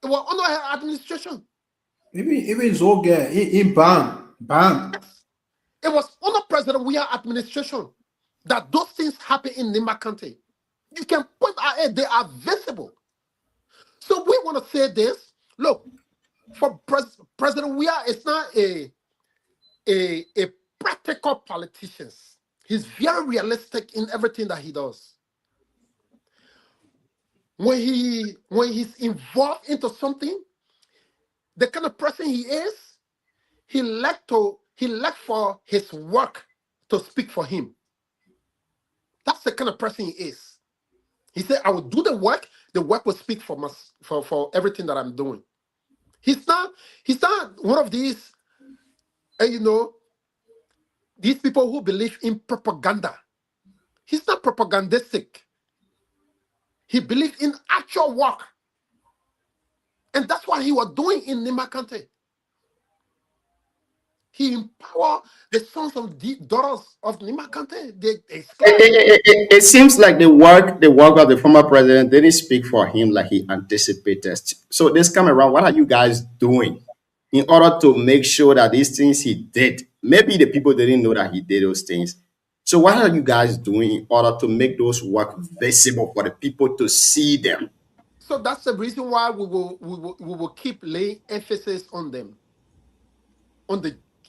It was under her administration. Even Zoga in ban. It was under President Weah administration that those things happen in Nimba County. You can point out it, they are visible. So we want to say this. Look, for President Weah, it's not a practical politician. He's very realistic in everything that he does. When he's involved into something, the kind of person he is, he left for his work to speak for him. That's the kind of person he is. He said, I will do the work will speak for everything that I'm doing. He's not one of these, these people who believe in propaganda. He's not propagandistic. He believes in actual work. And that's what he was doing in Nimba County. He empowered the sons and daughters of Nimba County. It seems like the work of the former president didn't speak for him like he anticipated. So this time around, what are you guys doing in order to make sure that these things he did, maybe the people didn't know that he did those things. So what are you guys doing in order to make those work visible for the people to see them? So that's the reason why we will keep laying emphasis on them.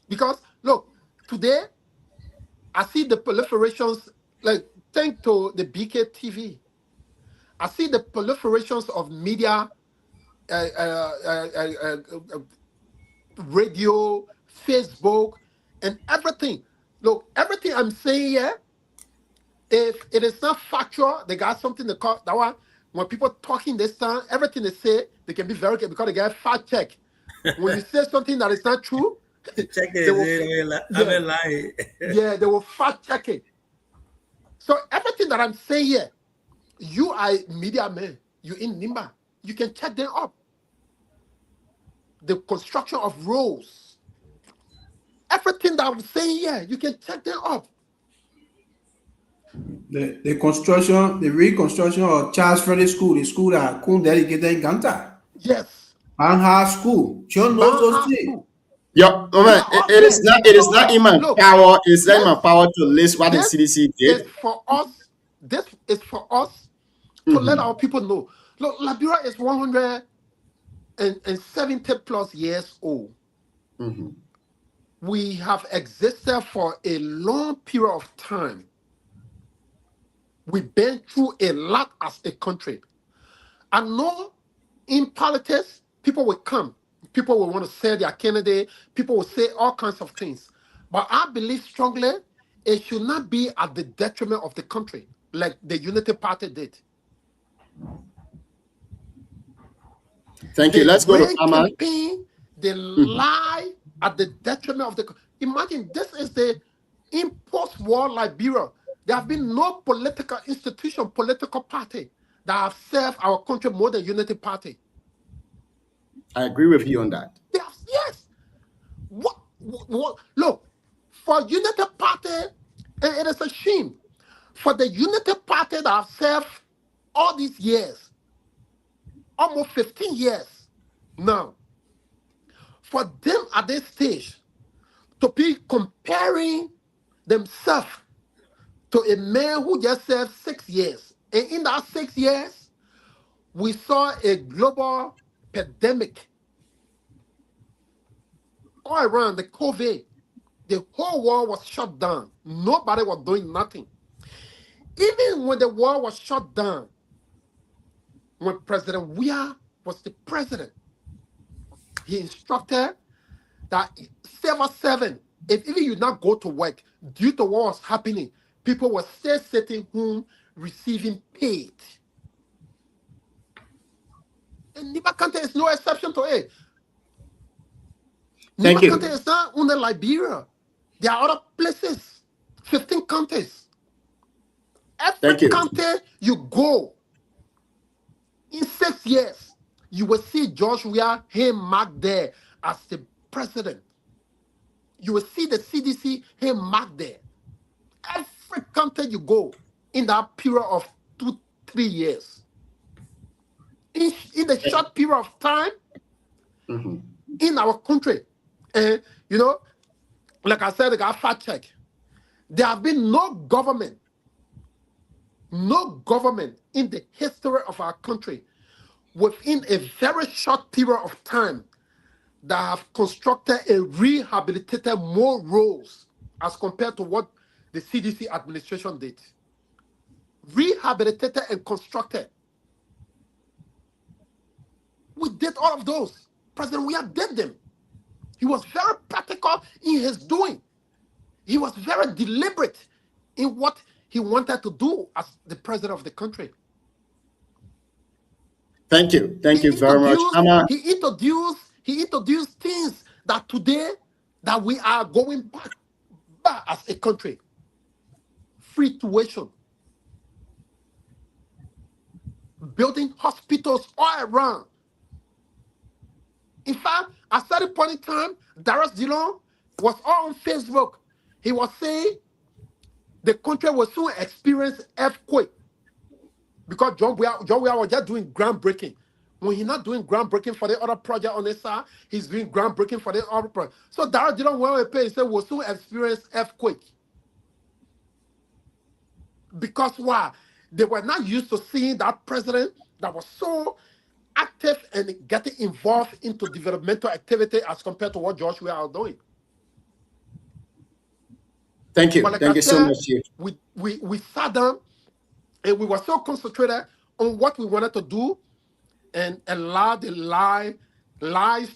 Because look, today I see the proliferations, like thanks to the BKTV. I see the proliferations of media, radio, Facebook, and everything. Look, everything I'm saying here, if it is not factual, they got something to call that one. When people talking this time, everything they say, they can be very good because they get fact check. When you say something that is not true, Check they will, it. I'm yeah, lying. yeah, they will fact check it. So everything that I'm saying here, you are a media man, you in NIMBA, you can check them up. The construction of roads, everything that I'm saying here, you can check them up. The construction, the reconstruction of Charles Freddie School, the school that Kun dedicated in Ganta. Yes. Banha School. John knows those things. Yeah, it is not in my power. It's not in my power to list what the CDC did. It's for us. This is for us to let our people know. Look, Liberia is 170 plus years old. We have existed for a long period of time. We've been through a lot as a country. I know in politics, people will come. People will want to say their candidate. People will say all kinds of things. But I believe strongly it should not be at the detriment of the country, like the Unity Party did. Thank you. Let's go to Ahmad. They lie at the detriment of the. Imagine this is the in post-war Liberia. There have been no political institution, political party that have served our country more than Unity Party. I agree with you on that. Yes. What? Look, for Unity Party, it is a shame. For the Unity Party that have served all these years, almost 15 years now, for them at this stage to be comparing themselves to a man who just served 6 years. And in that 6 years, we saw a global pandemic all around, the COVID. The whole world was shut down. Nobody was doing nothing. Even when the world was shut down, when President Weah was the president, he instructed that 7/7, if even you not go to work due to what was happening, people were still sitting home receiving paid. And Nibakante is no exception to it. Thank you. Nibakante is not only Liberia. There are other places, 15 countries. Every country you go, in 6 years, you will see George Weah him marked there as the president. You will see the CDC him marked there. Every country you go in that period of 2-3 years. In the short period of time, in our country, and you know, like I said, I got fact check. There have been no government in the history of our country within a very short period of time that have constructed and rehabilitated more roads as compared to what the CDC administration did. Rehabilitated and constructed. We did all of those. President Weah did them. He was very practical in his doing. He was very deliberate in what he wanted to do as the president of the country. Thank you. Thank you very much. He introduced things that today that we are going back as a country. Free tuition. Building hospitals all around. In fact, at a certain point in time, Darius Dillon was all on Facebook. He was saying the country will soon experience earthquake because John Weah was just doing groundbreaking. When he's not doing groundbreaking for the other project on his side, he's doing groundbreaking for the other project. So Darius Dillon went and he said we'll soon experience earthquake. Because why? They were not used to seeing that president that was so active and getting involved into developmental activity as compared to what George Weah are doing. Thank you. But like Thank I you so said, much, Chief. we sat down and we were so concentrated on what we wanted to do and allow the lies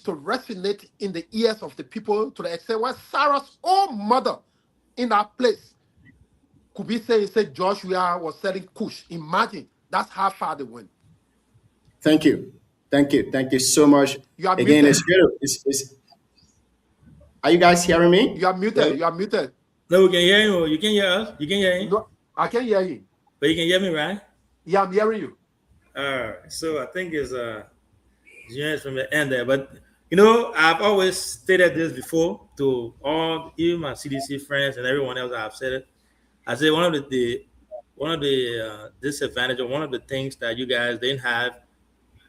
to resonate in the ears of the people to the extent where Sarah's own mother in that place could be saying, say Joshua was selling kush. Imagine, that's how far they went. Thank you. Thank you. Thank you so much. You are Again, muted. Are you guys hearing me? You are muted. You are muted. No, we can hear you. You can hear us. You can hear him. No, I can hear you. But you can hear me, right? Yeah, I'm hearing you. So I think it's James from the end there. But you know, I've always stated this before to all, even my CDC friends and everyone else. I've said it. I say one of the disadvantage or one of the things that you guys didn't have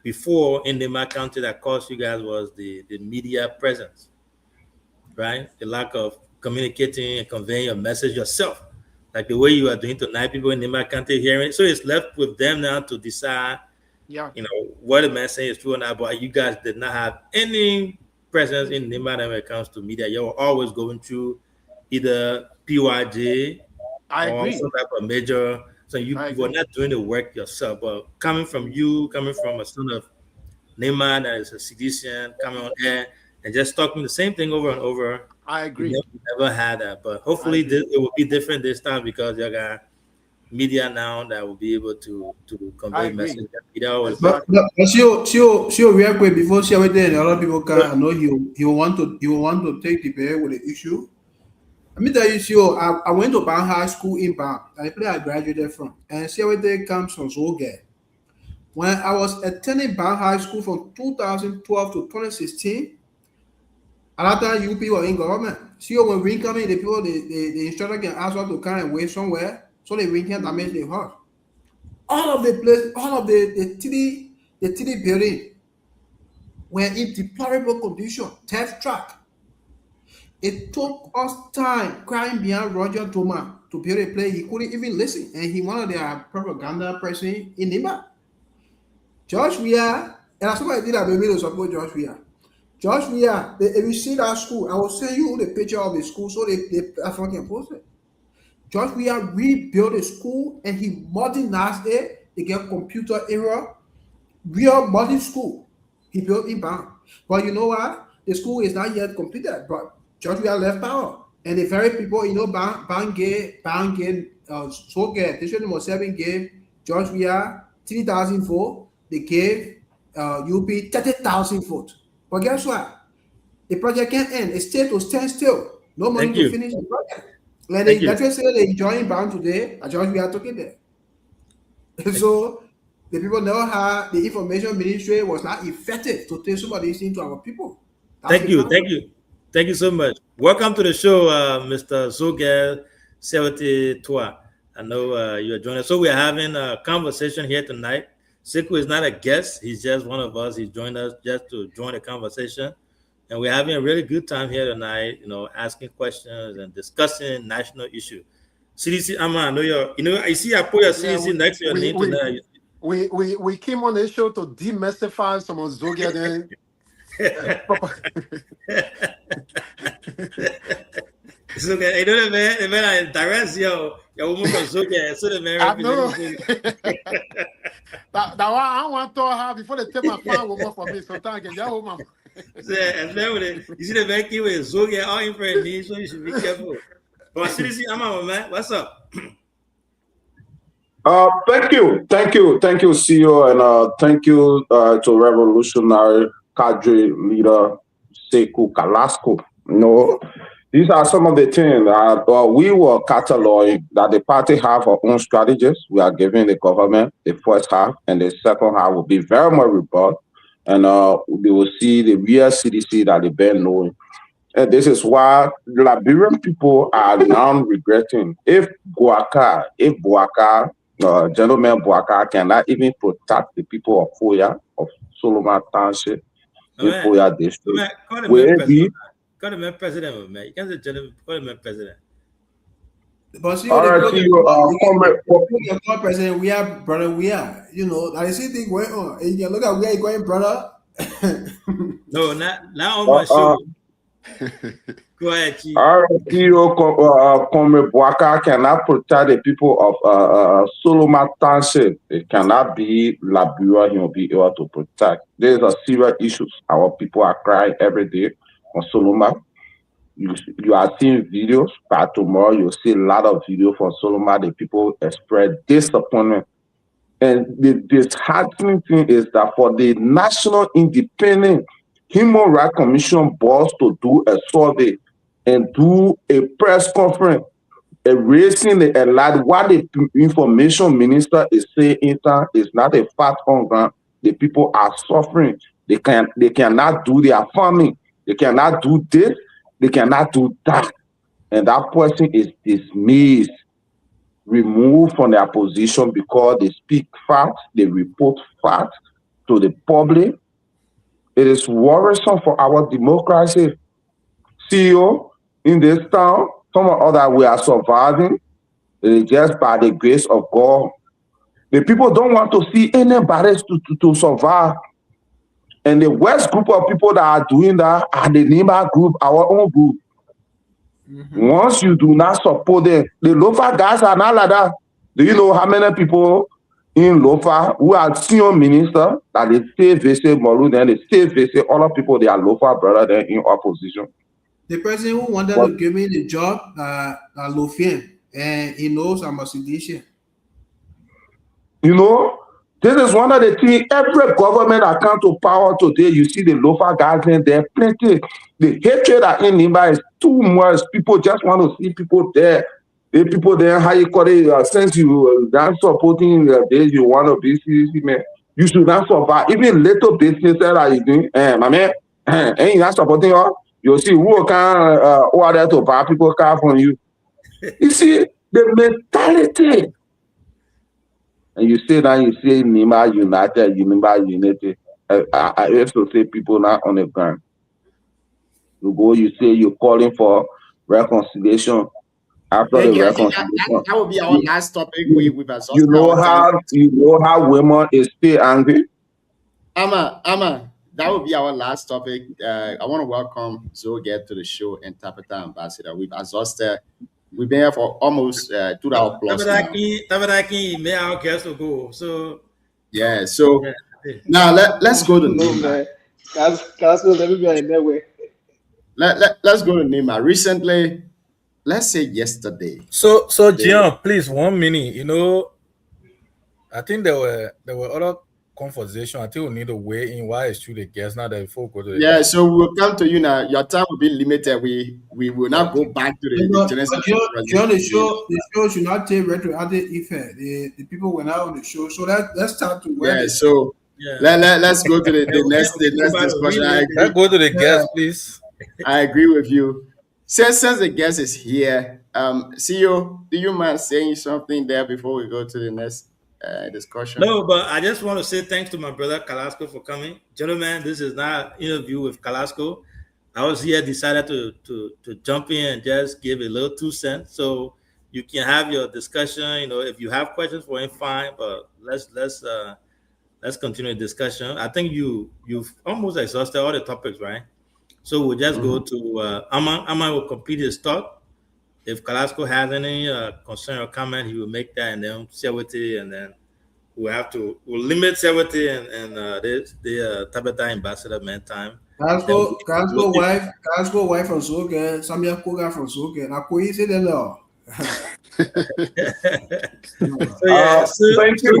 before in Nema County that caused you guys was the media presence, right? The lack of communicating and conveying your message yourself, like the way you are doing tonight. People in Nema County hearing it, so it's left with them now to decide. Yeah, You know what the man saying is true or not. But you guys did not have any presence in Nema when it comes to media. You were always going through either PYJ I or agree. some type of major. So you were not doing the work yourself, but coming from a son of Nema that is a seditian, coming on air and just talking the same thing over and over. I agree. You never had that, but hopefully it will be different this time because you got media now that will be able to convey message. But real quick before she went there, a lot of people can. I know he will want to take the bear with the issue. Let me tell you, Sio, I went to Ban High School in Ban. I graduated from, and Siawete comes from Zoge. When I was attending Ban High School from 2012 to 2016, a lot of you people were in government. Sio, when we come in, the people, the instructor can ask us to come and wait somewhere, so they ring can damage the heart. All of the place, all of the TD building were in deplorable condition, third track. It took us time crying behind Roger Thomas to build a place. He couldn't even listen, and he wanted their propaganda person in Nima. Josh Weah, and that's why I did that baby to support Josh Weah. Josh Weah, if you see that school, I will send you the picture of the school so they can post it. Josh Weah rebuilt the school and he modernized it. They get computer era, real modern school. He built in Ban. But you know what? The school is not yet completed, but Josh Weah left power. And the very people, you know, Ban gave, District number 7 gave Josh Weah 3,000 votes. They gave UP 30,000 votes. But guess what? The project can't end. It stayed to stand still. No money to finish the project. Like they just say they joined Ban today, Josh Weah took it there. So the people never had the information ministry was not effective to take some of these things to our people. Thank you so much. Welcome to the show, Mr. Zogel Sewati Tua. I know you are joining us. So we are having a conversation here tonight. Sekou is not a guest. He's just one of us. He's joined us just to join the conversation. And we're having a really good time here tonight, you know, asking questions and discussing national issues. CDC, I know I see I put your CDC next to your name tonight. We came on the show to demystify some of Zogia then. So you know the man I direct your woman from Zogia, so the man. That one I want to have before they take my phone woman for me. Sometimes I can just woman. You see the man with Zogia all in front of me, so you should be careful. But CDC, man, what's up? Thank you, CEO, and thank you to Revolutionary Cadre Leader Sekou Kalasco. You know, these are some of the things that we were cataloging that the party have our own strategies. We are giving the government the first half, and the second half will be very much robust, and they will see the real CDC that they've been knowing. And this is why the Liberian people are now regretting if Bouaka, Gentleman Bouaka cannot even protect the people of Foya, of Solomon Township, in Foya district. Call the man president, man. You can't say gentleman, call the man president. But see, president, we are brother, we are. You know, I see things going on. And you look at where you going, brother. No, not on my show. Go ahead, Chief. Our CEO, Comrade Boaka, cannot protect the people of Solomon Township. It cannot be Liberia he will be able to protect. These are serious issues. Our people are crying every day on Solomon. You are seeing videos, but tomorrow you'll see a lot of videos from Solomon. The people express disappointment. And the disheartening thing is that for the National Independent Human Rights Commission boss to do a survey and do a press conference, raising the alert, what the information minister is saying is not a fact on ground. The people are suffering. They cannot do their farming. They cannot do this. They cannot do that. And that person is dismissed, removed from their position because they speak facts, they report facts to the public. It is worrisome for our democracy. CEO in this town, some of other we are surviving. It is just by the grace of God. The people don't want to see anybody to survive. And the worst group of people that are doing that are the NIMA group, our own group. Once you do not support them, the Lofa guys are not like that. Do you know how many people in Lofa who are senior minister that they still visit Molu, and they still visit other people, they are Lofa brother, they're in opposition? The person who wanted to give me the job, Lofien, and he knows I'm a seditious. You know, this is one of the things, every government that comes to power today, you see the Lofa guys in there, plenty. The hatred that in Nimba is too much. People just want to see people there. The people there, how you call it, since you not supporting this, you want to be CCC, man. You should not survive. Even little business that you doing, my man, ain't not supporting us. You see who can order to buy people car from you. You see the mentality. And you say that you say Nima United, Nima Unity. I used to say people not on the ground. You go, you say you're calling for reconciliation. After the reconciliation, that will be our last topic. We've exhausted. You know how women is still angry. Ama, that will be our last topic. I want to welcome Zoget to the show, Interpreter Ambassador. We've exhausted. We've been here for almost 2 hours plus. May our guests will go. So yeah. So now let's go to Nima. Let's go to Nima. Recently, let's say yesterday. So Gian, please 1 minute. You know, I think there were other conversation. I think we need to weigh in why it's true the guests now that before go to the guests. So we'll come to you now. Your time will be limited. We will not go back to the John, the show should not take retroactive effect. The people were now on the show. So let's start to weigh. Yeah, so let's go to the next discussion. Let's go to the guests, please. I agree with you. Since the guest is here, CEO, do you mind saying something there before we go to the next discussion? No, but I just want to say thanks to my brother Kalasco for coming. Gentlemen, this is not an interview with Kalasco. I was here, decided to jump in and just give a little 2 cents. So you can have your discussion. You know, if you have questions for him, fine. But let's continue the discussion. I think you've almost exhausted all the topics, right? So we'll just go to Aman will complete his thought. If Kalasco has any concern or comment, he will make that, and then Sewati, and then we'll limit Sewati and the Tabata Ambassador meantime. Kalasco wife from Soke, Samia Koga from Soke, and Akoi said the law. Thank you.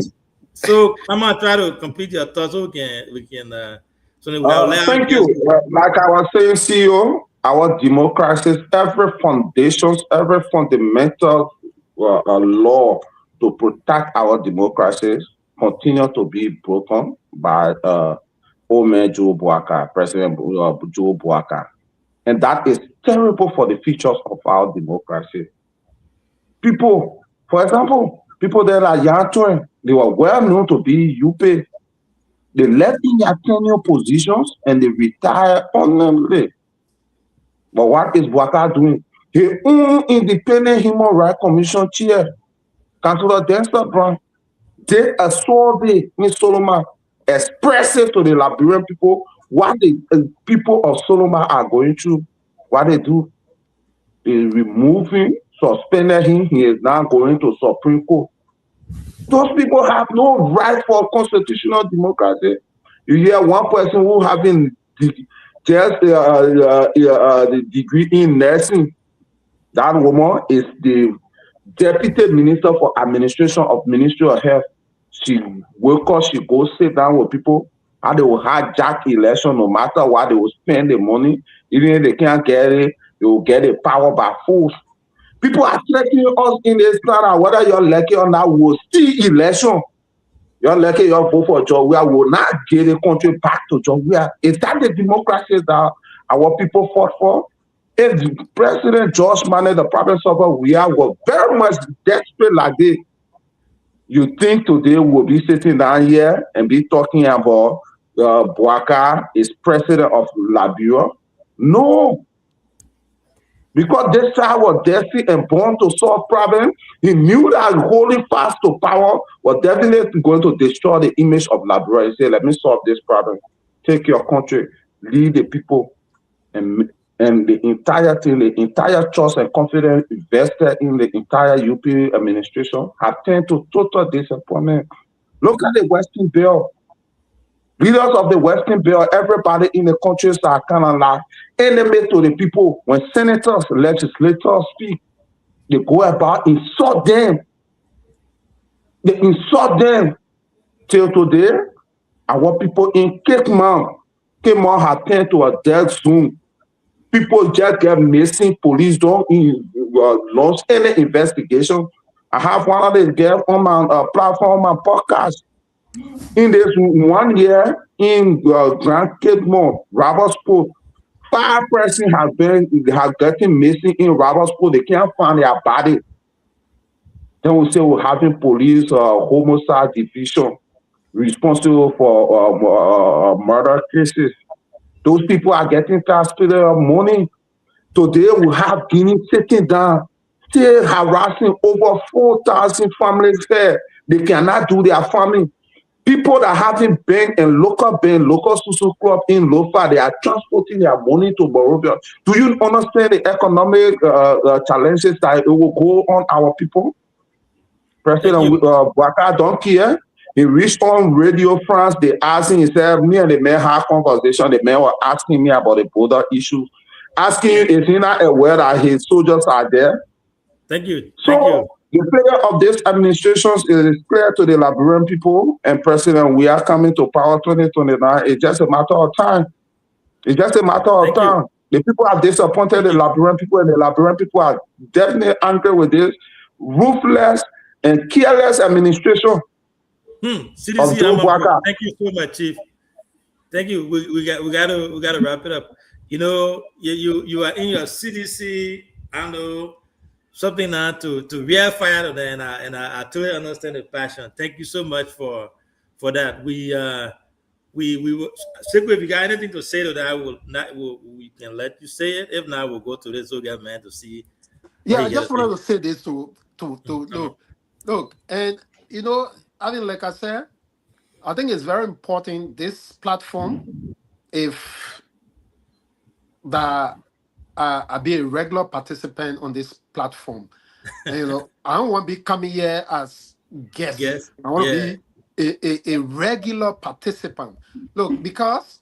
So I'm gonna try to complete your thoughts. So we can. Thank you. Like I was saying, CEO, our democracies, every foundations, every fundamental law to protect our democracies continue to be broken by old man Joe Boaka, President Joe Boaka. And that is terrible for the futures of our democracy. People, for example, people that are young, they were well known to be UP. They left in their tenure positions and they retire honorably. But what is Boaka doing? His own Independent Human Rights Commission chair, Councilor Dexter Brown, did a survey in Solomon, expressive to the Liberian people what the people of Solomon are going through, what they do. is removing, suspended him. He is now going to Supreme Court. Those people have no right for constitutional democracy. You hear one person who having just the degree in nursing. That woman is the Deputy Minister for Administration of Ministry of Health. She wake up, she go sit down with people, how they will hijack election no matter what, they will spend the money. Even if they can't get it, they will get the power by force. People are threatening us in this time, whether you're lucky or not, we'll see election. You're lucky, you're vote for Georgia, we will not get the country back to Georgia. Is that the democracy that our people fought for? If President George Manley, the province of Wia, were very much desperate like this, you think today we'll be sitting down here and be talking about Bouaka is president of Liberia? No. Because this child was destined and born to solve problems, he knew that holding fast to power was definitely going to destroy the image of Liberia. He said, let me solve this problem. Take your country, lead the people, and the entire thing, the entire trust and confidence invested in the entire UP administration have turned to total disappointment. Look at the Western Bill. Leaders of the Western Bill, everybody in the countries are kind of like enemy to the people. When senators, legislators speak, they go about insult them. They insult them. Till today, our people in Cape Mount have turned to a dead zone. People just get missing. Police don't launch any investigation. I have one of the girls on my platform, my podcast. In this 1 year in Grand Cape Mount, Robertsport, 5 persons have gotten missing in Robertsport. They can't find their body. Then we say we're having police homicide division responsible for murder cases. Those people are getting taxpayer money. Today we have Guinea sitting down, still harassing over 4,000 families there. They cannot do their farming. People that haven't been in local social club in Lofa, they are transporting their money to Monrovia. Do you understand the economic challenges that it will go on our people? President Bouaka don't care. He reached on Radio France. They asked him, he said, me and the man had conversation. The man was asking me about the border issue. Asking you, is he not aware that his soldiers are there? Thank you. So, the failure of this administration is clear to the Liberian people and President, we are coming to power 2029. It's just a matter of time. It's just a matter of time. The people are disappointed, the Liberian people, and the Liberian people are definitely angry with this ruthless and careless administration. CDC, thank you so much, Chief. Thank you. We gotta wrap it up. You know, you are in your CDC. I don't know something now to rear fire to that, and I totally understand the passion. Thank you so much for that. We will, Sikwe, if you got anything to say to that, we can let you say it. If not, we'll go to this Zoga man to see. Yeah, I just wanted to say this to look, and you know, I mean, like I said, I think it's very important this platform, if that I be a regular participant on this platform. And, you know, I don't want to be coming here as guest. Yes. I want to be a regular participant. Look, because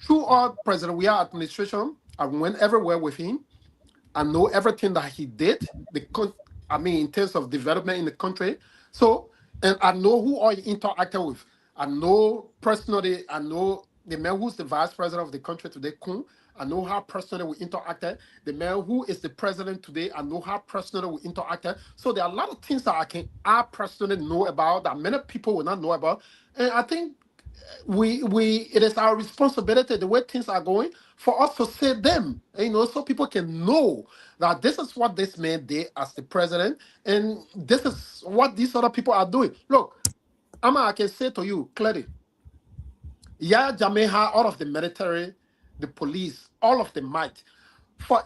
throughout President Weah administration, I went everywhere with him. I know everything that he did. In terms of development in the country. So, and I know who I interacted with. I know personally, I know the man who's the vice president of the country today, Kun. I know how personally we interacted. The man who is the president today, I know how personally we interacted. So there are a lot of things that I personally know about that many people will not know about. And I think it is our responsibility, the way things are going, for us to say them, you know, so people can know that this is what this man did as the president, and this is what these other people are doing. Look, I can say to you clearly, Yahya Jammeh had all of the military, the police, all of the might. For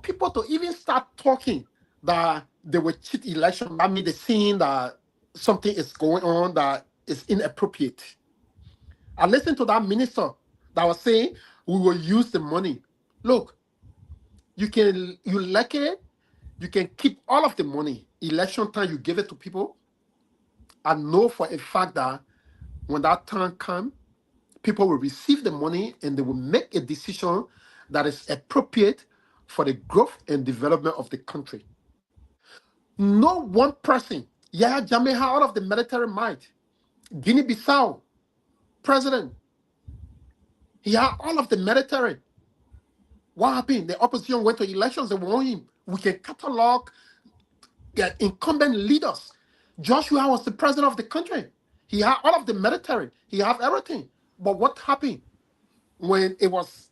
people to even start talking that they will cheat election, I mean, they're seeing that something is going on that is inappropriate. I listened to that minister that was saying we will use the money. Look, you like it, you can keep all of the money. Election time, you give it to people. I know for a fact that when that time comes, people will receive the money and they will make a decision that is appropriate for the growth and development of the country. No one person, Yahya Jammeh had all of the military might. Guinea-Bissau, president, he had all of the military. What happened? The opposition went to elections and won him. We can catalog the incumbent leaders. Joshua was the president of the country. He had all of the military. He had everything. But what happened when it was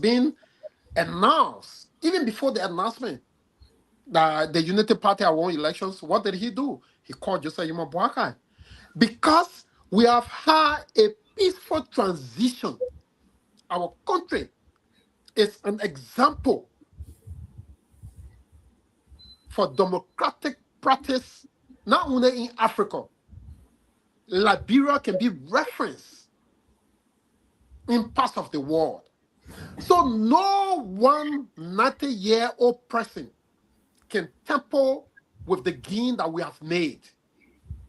being announced, even before the announcement that the Unity Party had won elections? What did he do? He called Joseph Yuma Boakai. Because we have had a peaceful transition, our country is an example for democratic practice, not only in Africa. Liberia can be referenced in parts of the world. So no one 90-year-old person can tamper with the gain that we have made.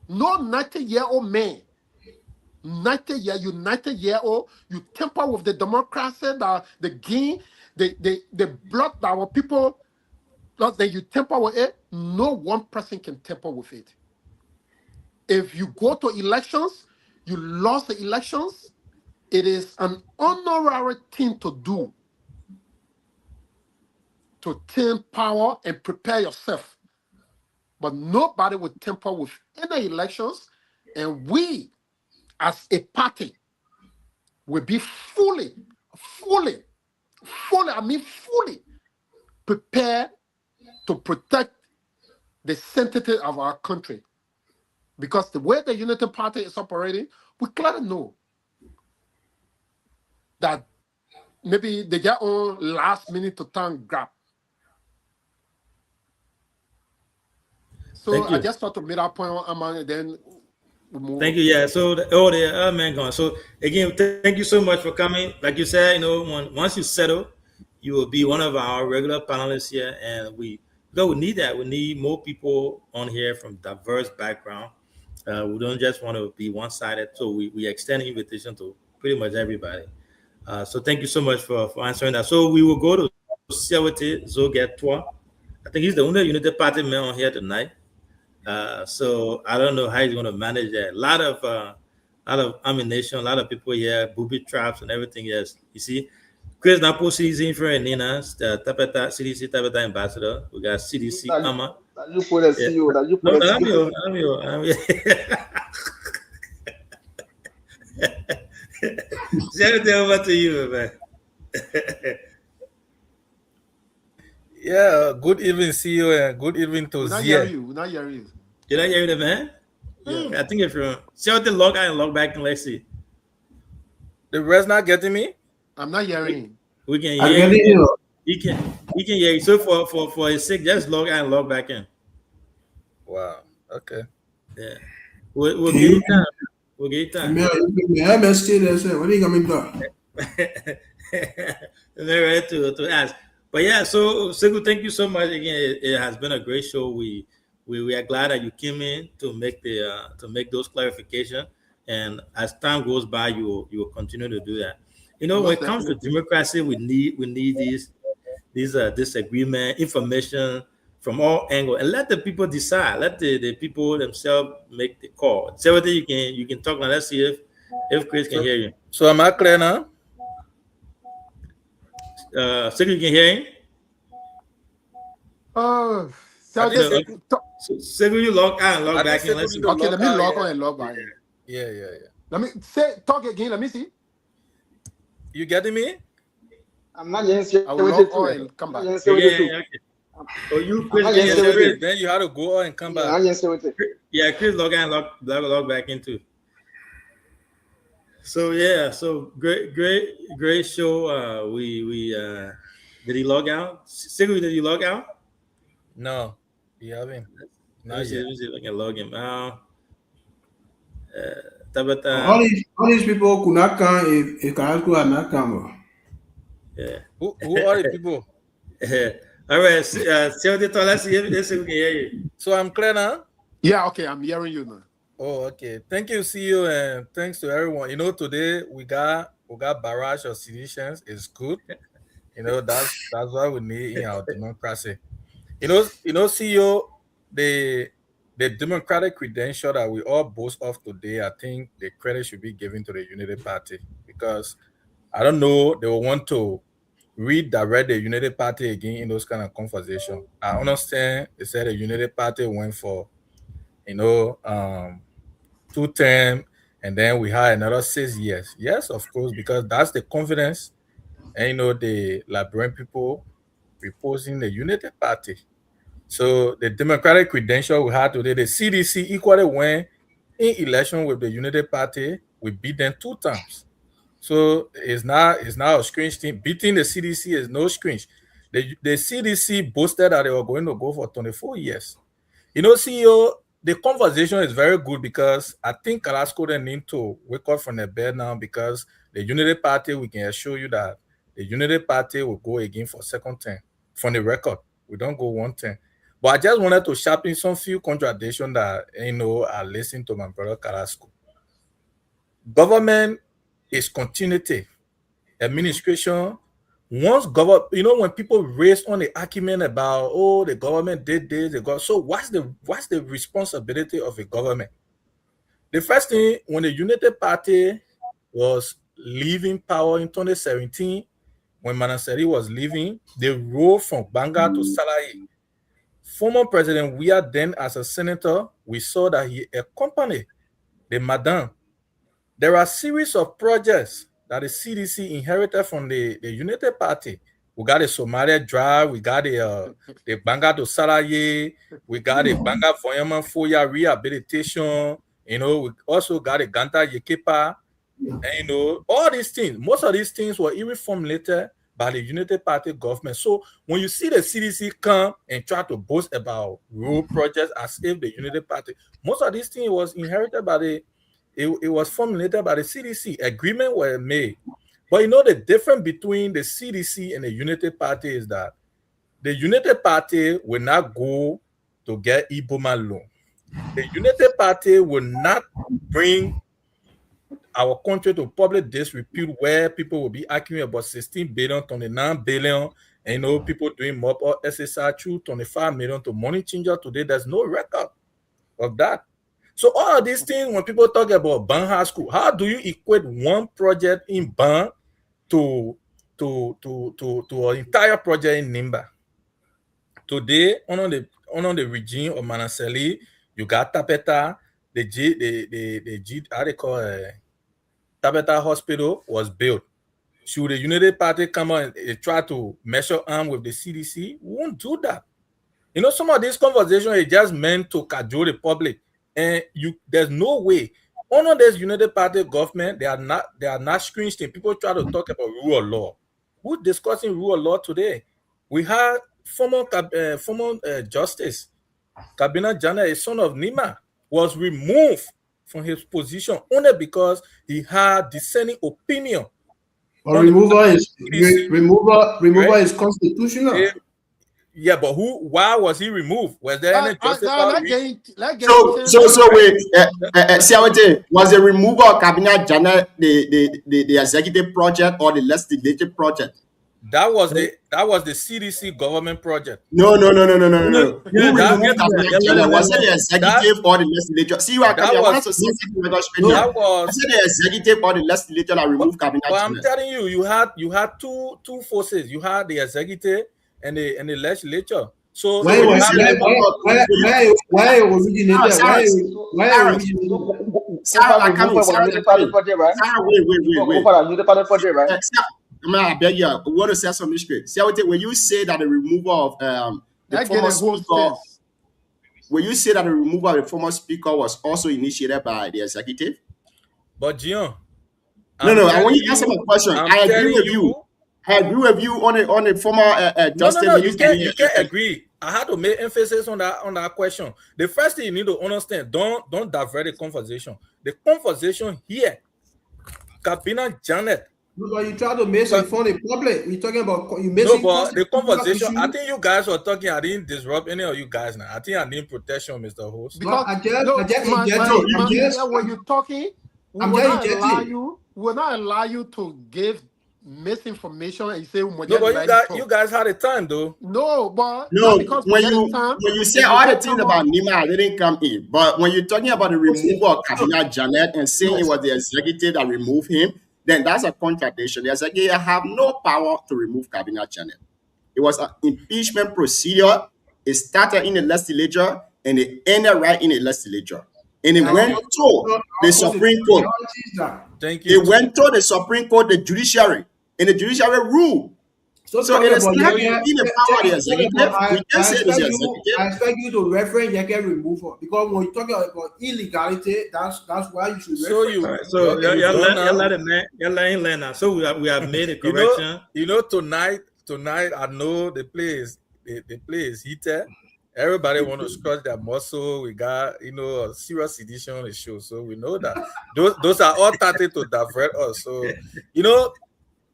No 90-year-old man, 90-year-old, you tamper with the democracy, the gain, the blood that our people, that you tamper with it, no one person can tamper with it. If you go to elections, you lost the elections, it is an honorary thing to do, to take power and prepare yourself. But nobody would tamper with any elections, and we, as a party, will be fully prepared to protect the sanctity of our country. Because the way the Unity Party is operating, we clearly know that maybe they get on last minute to turn grab. So I just thought to make that point on Aman, and then we move. Thank you. Yeah. So the man gone. So again, thank you so much for coming. Like you said, once you settle, you will be one of our regular panelists here, and we need that. We need more people on here from diverse background. We don't just want to be one-sided, so we extend an invitation to pretty much everybody. So thank you so much for answering that. So we will go to Siawete Zogetwa. I think he's the only Unity Party man on here tonight. So I don't know how he's going to manage that. A lot of ammunition, a lot of people here, booby traps and everything. Yes, you see, Chris Napo CDC for Nina, the Tapeta CDC Tapeta ambassador. We got CDC Ama. You put a CEO. That you put I'm here. Send it over to you, man. Yeah, good evening, CEO, and good evening to Zia. We're not hearing you. Did I hear you, man? Yeah. I think if you're log out and log back and let's see. The rest not getting me? I'm not hearing. We can hear you. He can hear you. So for his sake, just log out and log back in. Wow. Okay. Yeah. We'll get you time. We'll get you time. I'm still what are you coming to? They're ready to ask. But yeah, so Segu, thank you so much again. It has been a great show. We are glad that you came in to make those clarifications. And as time goes by, you will continue to do that. When it comes to democracy, we need these disagreement, information from all angles, and let the people decide. Let the people themselves make the call. So you can talk now. Let's see if Chris can hear you. So am I clear now? So you can hear him? So you log out and log back in. Let's see. Okay, let me log on and log back in. Yeah. Let me talk again. Let me see. You getting me? I'm not answering. I will log on and come back. Yeah, okay. So you Chris, then you have to go on and come back. Yeah, Chris log out and log back in too. So yeah, so great show. We did he log out? Sigrid, did you log out? No, you haven't. Let me see if I can log him out. All these people could not come if Carrasco had not come. Yeah. Who are the people? All right. Senator, let's see if we can hear you. So I'm clear now. Yeah, okay, I'm hearing you now. Oh, okay. Thank you, CEO, and thanks to everyone. You know, today we got barrage of seditions. It's good. You know, that's what we need in our democracy. You know, CEO, the democratic credential that we all boast of today, I think the credit should be given to the Unity Party, because I don't know, they will want to redirect the Unity Party again in those kind of conversations. I understand they said the Unity Party went for, 2 terms, and then we had another 6 years. Yes, of course, because that's the confidence, and the Liberian people reposing the Unity Party. So the democratic credential we had today, the CDC equally went in election with the Unity Party. We beat them 2 times. So it's not a strange thing. Beating the CDC is no strange. The CDC boasted that they were going to go for 24 years. CEO, the conversation is very good, because I think Carrasco they need to wake up from the bed now, because the Unity Party, we can assure you that the Unity Party will go again for 2nd term. From the record, we don't go 1 term. But I just wanted to sharpen some few contradictions that I listened to my brother Carrasco. Government is continuity. Administration, once government, when people raise on the argument about, oh, the government did this, so what's the responsibility of a government? The first thing, when the Unity Party was leaving power in 2017, when Manaseri was leaving, they rode from Banga to Salahi. Former President Weah, then as a senator, we saw that he accompanied the Madam. There are a series of projects that the CDC inherited from the Unity Party. We got the Somalia Drive, we got the Banga to Salahi, we got the Banga Voyaman Foya rehabilitation, we also got the Ganta Yekepa, and all these things. Most of these things were even formulated by the Unity Party government. So when you see the CDC come and try to boast about road projects as if the Unity Party, most of these things was inherited by it was formulated by the CDC. Agreement were made. But the difference between the CDC and the Unity Party is that the Unity Party will not go to get Iboma loan. The Unity Party will not bring our country to public disrepute, where people will be arguing about 16 billion, 29 billion, and people doing mob or SSR through 25 million to money changer today. There's no record of that. So all of these things, when people talk about Ban High School, how do you equate one project in Ban to an entire project in Nimba? Today, under the regime of Manaseli, you got Tapeta, how they call it? Tabeta Hospital was built. Should the Unity Party come on and try to measure arm with the CDC? We won't do that. Some of these conversations is just meant to cajole the public, and there's no way. Under this Unity Party government, they are not screens thing. People try to talk about rule of law. Who's discussing rule of law today? We had former Justice Kabina Jana, a son of Nima, was removed from his position only because he had dissenting opinion. But removal is constitutional. Yeah, but why was he removed? Was there any justice? So wait, Siawete, was the removal of Cabinet Jana the executive project or the legislative project? That was the CDC government project. No. Who removed Cabinet Jana? Was it the executive or the legislature? See what I want to say. I said the executive or the legislature that removed Cabinet Jana. I'm telling you, you had two forces. You had the executive and the legislature. So why originated? I beg you, we want to say something straight. See, when you say that the removal of the former speaker, when you say that the removal of the former speaker was also initiated by the executive? But Gian, no, I want you to answer my question. I agree with you. I agree with you on the former justice. No, you can't agree. I had to make emphasis on that question. The first thing you need to understand, don't divert the conversation. The conversation here, Kabina Janet But you try to make some fun in public. We're talking about you No, missing but the conversation, I issue. think you guys were talking, I didn't disrupt any of you guys now. I think I need protection, Mr. Host. Because I just when you're talking, we will not allow you to give misinformation and you say, no, but you guys had a time though. No, but no, because when you say all the things about Nima, I didn't come in. But when you're talking about the removal of Kabina Janet and saying it was the executive that removed him, then that's a contradiction. The executive have no power to remove Kabina Janet. It was an impeachment procedure. It started in the legislature and it ended right in the legislature. And it went to the Supreme Court. Thank you. It went to the Supreme Court, the judiciary, and the judiciary ruled. So it is not in the power of the executive. I expect you to reference Yeke removal because when you're talking about illegality, that's why you should reference. So y'all let him land now. So we have made a correction. You know, tonight I know the play is heated. Everybody want to scratch their muscle. We got, a serious edition on the show. So we know that those are all starting to divert us. So,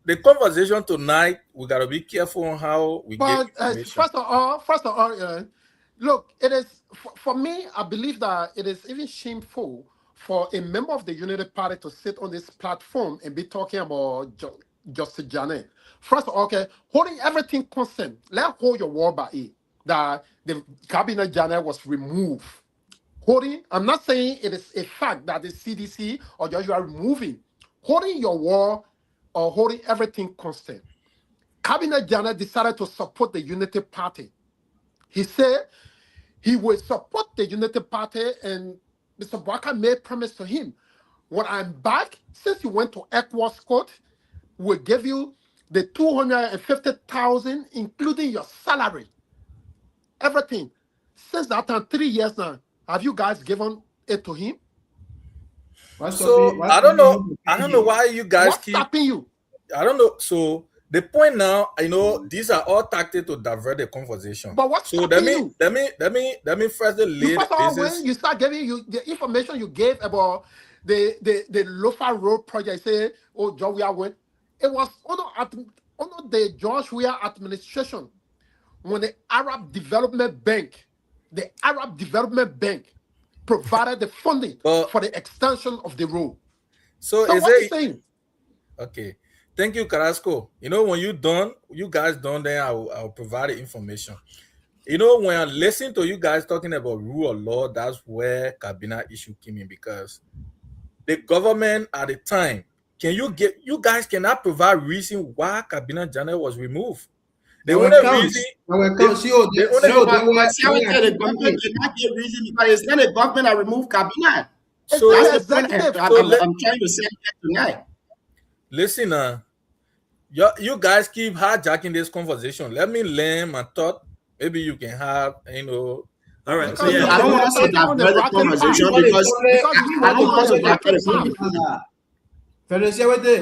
the conversation tonight, we got to be careful on how we get information. First of all, look, it is, for me, I believe that it is even shameful for a member of the Unity Party to sit on this platform and be talking about Justice Janet. First of all, okay, holding everything constant, let's hold your word by it, that the Cabinet Janet was removed. I'm not saying it is a fact that the CDC or just you are removing. Holding your word or holding everything constant. Cabinet Janet decided to support the Unity Party. He said he would support the Unity Party, and Mr. Bwaka made promise to him. When I'm back, since you went to ECOWAS court, we'll give you the $250,000, including your salary. Everything. Since that time, 3 years now, have you guys given it to him? So I don't know why you guys keep stopping you. I don't know. So the point now, these are all tactics to divert the conversation. But what's so let me first lay when you start giving you the information you gave about the Lofa Road project, say, oh, John Weah went. It was under the George Weah administration when the Arab Development Bank provided the funding for the extension of the road. So what are you saying? Okay. Thank you, Carrasco. When you guys done, then I'll provide the information. When I listen to you guys talking about rule of law, that's where Cabinet issue came in, because the government at the time, you guys cannot provide reason why Cabinet Janet was removed. The only reason the government cannot give reason because it's not the government that removed Cabinet. So that's the point I'm trying to say tonight. Listen, you guys keep hijacking this conversation. Let me learn my thought. Maybe you can have, All right. So I don't want to divert the conversation because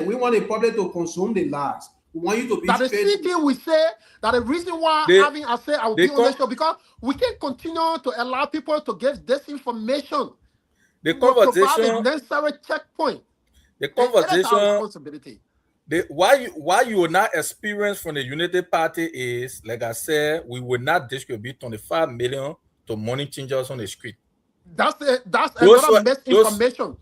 we want the public to consume the lies. We want you to be that the CT we say that the reason why I will be on the show because we can't continue to allow people to give disinformation. The conversation, the necessary checkpoint. The conversation. Why you will not experience from the Unity Party is, like I said, we will not distribute 25 million to money changers on the street. That's another misinformation.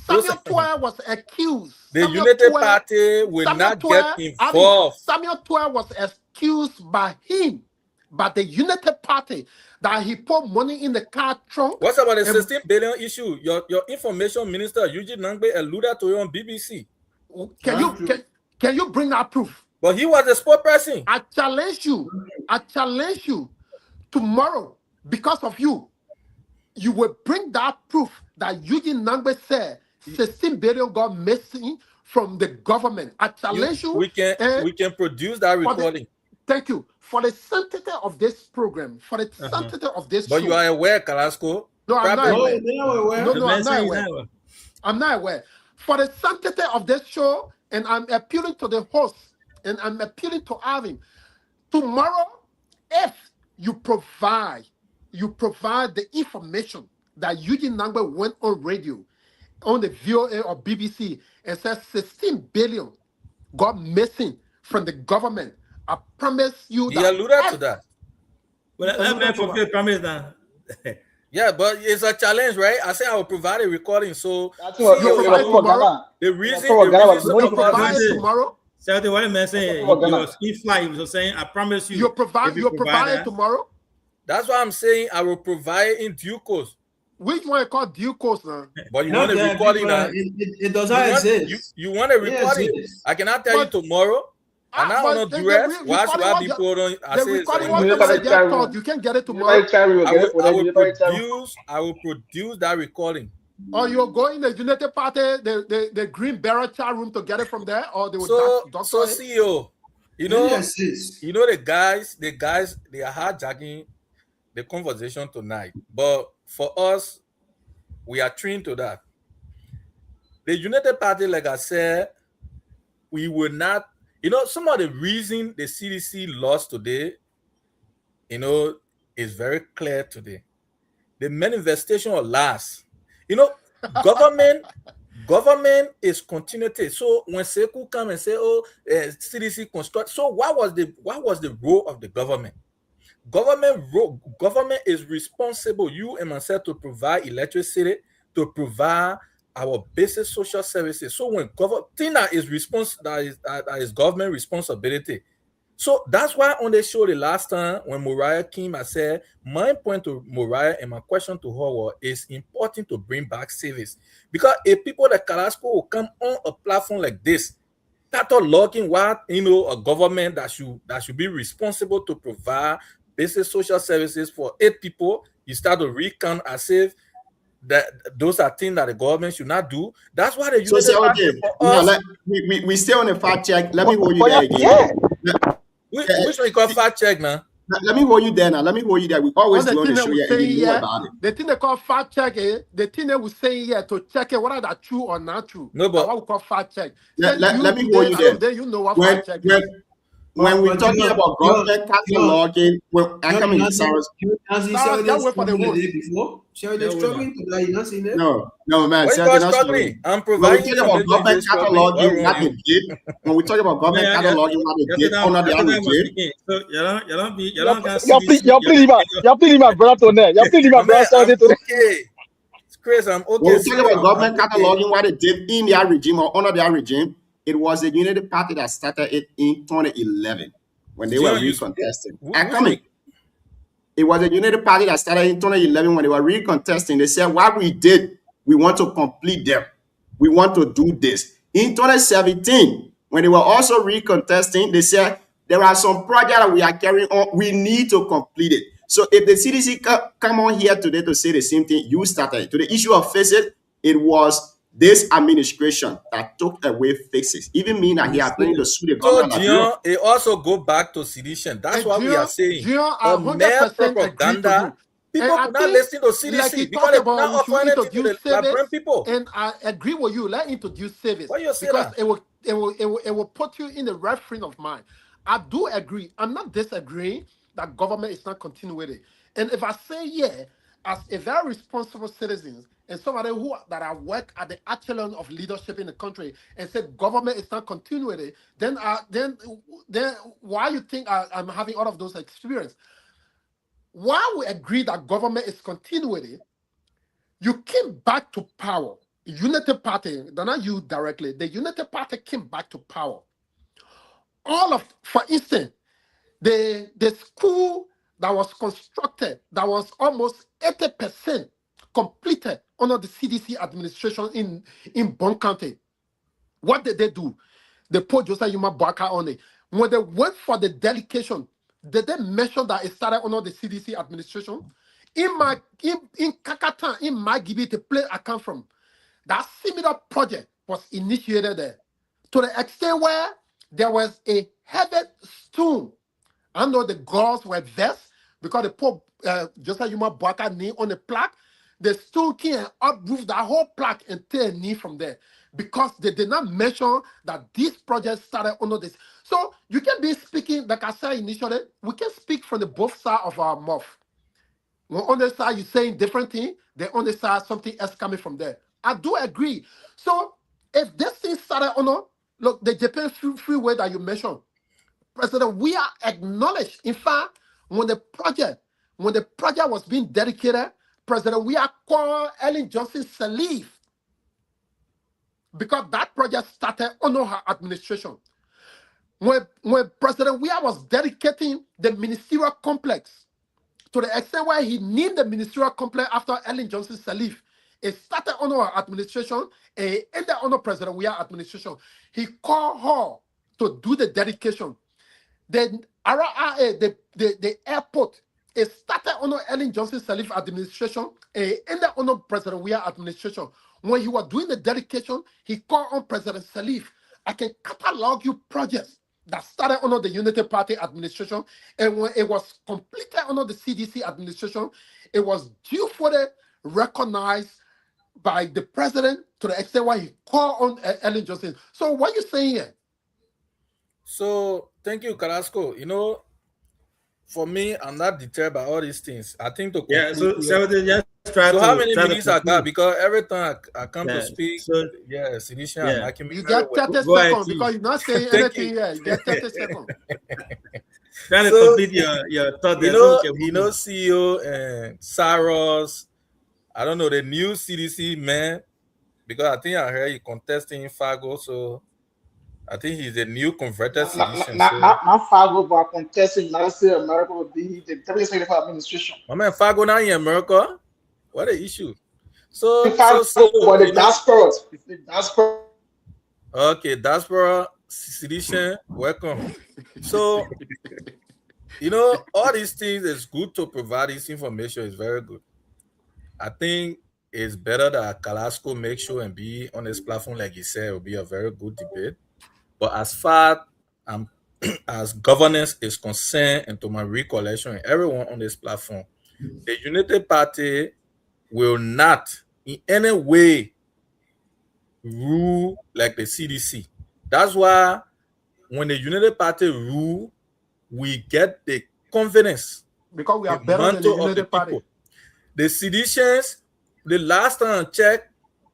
Samuel Tuer was accused. The Unity Party will not get involved. Samuel Tuer was accused by the Unity Party that he put money in the car trunk. What's about the 16 billion issue? Your information minister Eugene Nangbe alluded to it on BBC. Can you bring that proof? But he was a spokesperson. I challenge you tomorrow, because of you will bring that proof that Eugene Nangbe said 16 billion got missing from the government. I challenge you. We can produce that recording. Thank you. For the sanctity of this program, for the sanctity of this But show. you are aware, Carrasco? No, I'm not aware. No, I'm not aware. I'm not aware. For the sanctity of this show, and I'm appealing to the host, and I'm appealing to Alvin. Tomorrow, if you provide the information that Eugene Nangbe went on radio, on the VOA or BBC and said 16 billion got missing from the government, I promise you He that. alluded to that. Well, that man fulfill promise now. Yeah, but it's a challenge, right? I say I will provide a recording. So That's what You provide tomorrow. the reason You provide Say- tomorrow. So what the man saying? That's what Your ski flight was saying, I promise you. You provide. if You provide that, tomorrow. that's why I'm saying I will provide in due course. Which one called due course now? But you No, want a there are recording people, now? it does not You exist. want a It recording? exists. I cannot tell you tomorrow. And now but on the dress, recording why should I was be just- put on? I The say recording it's was You just look at like the that time. thought. You can get it You tomorrow. buy time, you I get it will, for I them. will You buy time. produce that recording. Or you're going the United Party, the Green Barrel chat room to get it from there, or they will So doctor it. CEO, you It know, exists. the guys, they are hijacking the conversation tonight. But for us, we are trained to that. The United Party, like I said, we will not, some of the reason the CDC lost today, is very clear today. The manifestation of last. Government is continuity. So when Sekou come and say, CDC construct, so what was the role of the government? Government is responsible, you and myself, to provide electricity, to provide our basic social services. So when government that is government responsibility. So that's why on the show the last time when Moriah came, I said my point to Moriah and my question to her was it's important to bring back service, because if people like Carrasco will come on a platform like this, start looking what a government that should be responsible to provide basic social services for 8 people, you start to recount as if that those are things that the government should not do. That's why the So say, okay, now we stay on the fact check. Let me hold you there again. Which one you call fact check now? Let me hold you there now. Let me hold you there. We always do on the thing show here and you know about it. the thing they call fact check, the thing they will say here to check it whether that's true or not true. No, but what we call fact check. Let me hold you there. Then you know what fact check is. When we're talking about government cataloging, I come in Sarah's. That way for the before. So they're struggling to that. You not seen it? No, man. Why you struggling? I'm providing. When we talk about government cataloging, what they did. When we talk about government cataloging, what they did, honor the did. So You're pleading my brother tonight. You're pleading my brother today. Okay. Chris, I'm okay. When we talk about government cataloging, what they did in their regime or under their regime, it was the United Party that started it in 2011 when they were recontesting. It was the United Party that started in 2011 when they were recontesting. They said, what we did, we want to complete them. We want to do this. In 2017, when they were also recontesting, they said, there are some projects that we are carrying on. We need to complete it. So if the CDC come on here today to say the same thing, you started. To the issue of FACES, it was this administration that took away FACES. Even me that he are planning to sue the government. So, Gian, it also go back to sedition. That's what we are saying. A mere propaganda. People are not listening to CDC because they not offer anything to the brand people. And I agree with you. Let's introduce service. Why you say because that? It will put you in the right frame of mind. I do agree. I'm not disagreeing that government is not continuing it. And if I say as a very responsible citizen and somebody that I work at the echelon of leadership in the country and said government is not continuing it, then why you think I'm having all of those experiences? While we agree that government is continuing it, you came back to power. United Party, not you directly, the United Party came back to power. For instance, the school that was constructed, that was almost 80% completed under the CDC administration in Bon County. What did they do? They put Joseph Yuma Boakai on it. When they went for the delegation, did they mention that it started under the CDC administration? In Kakatan, in Magibi, the place I come from, that similar project was initiated there. To the extent where there was a heavy stone. I know the girls were vexed because they put Joseph Yuma Boakai name on the plaque. The stone came and uprooted that whole plaque and tear a knee from there because they did not mention that this project started under this. So you can be speaking, like I said initially, we can speak from the both sides of our mouth. On the side, you're saying different thing, then on the side, something else coming from there. I do agree. So if this thing started on, look, the Japan freeway that you mentioned, President, we are acknowledged. In fact, when the project was being dedicated, President, we are called Ellen Johnson Sirleaf because that project started under her administration. When President Weah was dedicating the ministerial complex, to the extent where he named the ministerial complex after Ellen Johnson Sirleaf, it started under her administration and ended under President Weah administration. He called her to do the dedication. The RIA, the airport, it started under Ellen Johnson Sirleaf administration and ended under President Weah administration. When he was doing the dedication, he called on President Sirleaf. I can catalog you projects that started under the Unity Party administration, and when it was completed under the CDC administration, it was due for the recognized by the president to the extent why he called on Ellen Johnson. So what are you saying here? So thank you, Carrasco. You know, for me, I'm not deterred by all these things. I think to so just try so to, how many try to minutes I got? conclude. Because every time I come to Yeah, speak, so Sidisha, yeah. I can You get 30 Go ahead, seconds please. because you're not saying Thank anything you. here. You get 30 seconds. try to So, complete your thought there. So we can you move know, on. CEO and Saros, I don't know, the new CDC man, because I think I heard he contesting in Fargo, so I think he's a new converted citizen. So, Not Fargo, but contesting United States of America will be the Deputy Secretary for Administration. my man, Fargo now in America, what the issue? So, Fargo, CEO, but the you know, diaspora. okay, diaspora citizen, welcome. So, you know, all these things is good to provide this information. Is very good. I think it's better that Carrasco make sure and be on this platform, like he said, it will be a very good debate. But as far as governance is concerned, and to my recollection, and everyone on this platform, the Unity Party will not in any way rule like the CDC. That's why when the Unity Party rule, we get the confidence, Because we are the better than the mantle of Unity the Party. people. The seditionists, the last time I checked,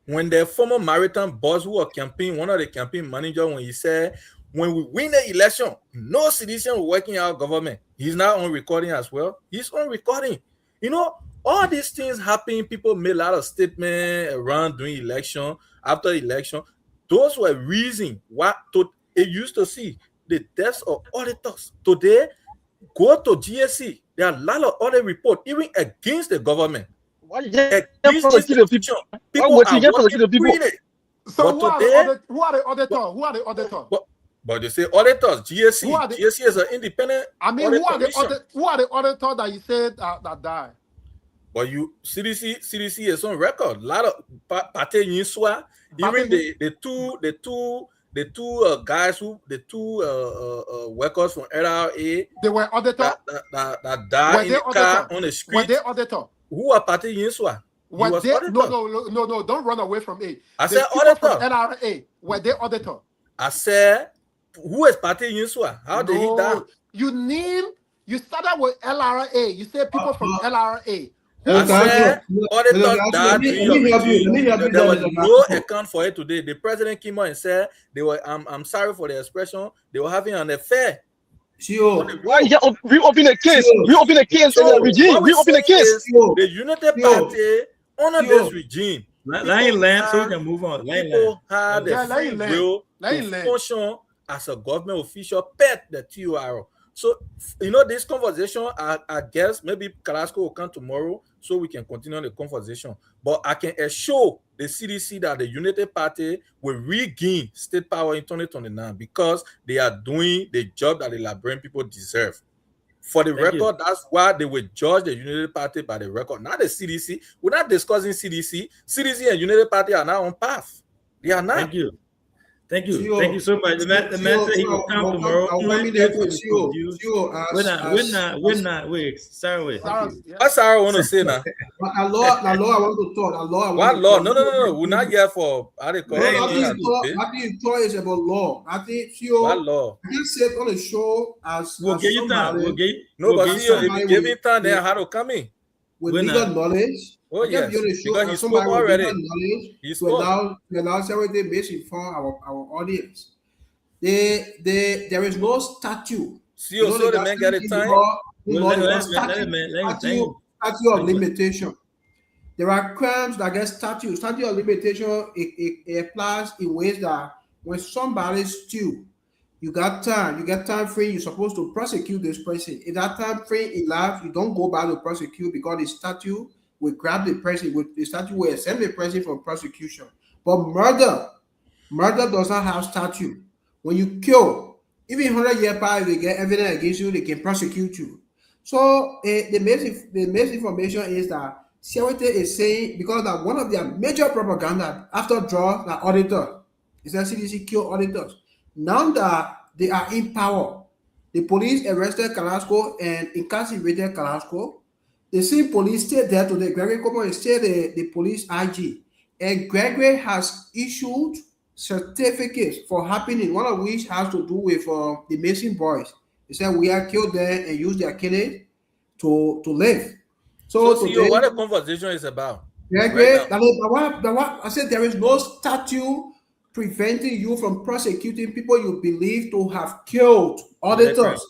when the former maritime boss who was campaign, one of the campaign manager, when he said, when we win the election, no sedition will work in our government. He's now on recording as well. He's on recording. You know, all these things happen. People made a lot of statements around during election, after election. Those were reasons why it used to see the deaths of auditors. Today, go to GSC. There are a lot of other reports, even against the government. Why Against institution. People are working freely. So But who are the auditors? Who are the auditors? But they say auditors, GSC. Who are the- GSC is an independent. I mean, audit who are commission. the auditors that you said that died? But CDC is on record. A lot of Pate Yinswa, even the two guys the two workers from LRA, they were auditors that died in the car on the street. Were they auditors? Who are Pate Yinswa? Were they, no, don't run away from it. I said people from auditor. LRA, were they auditor? I said, who is Pate Yinswa? How did he die? You started with LRA. You said people from LRA. I said, auditors died during your regime. There was no account for it today. The president came out and said, they were. I'm sorry for the expression. They were having an affair. Why reopen the case? Reopen the case in the regime. Reopen the case. The Unity Party under this regime. Let him land so we can move on. People had the free will to function as a government official, pet the TUR. So, you know, this conversation, I guess maybe Carrasco will come tomorrow so we can continue the conversation. But I can assure the CDC that the Unity Party will regain state power in 2029 because they are doing the job that the Liberian people deserve. For the record, that's why they will judge the Unity Party by the record, not the CDC. We're not discussing CDC. CDC and Unity Party are now on path. They are not. Thank you. Thank you. Thank you so much. The man said he will come tomorrow. We're not. Wait, sorry. What Sarah want to say now? I want to talk. What law? No. We're not here for article. I think it's is about law. I think what law? I can say on the show as we'll give you time. No, but if you give me time, then how to come in? with We're legal not. knowledge. Oh, I just yes, want to show because he somebody spoke with already. legal knowledge He to spoke. allow Secretary misinform our audience. There is no statute. See, so the man got a time. Statute of limitation. There are crimes that get statute. Statute of limitation it applies in ways that when somebody steals, you got time. You get time free. You're supposed to prosecute this person. If that time free elapsed, you don't go back to prosecute because the statute will grab the person. The statute will exempt the person from prosecution. But murder does not have statute. When you kill, even 100 years past, if they get evidence against you, they can prosecute you. So the misinformation is that CRT is saying, because that one of their major propaganda after draw the auditor is that CDC kill auditors. Now that they are in power, the police arrested Carrasco and incarcerated Carrasco. The same police stayed there today. Gregory Comer is still the police IG. And Gregory has issued certificates for happening, one of which has to do with the Mason boys. He said we have killed them and used their killings to live. So today, what the conversation is about? Gregory, I said there is no statute preventing you from prosecuting people you believe to have killed auditors.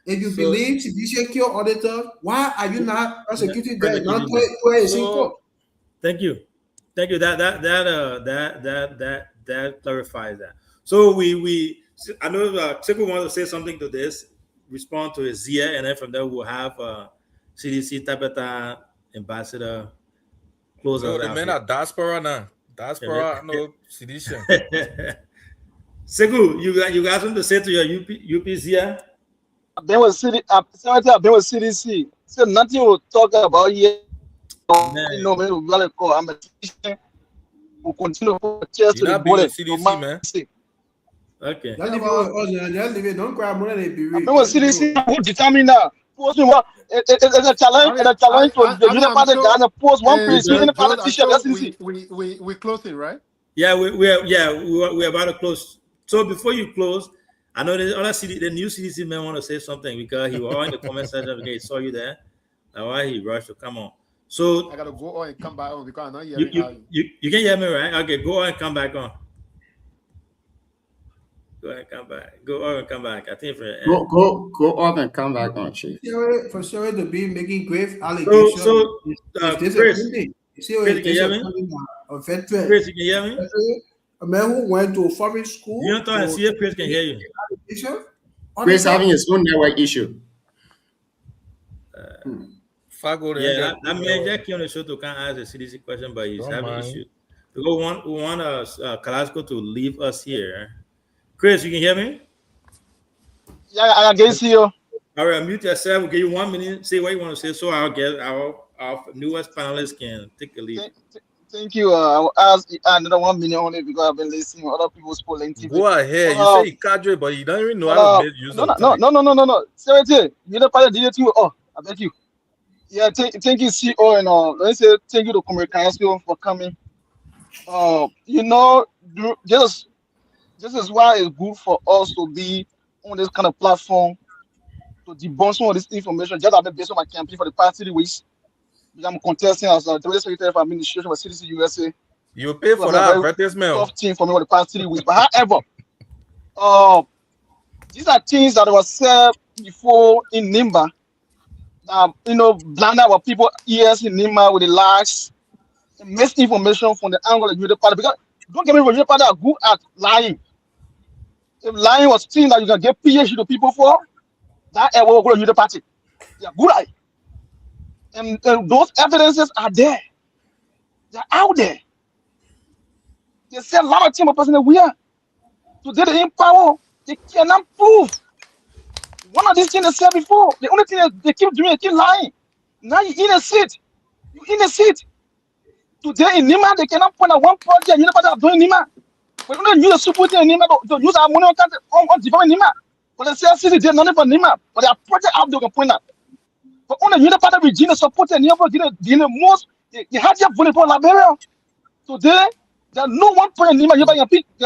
If you believe CDC killed auditors, why are you not prosecuting them? Thank you. That clarifies that. So I know Chico wants to say something to this, respond to it, Zia, and then from there we'll have CDC Tabata Ambassador close out. The men are diaspora now. Diaspora, no sedition. Segu, you got something to say to your UP Zia? I've been with CDC. So nothing we'll talk about here. You know, man, we'll call. I'm a teacher. We'll continue to put chairs to the bullet. CDC, man. Okay. Don't cry more than they be. I've been with CDC. Who determine that? Post me what? It's a challenge. It's a challenge to the United Ghana. Post one place. We closing, right? Yeah, we're about to close. So before you close, I know the new CDC man want to say something because he was in the comment section. Okay, he saw you there. That's why he rushed to come on. So I gotta go on and come back on because I'm not hearing you can hear me, right? Okay, go on and come back on. Go ahead and come back. Go on and come back. I think go on and come back on, Chief. For sure to be making grave allegations. So Chris, Chris, can you hear me? A veteran. Chris, you can hear me? A man who went to a foreign school. You don't talk and see if Chris can hear you. Chris having his own network issue. Yeah, I mean, Jackie on the show to can't ask the CDC question, but he's having issues. We want Carrasco to leave us here. Chris, you can hear me? Yeah, I can see you. All right, mute yourself. We'll give you 1 minute. Say what you want to say, so our newest panelists can take a lead. Thank you. I will ask another 1 minute only because I've been listening to other people's polling. Go ahead. You say you cadre, but you don't even know how to make use of it. No. Seriously, you know, part of the thing. Oh, I bet you. Yeah, thank you, CEO, and let me say thank you to Comrade Carrasco for coming. You know, this is why it's good for us to be on this kind of platform to debunk some of this information. Just I've been based on my campaign for the past 3 weeks. I'm contesting as the Secretary for Administration for CDC USA. You pay for that advertisement. Tough thing for me for the past 3 weeks. But however, these are things that were said before in NIMBA. Blind our people ears in NIMBA with the lies, misinformation from the angle of the party. Because don't get me wrong, the party are good at lying. If lying was thing that you can get PhD to people for, that will go to the party. They are good at it. And those evidences are there. They're out there. They say a lot of things about person that we are. Today they're in power. They cannot prove. One of these things they said before, the only thing they keep doing, they keep lying. Now you're in a seat. Today in Nima, they cannot point at one project. You know what they're doing in Nima. We don't use a support in Nima to use our money on developing Nima. But they say CDC did nothing for Nima. But there are projects out there can point at. But on the unit part of Regina supported the most, they had their vulnerable Liberia. Today, there's no one point in Nima, you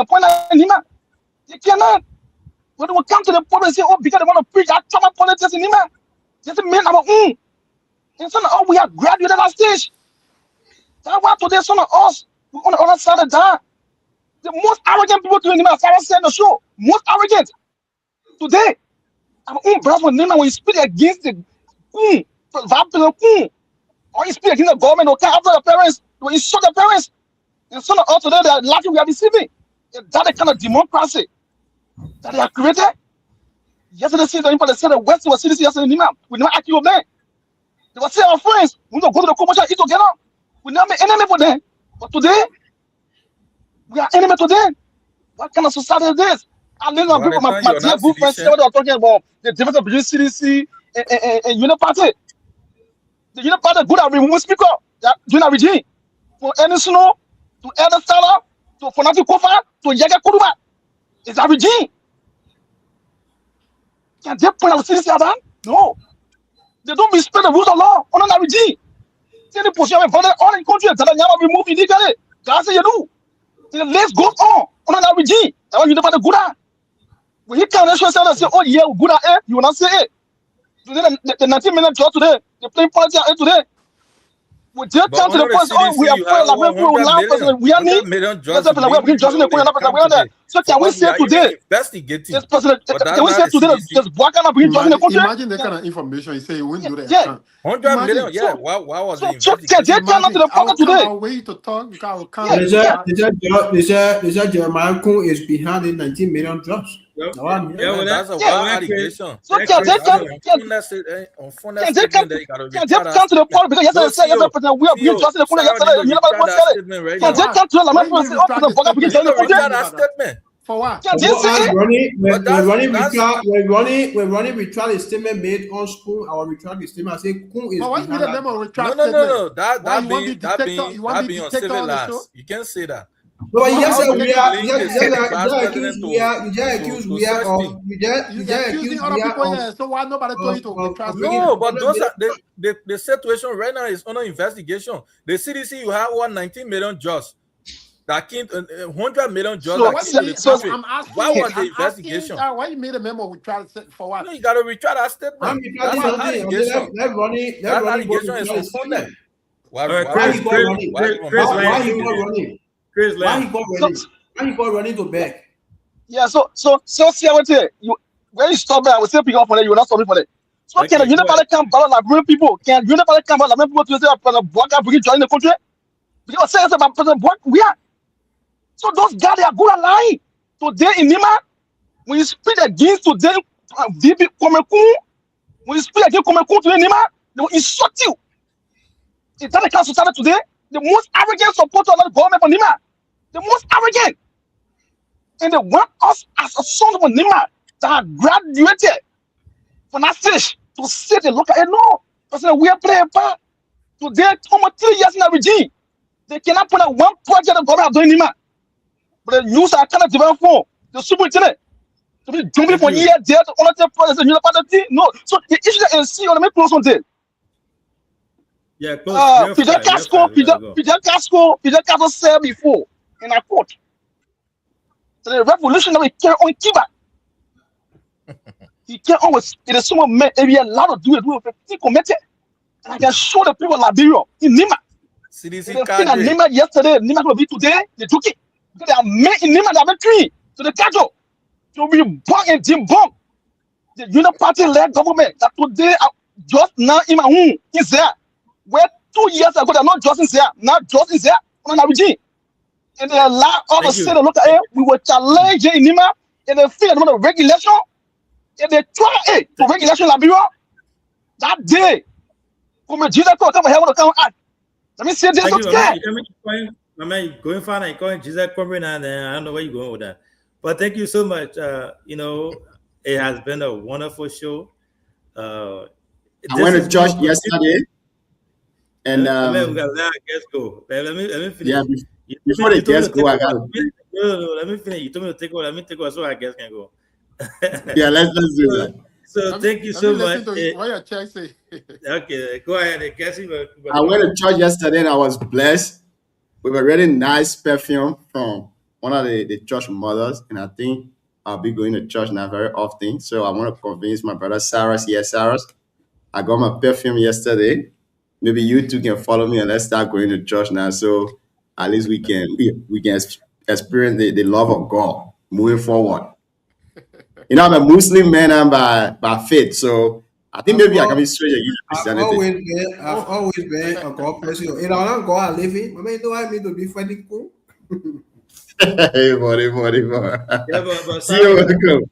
point at Nima. They cannot. When they will come to the point and say, oh, because they want to preach that common politics in Nima, just a man about And some of us, we are graduated at stage. That's why today some of us, we're on the other side of that. The most arrogant people doing the Sarah said in the show, most arrogant. Today, our own brothers when you speak against the or you speak against the government or can't after the parents, when you show the parents, and some of us today they are laughing, we are deceiving. That the kind of democracy that they have created. Yesterday, they said the West was citizen yesterday. We never argue with them. They were saying our friends, we don't go to the commercial eat together. We never make enemy for them. But today, we are enemy to them. What kind of society is this? I mean, my dear good friends here, they are talking about the difference between CDC and Unit Party. The Unit Party good at removing speaker, doing a regime. From Enisno to Elder Salah to Fonati Kofa to Yaga Kuruba. It's a regime. Can they point out CDC at that? No. They don't respect the rules of law on a regime. See the position of all in country that are never removed illegally. That's what you do. The list goes on a regime. That's why you never good at. When you can't and say, oh yeah, good at it, you will not say it. Today, the 19 minute job today, the playing politics today. We just come to the point, oh, we are playing like we are need. So can we say today, this president, can we say today, just black and bring drugs in the country? Imagine the kind of information you say you wouldn't do that. 100 million, yeah. Why was it? So can they come out to the pocket today? Way to talk, They said Jeremiah Kun is behind the 19 million drugs. That's a wild allegation. So can they come to the point because yesterday we are being just in the corner yesterday. You know what I'm saying? Can they come to the point and say, oh, the fuck, we can the statement. For what? Can they say we're running retrial statement made on school. Our retrial statement. I say Kun is behind that. No. That being on civil last. You can't say that. No, you just said we are accusing other people. So why nobody told you to trust? No, but those are the situation right now is under investigation. The CDC, you have 119 million jobs. That came 100 million jobs. So I'm asking. Why was the investigation? Why you made a memo with trial for what? No, you got to retry that statement. That allegation is unfounded. Why he got running to back? Yeah, so see what you when you stop there, I will say pick up for that. You will not stop me for that. So can you never come balance like real people? Can you never come balance like people to say President Boaka bring join the country? Because say about President Boaka, we are. So those guys they are good at lying. Today in Nima, when you speak against today, VP Komekun, when you speak against Komekun today in Nima, they will insult you. Is that the kind of society today? The most arrogant supporter of the government for Nima. The most arrogant. And they want us as a son of Nima that have graduated from that stage to sit and look at it. No. Because we are playing a part. Today, almost 3 years in a regime. They cannot put out one project the government doing Nima. But the news are kind of developed for the superintendent. To be jumping for years there to honor the project and party. No. So the issue that you see on the close on this. Yeah, Fidel Castro said before in a court. So the revolution that we carry on Cuba. He carry on with it is someone made if you allowed to do it with he committed. And I can show the people of Liberia in Nima. CDC Nima yesterday, Nima will be today, they took it. Because they are made in Nima, they have a tree to the cattle. To be born and debunk the Unit Party led government that today just now is there. Where 2 years ago they're not just in there, now just is there on a regime. And they allow all the state to look at it. We were challenged in Nima and they fear the regulation. And they try to regulation in Liberia. That day, come a Jesus come here to come out. Let me say this again. I mean, going far and calling Jesus coming and I don't know where you're going with that. But thank you so much. It has been a wonderful show. I went to church yesterday. And we got let guests go. Let me finish. Yeah, before the guests go, I got no, let me finish. You told me to take over. Let me take over so our guests can go. Yeah, let's do that. So thank you so much. What your check say? Okay, go ahead. I went to church yesterday and I was blessed with a really nice perfume from one of the church mothers, and I think I'll be going to church now very often. So I want to convince my brother Cyrus. Yes, Cyrus. I got my perfume yesterday. maybe you two can follow me and let's start going to church now. So at least we can experience the love of God moving forward. You know, I'm a Muslim man and by faith, so I think maybe I can be straight against Christianity. I've always been a God person. You know, I'm God living. I mean, do I mean to be funny cool? Hey, buddy. Yeah, but See you welcome.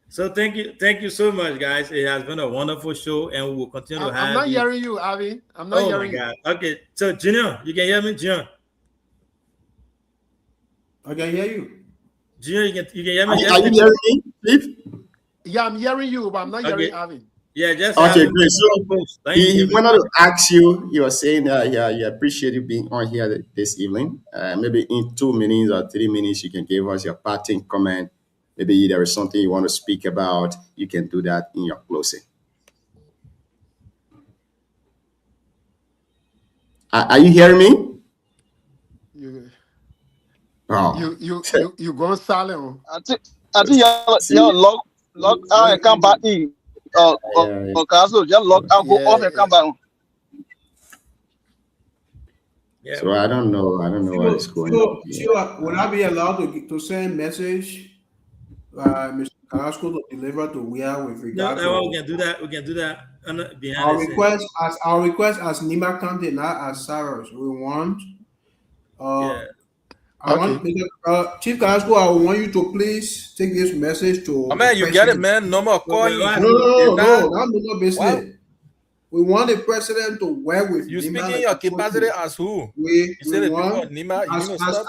So thank you so much, guys. It has been a wonderful show, and we will continue to have. I'm not hearing you, Avi. I'm not hearing you. Oh my God. Okay, so Junior, you can hear me, Junior. I can hear you. Junior, you can hear me. Are you hearing me, Steve? Yeah, I'm hearing you, but I'm not hearing Avi. Yeah, just okay, great. So he you. wanted to ask you. He was saying that he appreciate you being on here this evening. Maybe in 2 minutes or 3 minutes, you can give us your parting comment. Maybe there is something you want to speak about. You can do that in your closing. Are you hearing me? You going silent? I think you log out and come back in. Okay, so just log out, go off and come back on. Yeah. So I don't know what is going on. So would I be allowed to send message, Mr. Carrasco, to deliver to where with regard to? No, we can do that. We can do that behind our request as Nima County, not as Saros. We want. I want Chief Carrasco, I want you to please take this message to. Oh man, you get it, man. No more calling. No, that's not business. We want the president to work with you Nima. Speaking your capacity as who? We want Nima,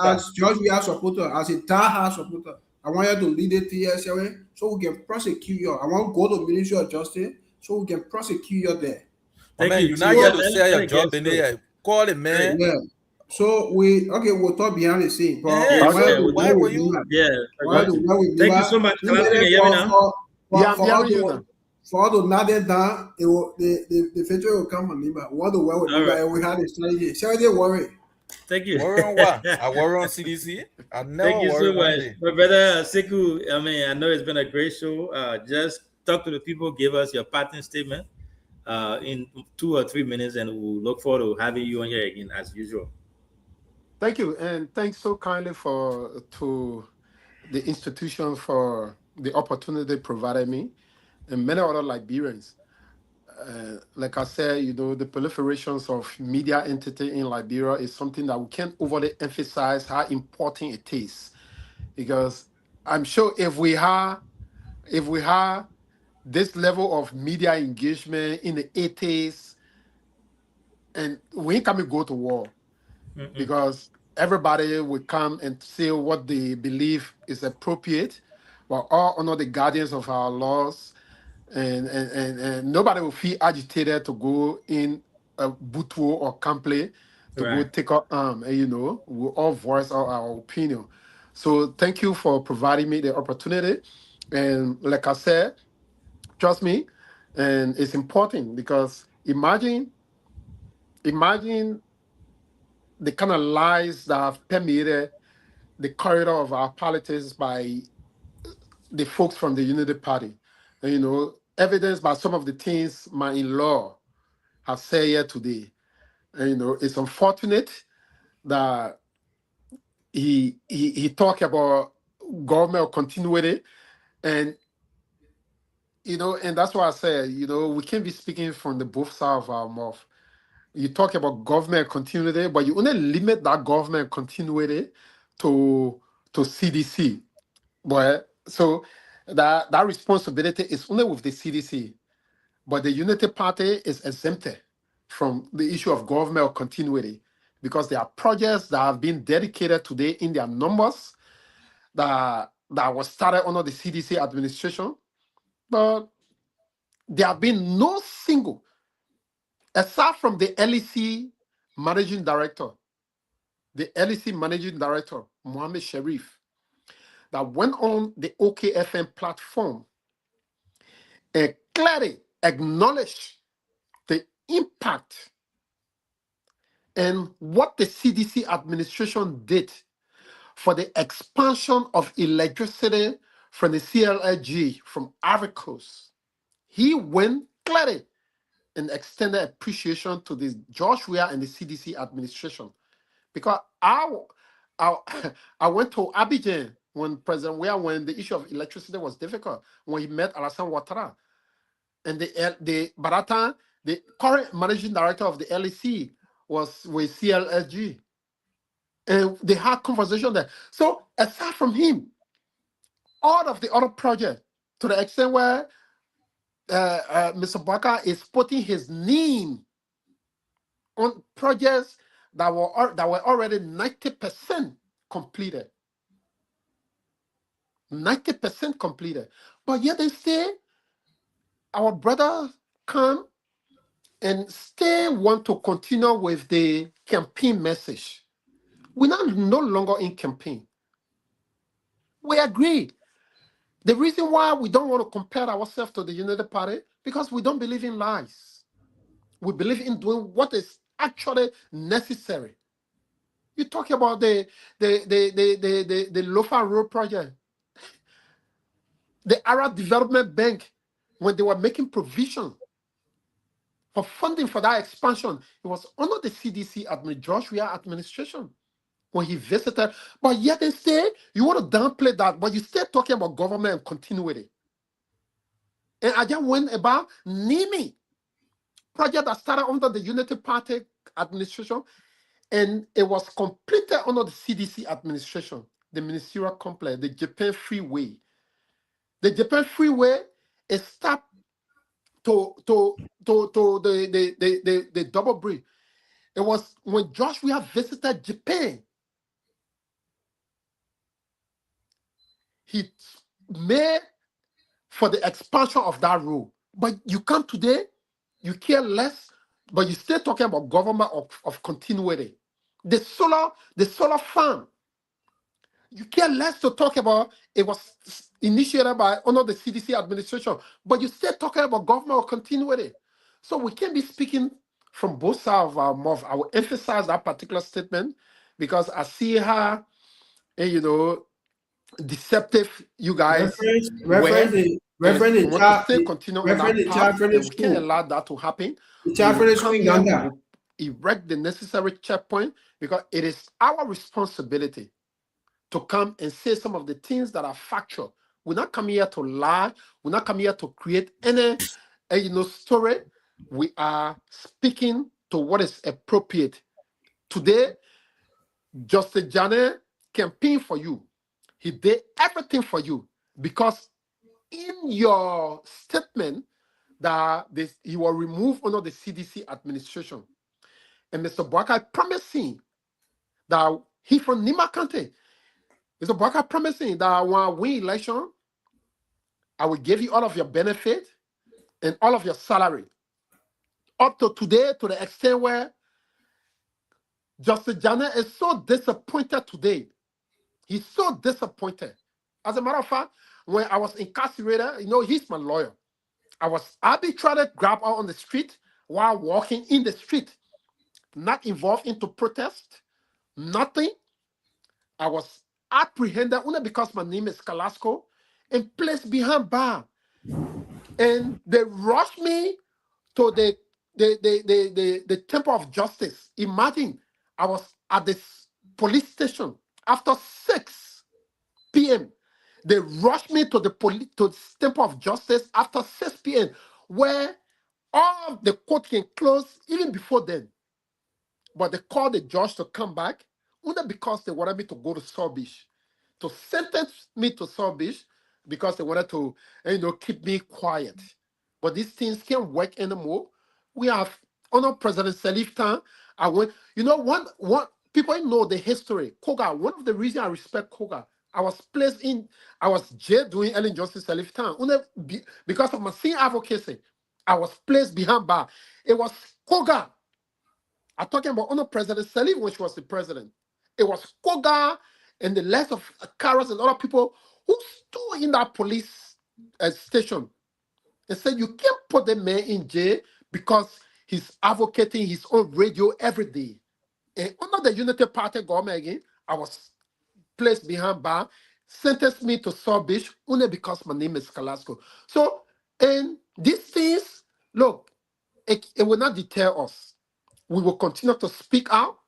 as George we are supporter, as a Taha supporter. I want you to lead the TSA so we can prosecute you. I want to go to Ministry of Justice so we can prosecute you there. Oh, man, you're not here to say your job in there. Call it, man. Yeah. So we'll talk behind the scene. Why were you? Yeah. Thank you so much. For all the not down, the future will come from Nima. We want to work with Nima, and we had a strategy. Strategy worry. Thank you. Worry on what? I worry on CDC. I never Thank you so much. My brother Sekou, I know it's been a great show. Just talk to the people, give us your parting statement in 2 or 3 minutes, and we'll look forward to having you on here again as usual. Thank you, and thanks so kindly to the institution for the opportunity provided me and many other Liberians. Like I said, the proliferations of media entity in Liberia is something that we can't overly emphasize how important it is, because I'm sure if we have this level of media engagement in the 80s, and we ain't coming go to war, because everybody will come and say what they believe is appropriate. We're all under the guardians of our laws. And nobody will feel agitated to go in a Butuo or Kample to go take our arm. And we'll all voice our opinion. So thank you for providing me the opportunity. And like I said, trust me, and it's important because imagine the kind of lies that have permeated the corridor of our politics by the folks from the Unity Party. And, evidenced by some of the things my in-law have said here today. And, it's unfortunate that he talked about government continuity, and and that's why I said, we can't be speaking from the both sides of our mouth. You talk about government continuity, but you only limit that government continuity to CDC. But so that responsibility is only with the CDC, but the Unity Party is exempted from the issue of government continuity because there are projects that have been dedicated today in their numbers that was started under the CDC administration, but there have been no single, aside from the LEC managing director, Mohammed Sharif, that went on the OKFM platform and clearly acknowledged the impact and what the CDC administration did for the expansion of electricity from the CLG from Ivory Coast. He went clearly an extended appreciation to the George Weah and the CDC administration. Because I I went to Abidjan when President Weah, when the issue of electricity was difficult, when he met Alassane Ouattara. And the Barata, the current managing director of the LEC, was with CLSG. And they had conversation there. So aside from him, all of the other projects, to the extent where Mr. Baka is putting his name on projects that were already 90% completed. 90% completed. But yet they say our brother come and still want to continue with the campaign message. We're no longer in campaign. We agree. The reason why we don't want to compare ourselves to the United Party, because we don't believe in lies. We believe in doing what is actually necessary. You talk about the Lofa Road project, the Arab Development Bank, when they were making provision for funding for that expansion, it was under the CDC George Weah administration when he visited. But yet they say you want to downplay that, but you still talking about government and continuity. And I just went about NIMI project that started under the Unity Party administration, and it was completed under the CDC administration, the ministerial complex, the Japan Freeway. The Japan Freeway is stopped to the double bridge. It was when George Weah visited Japan. He made for the expansion of that road. But you come today, you care less, but you're still talking about government of continuity. The solar farm, you care less to talk about. It was initiated by under the CDC administration, but you're still talking about government of continuity. So we can't be speaking from both sides of our mouth. I will emphasize that particular statement because I see how, deceptive you guys Reference the chat. Continue on that path, and we can't allow that to happen. Erect the necessary checkpoint because it is our responsibility to come and say some of the things that are factual. We're not coming here to lie. We're not coming here to create any story. We are speaking to what is appropriate. Today, Justice Janneh campaigned for you. He did everything for you because in your statement that he will remove under the CDC administration. And Mr. Boakai promising that he from Nima County. Mr. Boakai promising that when I win election, I will give you all of your benefit and all of your salary. Up to today, to the extent where Justice Janneh is so disappointed today. He's so disappointed. As a matter of fact, when I was incarcerated, he's my lawyer. I was arbitrarily grabbed out on the street while walking in the street, not involved into protest, nothing. I was apprehended only because my name is Kalasco and placed behind bar. And they rushed me to the Temple of Justice. Imagine, I was at the police station after 6 p.m. They rushed me to the Temple of Justice after 6 p.m., where all the court can close even before then. But they called the judge to come back only because they wanted me to go to Saw Beach, to sentence me to Saw Beach because they wanted to, keep me quiet. But these things can't work anymore. We have under President Salif Tan. I went, one people know the history. Koga, one of the reasons I respect Koga, I was jailed during Ellen Johnson Salif Tan. Because of my senior advocacy, I was placed behind bar. It was Koga. I'm talking about under President Salif when she was the president. It was Koga and the list of Karas and other people who stood in that police station and said, you can't put the man in jail because he's advocating his own radio every day. And under the Unity Party government again, I was placed behind bar, sentenced me to Saw Beach only because my name is Kalasco. So, and these things, look, it will not deter us. We will continue to speak out.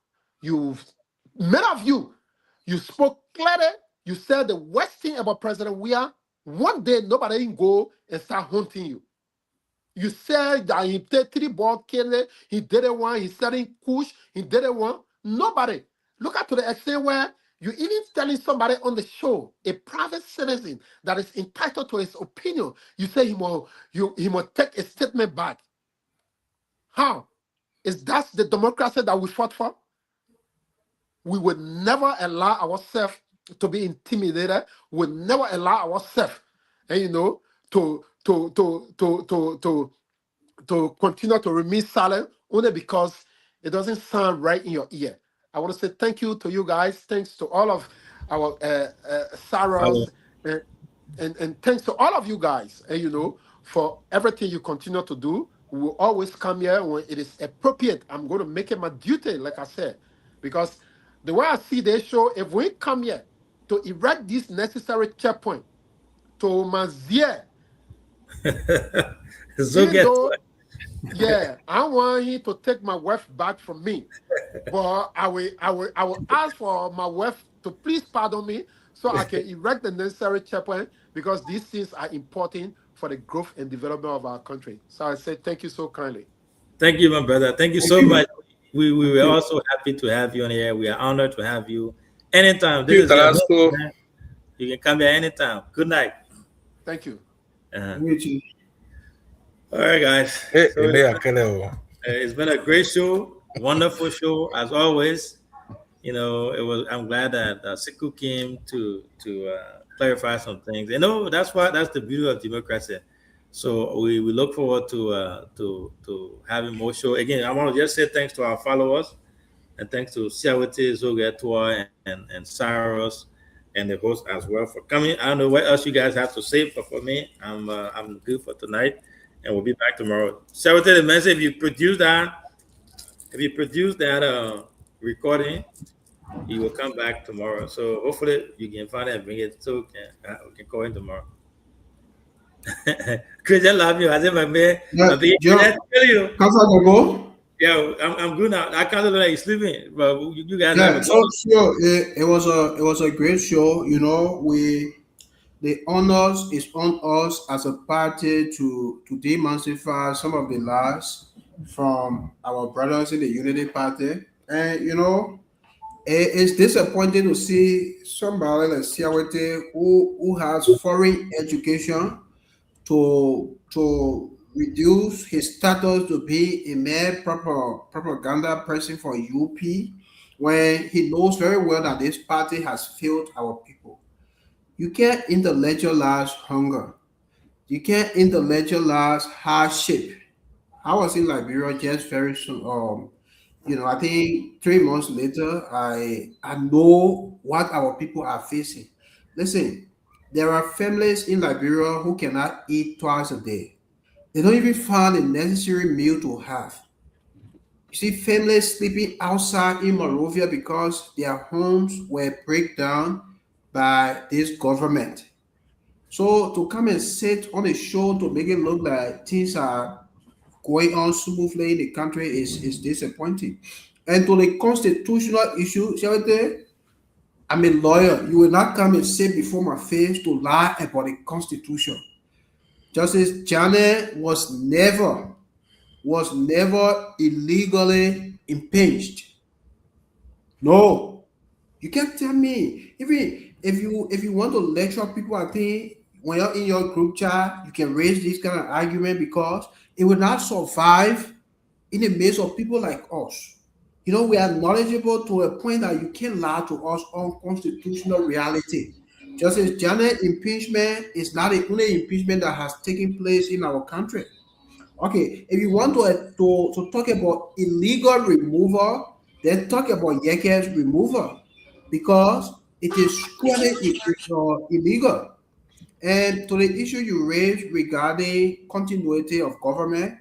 Many of you spoke clearly. You said the worst thing about President Weah. One day nobody can go and start hunting you. You said that he did 3 ball killing, he did it one, he said in Kush, he did it one. Nobody. Look at to the extent where you even telling somebody on the show, a private citizen that is entitled to his opinion, you say he must take a statement back. How? Is that the democracy that we fought for? We would never allow ourselves to be intimidated. We would never allow ourselves, to continue to remain silent only because it doesn't sound right in your ear. I want to say thank you to you guys. Thanks to all of our Sarahs, and thanks to all of you guys, for everything you continue to do. We will always come here when it is appropriate. I'm going to make it my duty, like I said, because the way I see this show, if we come here to erect this necessary checkpoint to Mazier, I want him to take my wife back from me, but I will ask for my wife to please pardon me so I can erect the necessary checkpoint, because these things are important for the growth and development of our country. So I say thank you so kindly. Thank you, my brother. Thank you so much. We were also happy to have you on here. We are honored to have you anytime. This is your home, you can come here anytime. Good night. Thank you. All right, guys. It's been a great show, wonderful show as always. I'm glad that Sekou came to clarify some things. That's the beauty of democracy. So we look forward to having more show. Again, I want to just say thanks to our followers, and thanks to Siawete, Zogetua, and Cyrus, and the host as well for coming. I don't know what else you guys have to say, but for me, I'm good for tonight, and we'll be back tomorrow. Siawete, the message, if you produce that recording, you will come back tomorrow. So hopefully you can find it and bring it so we can call in tomorrow. Chris, I love you. I said, my man. Yeah, I'm good now. I can't look like you're sleeping, but you guys have a it was a great show. The honors is on us as a party to demystify some of the lies from our brothers in the Unity Party. And it's disappointing to see somebody like Siawete who has foreign education to reduce his status to be a mere propaganda person for UP, when he knows very well that this party has failed our people. You can't intellectualize hunger. You can't intellectualize hardship. I was in Liberia just very soon. I think 3 months later, I know what our people are facing. Listen, there are families in Liberia who cannot eat twice a day. They don't even find a necessary meal to have. You see families sleeping outside in Monrovia because their homes were break down by this government. So to come and sit on a show to make it look like things are going on smoothly in the country is disappointing. And to the constitutional issue, I'm a lawyer. You will not come and sit before my face to lie about the Constitution. Justice Janet was never illegally impeached. No, you can't tell me. Even if you want to lecture people, I think when you're in your group chat, you can raise this kind of argument because it will not survive in the midst of people like us. We are knowledgeable to a point that you can't lie to us on constitutional reality. Justice Janet impeachment is not the only impeachment that has taken place in our country. Okay, if you want to talk about illegal removal, then talk about Yeke's removal, because it is squarely illegal. And to the issue you raised regarding continuity of government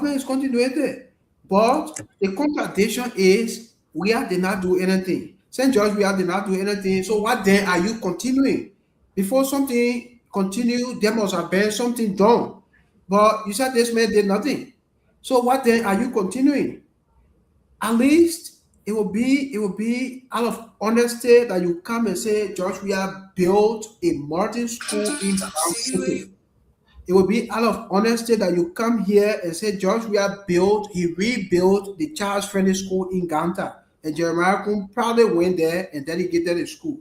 is continuity. But the contradiction is we did not do anything. St. George, we did not do anything. So what then are you continuing? Before something continue, there must have been something done. But you said this man did nothing. So what then are you continuing? At least it will be out of honesty that you come and say, George, we have built a modern school in Brown City. It will be out of honesty that you come here and say, George, he rebuilt the Charles Friendly School in Ganta. And Jeremiah Kun probably went there and dedicated the school.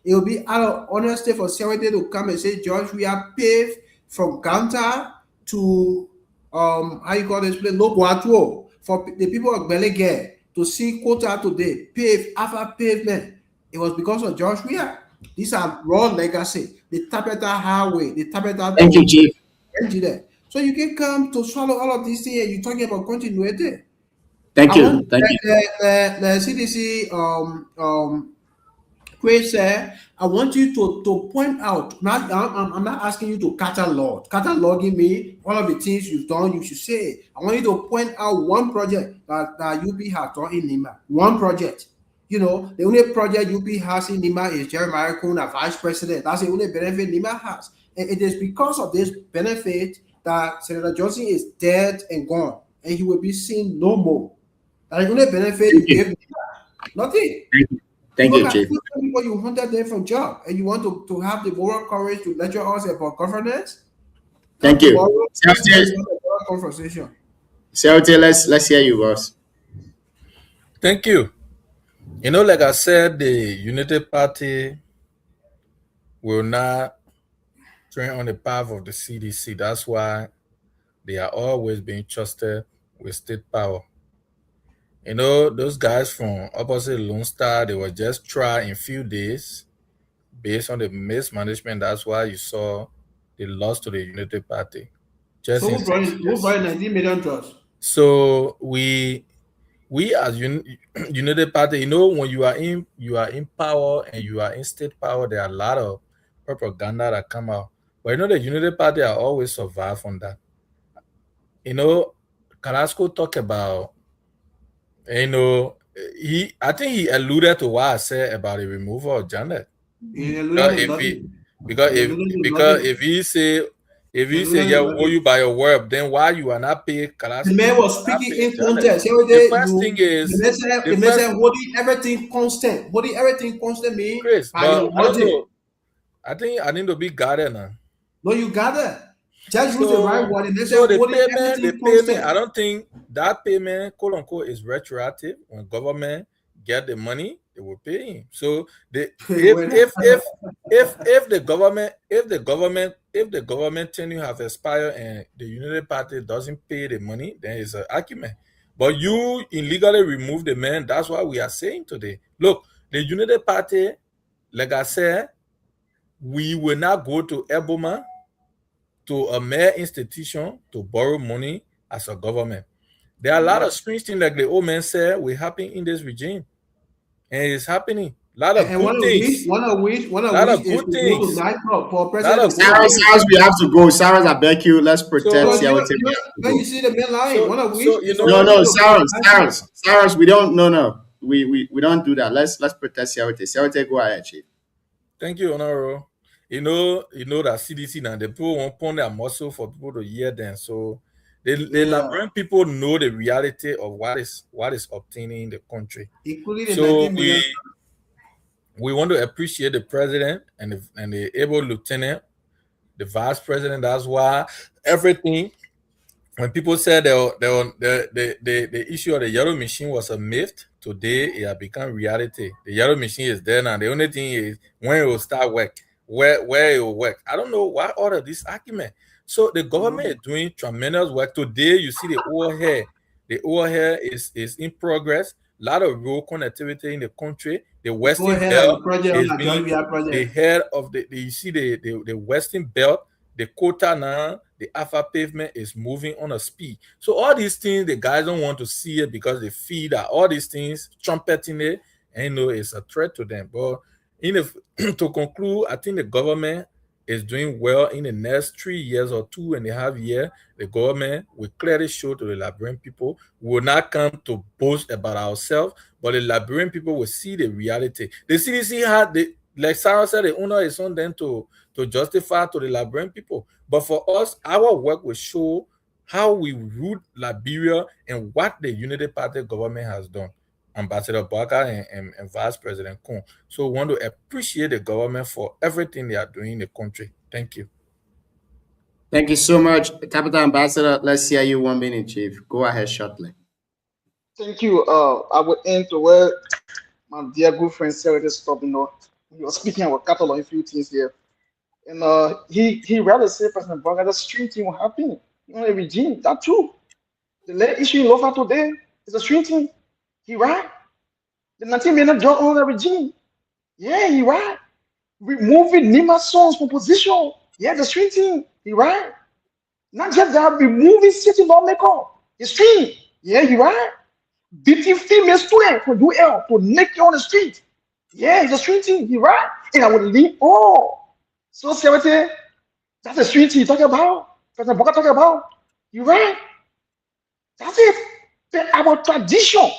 It will be out of honesty for somebody to come and say, George, we have paved from Ganta to how you call this place, Loguatuo, for the people of Belegay to see Kota today, paved after pavement. It was because of George Weah. These are raw legacy. The Tapeta Highway, the Tapeta. Thank you, Chief. There. So you can come to swallow all of these things and you're talking about continuity. Thank you. Thank you. The CDC Chris said, I want you to point out, I'm not asking you to cataloging me, all of the things you've done, you should say. I want you to point out one project that UP has done in Lima. One project. You know, the only project UP has in Lima is Jeremiah Kun, vice president. That's the only benefit Lima has. And it is because of this benefit that Senator Johnson is dead and gone, and he will be seen no more. That's the only benefit you give Lima. Nothing. Thank you, Chief. People you hunted them from job, and you want to have the moral courage to lecture us about governance. Thank you. Conversation. Let's hear you, boss. Thank you. You know, like I said, the Unity Party will not train on the path of the CDC. That's why they are always being trusted with state power. You know, those guys from opposite Lone Star, they were just tried in few days based on the mismanagement. That's why you saw they lost to the Unity Party. Just so who brought 19 million trust? So we as Unity Party, you know, when you are in power and you are in state power, there are a lot of propaganda that come out. But you know, the Unity Party are always survive on that. You know, Carrasco talked about, you know, I think he alluded to what I said about the removal of Janet. Because if he say yeah, will you by your word, then why you are not paying Carrasco? The man was speaking in context. The first thing is the man said holding everything constant. Holding everything constant means Chris, but I don't know. I think I need to be guarded now. No, you gather. Just use the right word. So the payment, I don't think that payment, quote unquote, is retroactive. When government get the money, they will pay him. So if the government tenure have expired and the Unity Party doesn't pay the money, then it's an argument. But you illegally remove the man. That's what we are saying today. Look, the Unity Party, like I said, we will not go to Eboma, to a mere institution to borrow money as a government. There are a lot of strange things, like the old man said, will happen in this regime. And it's happening. A lot of good things. One of which good things. Cyrus, we have to go. Cyrus, I beg you, let's protect. When you see the main line, one of which. No, Cyrus, we don't. No. We don't do that. Let's protect Siawate. Siawate, go ahead, Chief. Thank you, Honorable. You know that CDC now, they people won't put their muscle for people to hear them. So the Liberian people know the reality of what is obtaining in the country. So we want to appreciate the president and the able lieutenant, the vice president. That's why everything. When people said the issue of the yellow machine was a myth, today it has become reality. The yellow machine is there now. The only thing is when it will start work. Where it will work. I don't know why all of this argument. So the government is doing tremendous work. Today, you see the oil hair. The oil hair is in progress. A lot of road connectivity in the country. The Western Belt is being the head of you see the Western Belt, the quota now, the Alpha pavement is moving on a speed. So all these things, the guys don't want to see it because they feel that all these things, trumpeting it, and it's a threat to them. But to conclude, I think the government is doing well. In the next 3 years or 2.5 years, the government will clearly show to the Liberian people. We will not come to boast about ourselves, but the Liberian people will see the reality. The CDC had, like Sarah said, the owner is on them to justify to the Liberian people. But for us, our work will show how we ruled Liberia and what the Unity Party government has done. Ambassador Boakai and Vice President Kun. So we want to appreciate the government for everything they are doing in the country. Thank you. Thank you so much, Capital Ambassador. Let's hear you 1 minute, Chief. Go ahead shortly. Thank you. I would end to where my dear good friend Sarah just stopped. He was speaking about cattle on a few things here. And he rather said, President Boakai, the stream team will happen. The regime, that's true. The latest issue in Lofa today is a stream team. He right. The 19 million job on the regime. Yeah, he right. Removing Nima Song's from position. Yeah, the stream team. He right. Not just that, removing city lawmaker. The stream. Yeah, he right. Beating female student from UL to naked on the street. Yeah, it's a street team. He right. And I would leave all. So, Secretary, that's the street team you talking about. President Boakai talking about. You right. That's it. But our tradition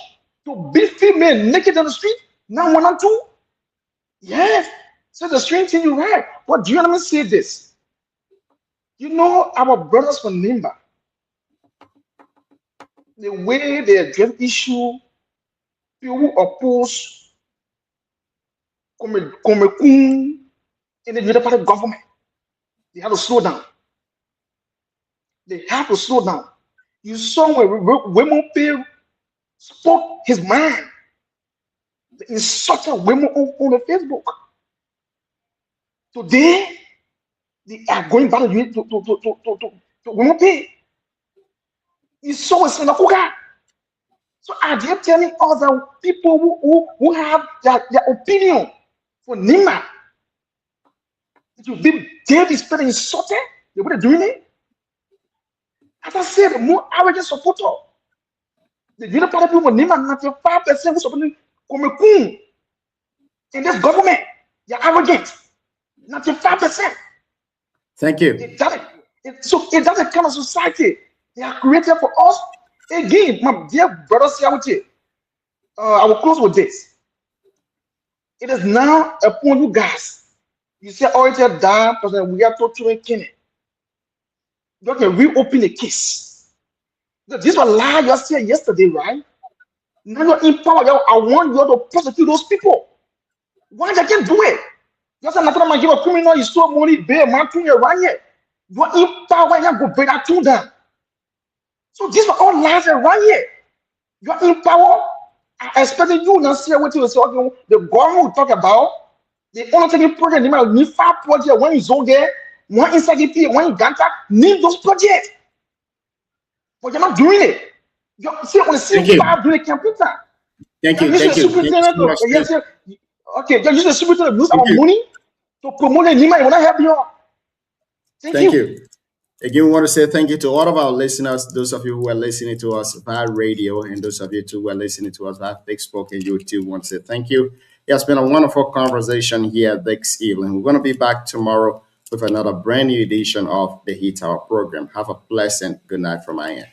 to beat female naked on the street, now 1 and 2. Yes. So the street team, you right. But do you let me say this? You know our brothers from Nimba, the way they address issue, people who oppose Komekun in the Unity Party government, they have to slow down. They have to slow down. You saw when Wemo Pay spoke his mind. They insulted Wemo on the Facebook. Today, they are going back to Wemo Pay. You saw it in the Kuka. So are they telling us that people who have their opinion for Nima, it will be they be insulted? They would have doing it? As I said, the more arrogant supporter. The Unity Party people, Nima, 95% who support Komekun in this government. They are arrogant. 95%. Thank you. So it does a kind of society they are created for us. Again, my dear brothers, I will close with this. It is now upon you guys. You say, oh, it's a damn person. We are torturing Kenny. You can reopen the case. This was lie you said yesterday, right? Now you're in power. I want you to prosecute those people. Why they can't do it? You said, I'm give a criminal, you stole money, bail, man, you're right here. You're in power, you go pay that to them. So these are all lies right here. You're in power. I expected you not see what you say. The government will talk about. The only taking project, they might need 5 projects. One in Zoge, one in Sagiti, one in Ganta. Need those projects. But you're not doing it. You see, when you see 5 doing the computer. Thank you. Thank you. Okay, you're using the superintendent to use our money to promote the Nima. You want to help you? Thank you. Again, we want to say thank you to all of our listeners, those of you who are listening to us via radio, and those of you too who are listening to us via Facebook and YouTube. Want to say thank you. It has been a wonderful conversation here this evening. We're going to be back tomorrow with another brand new edition of the Heat Hour program. Have a pleasant good night from my end.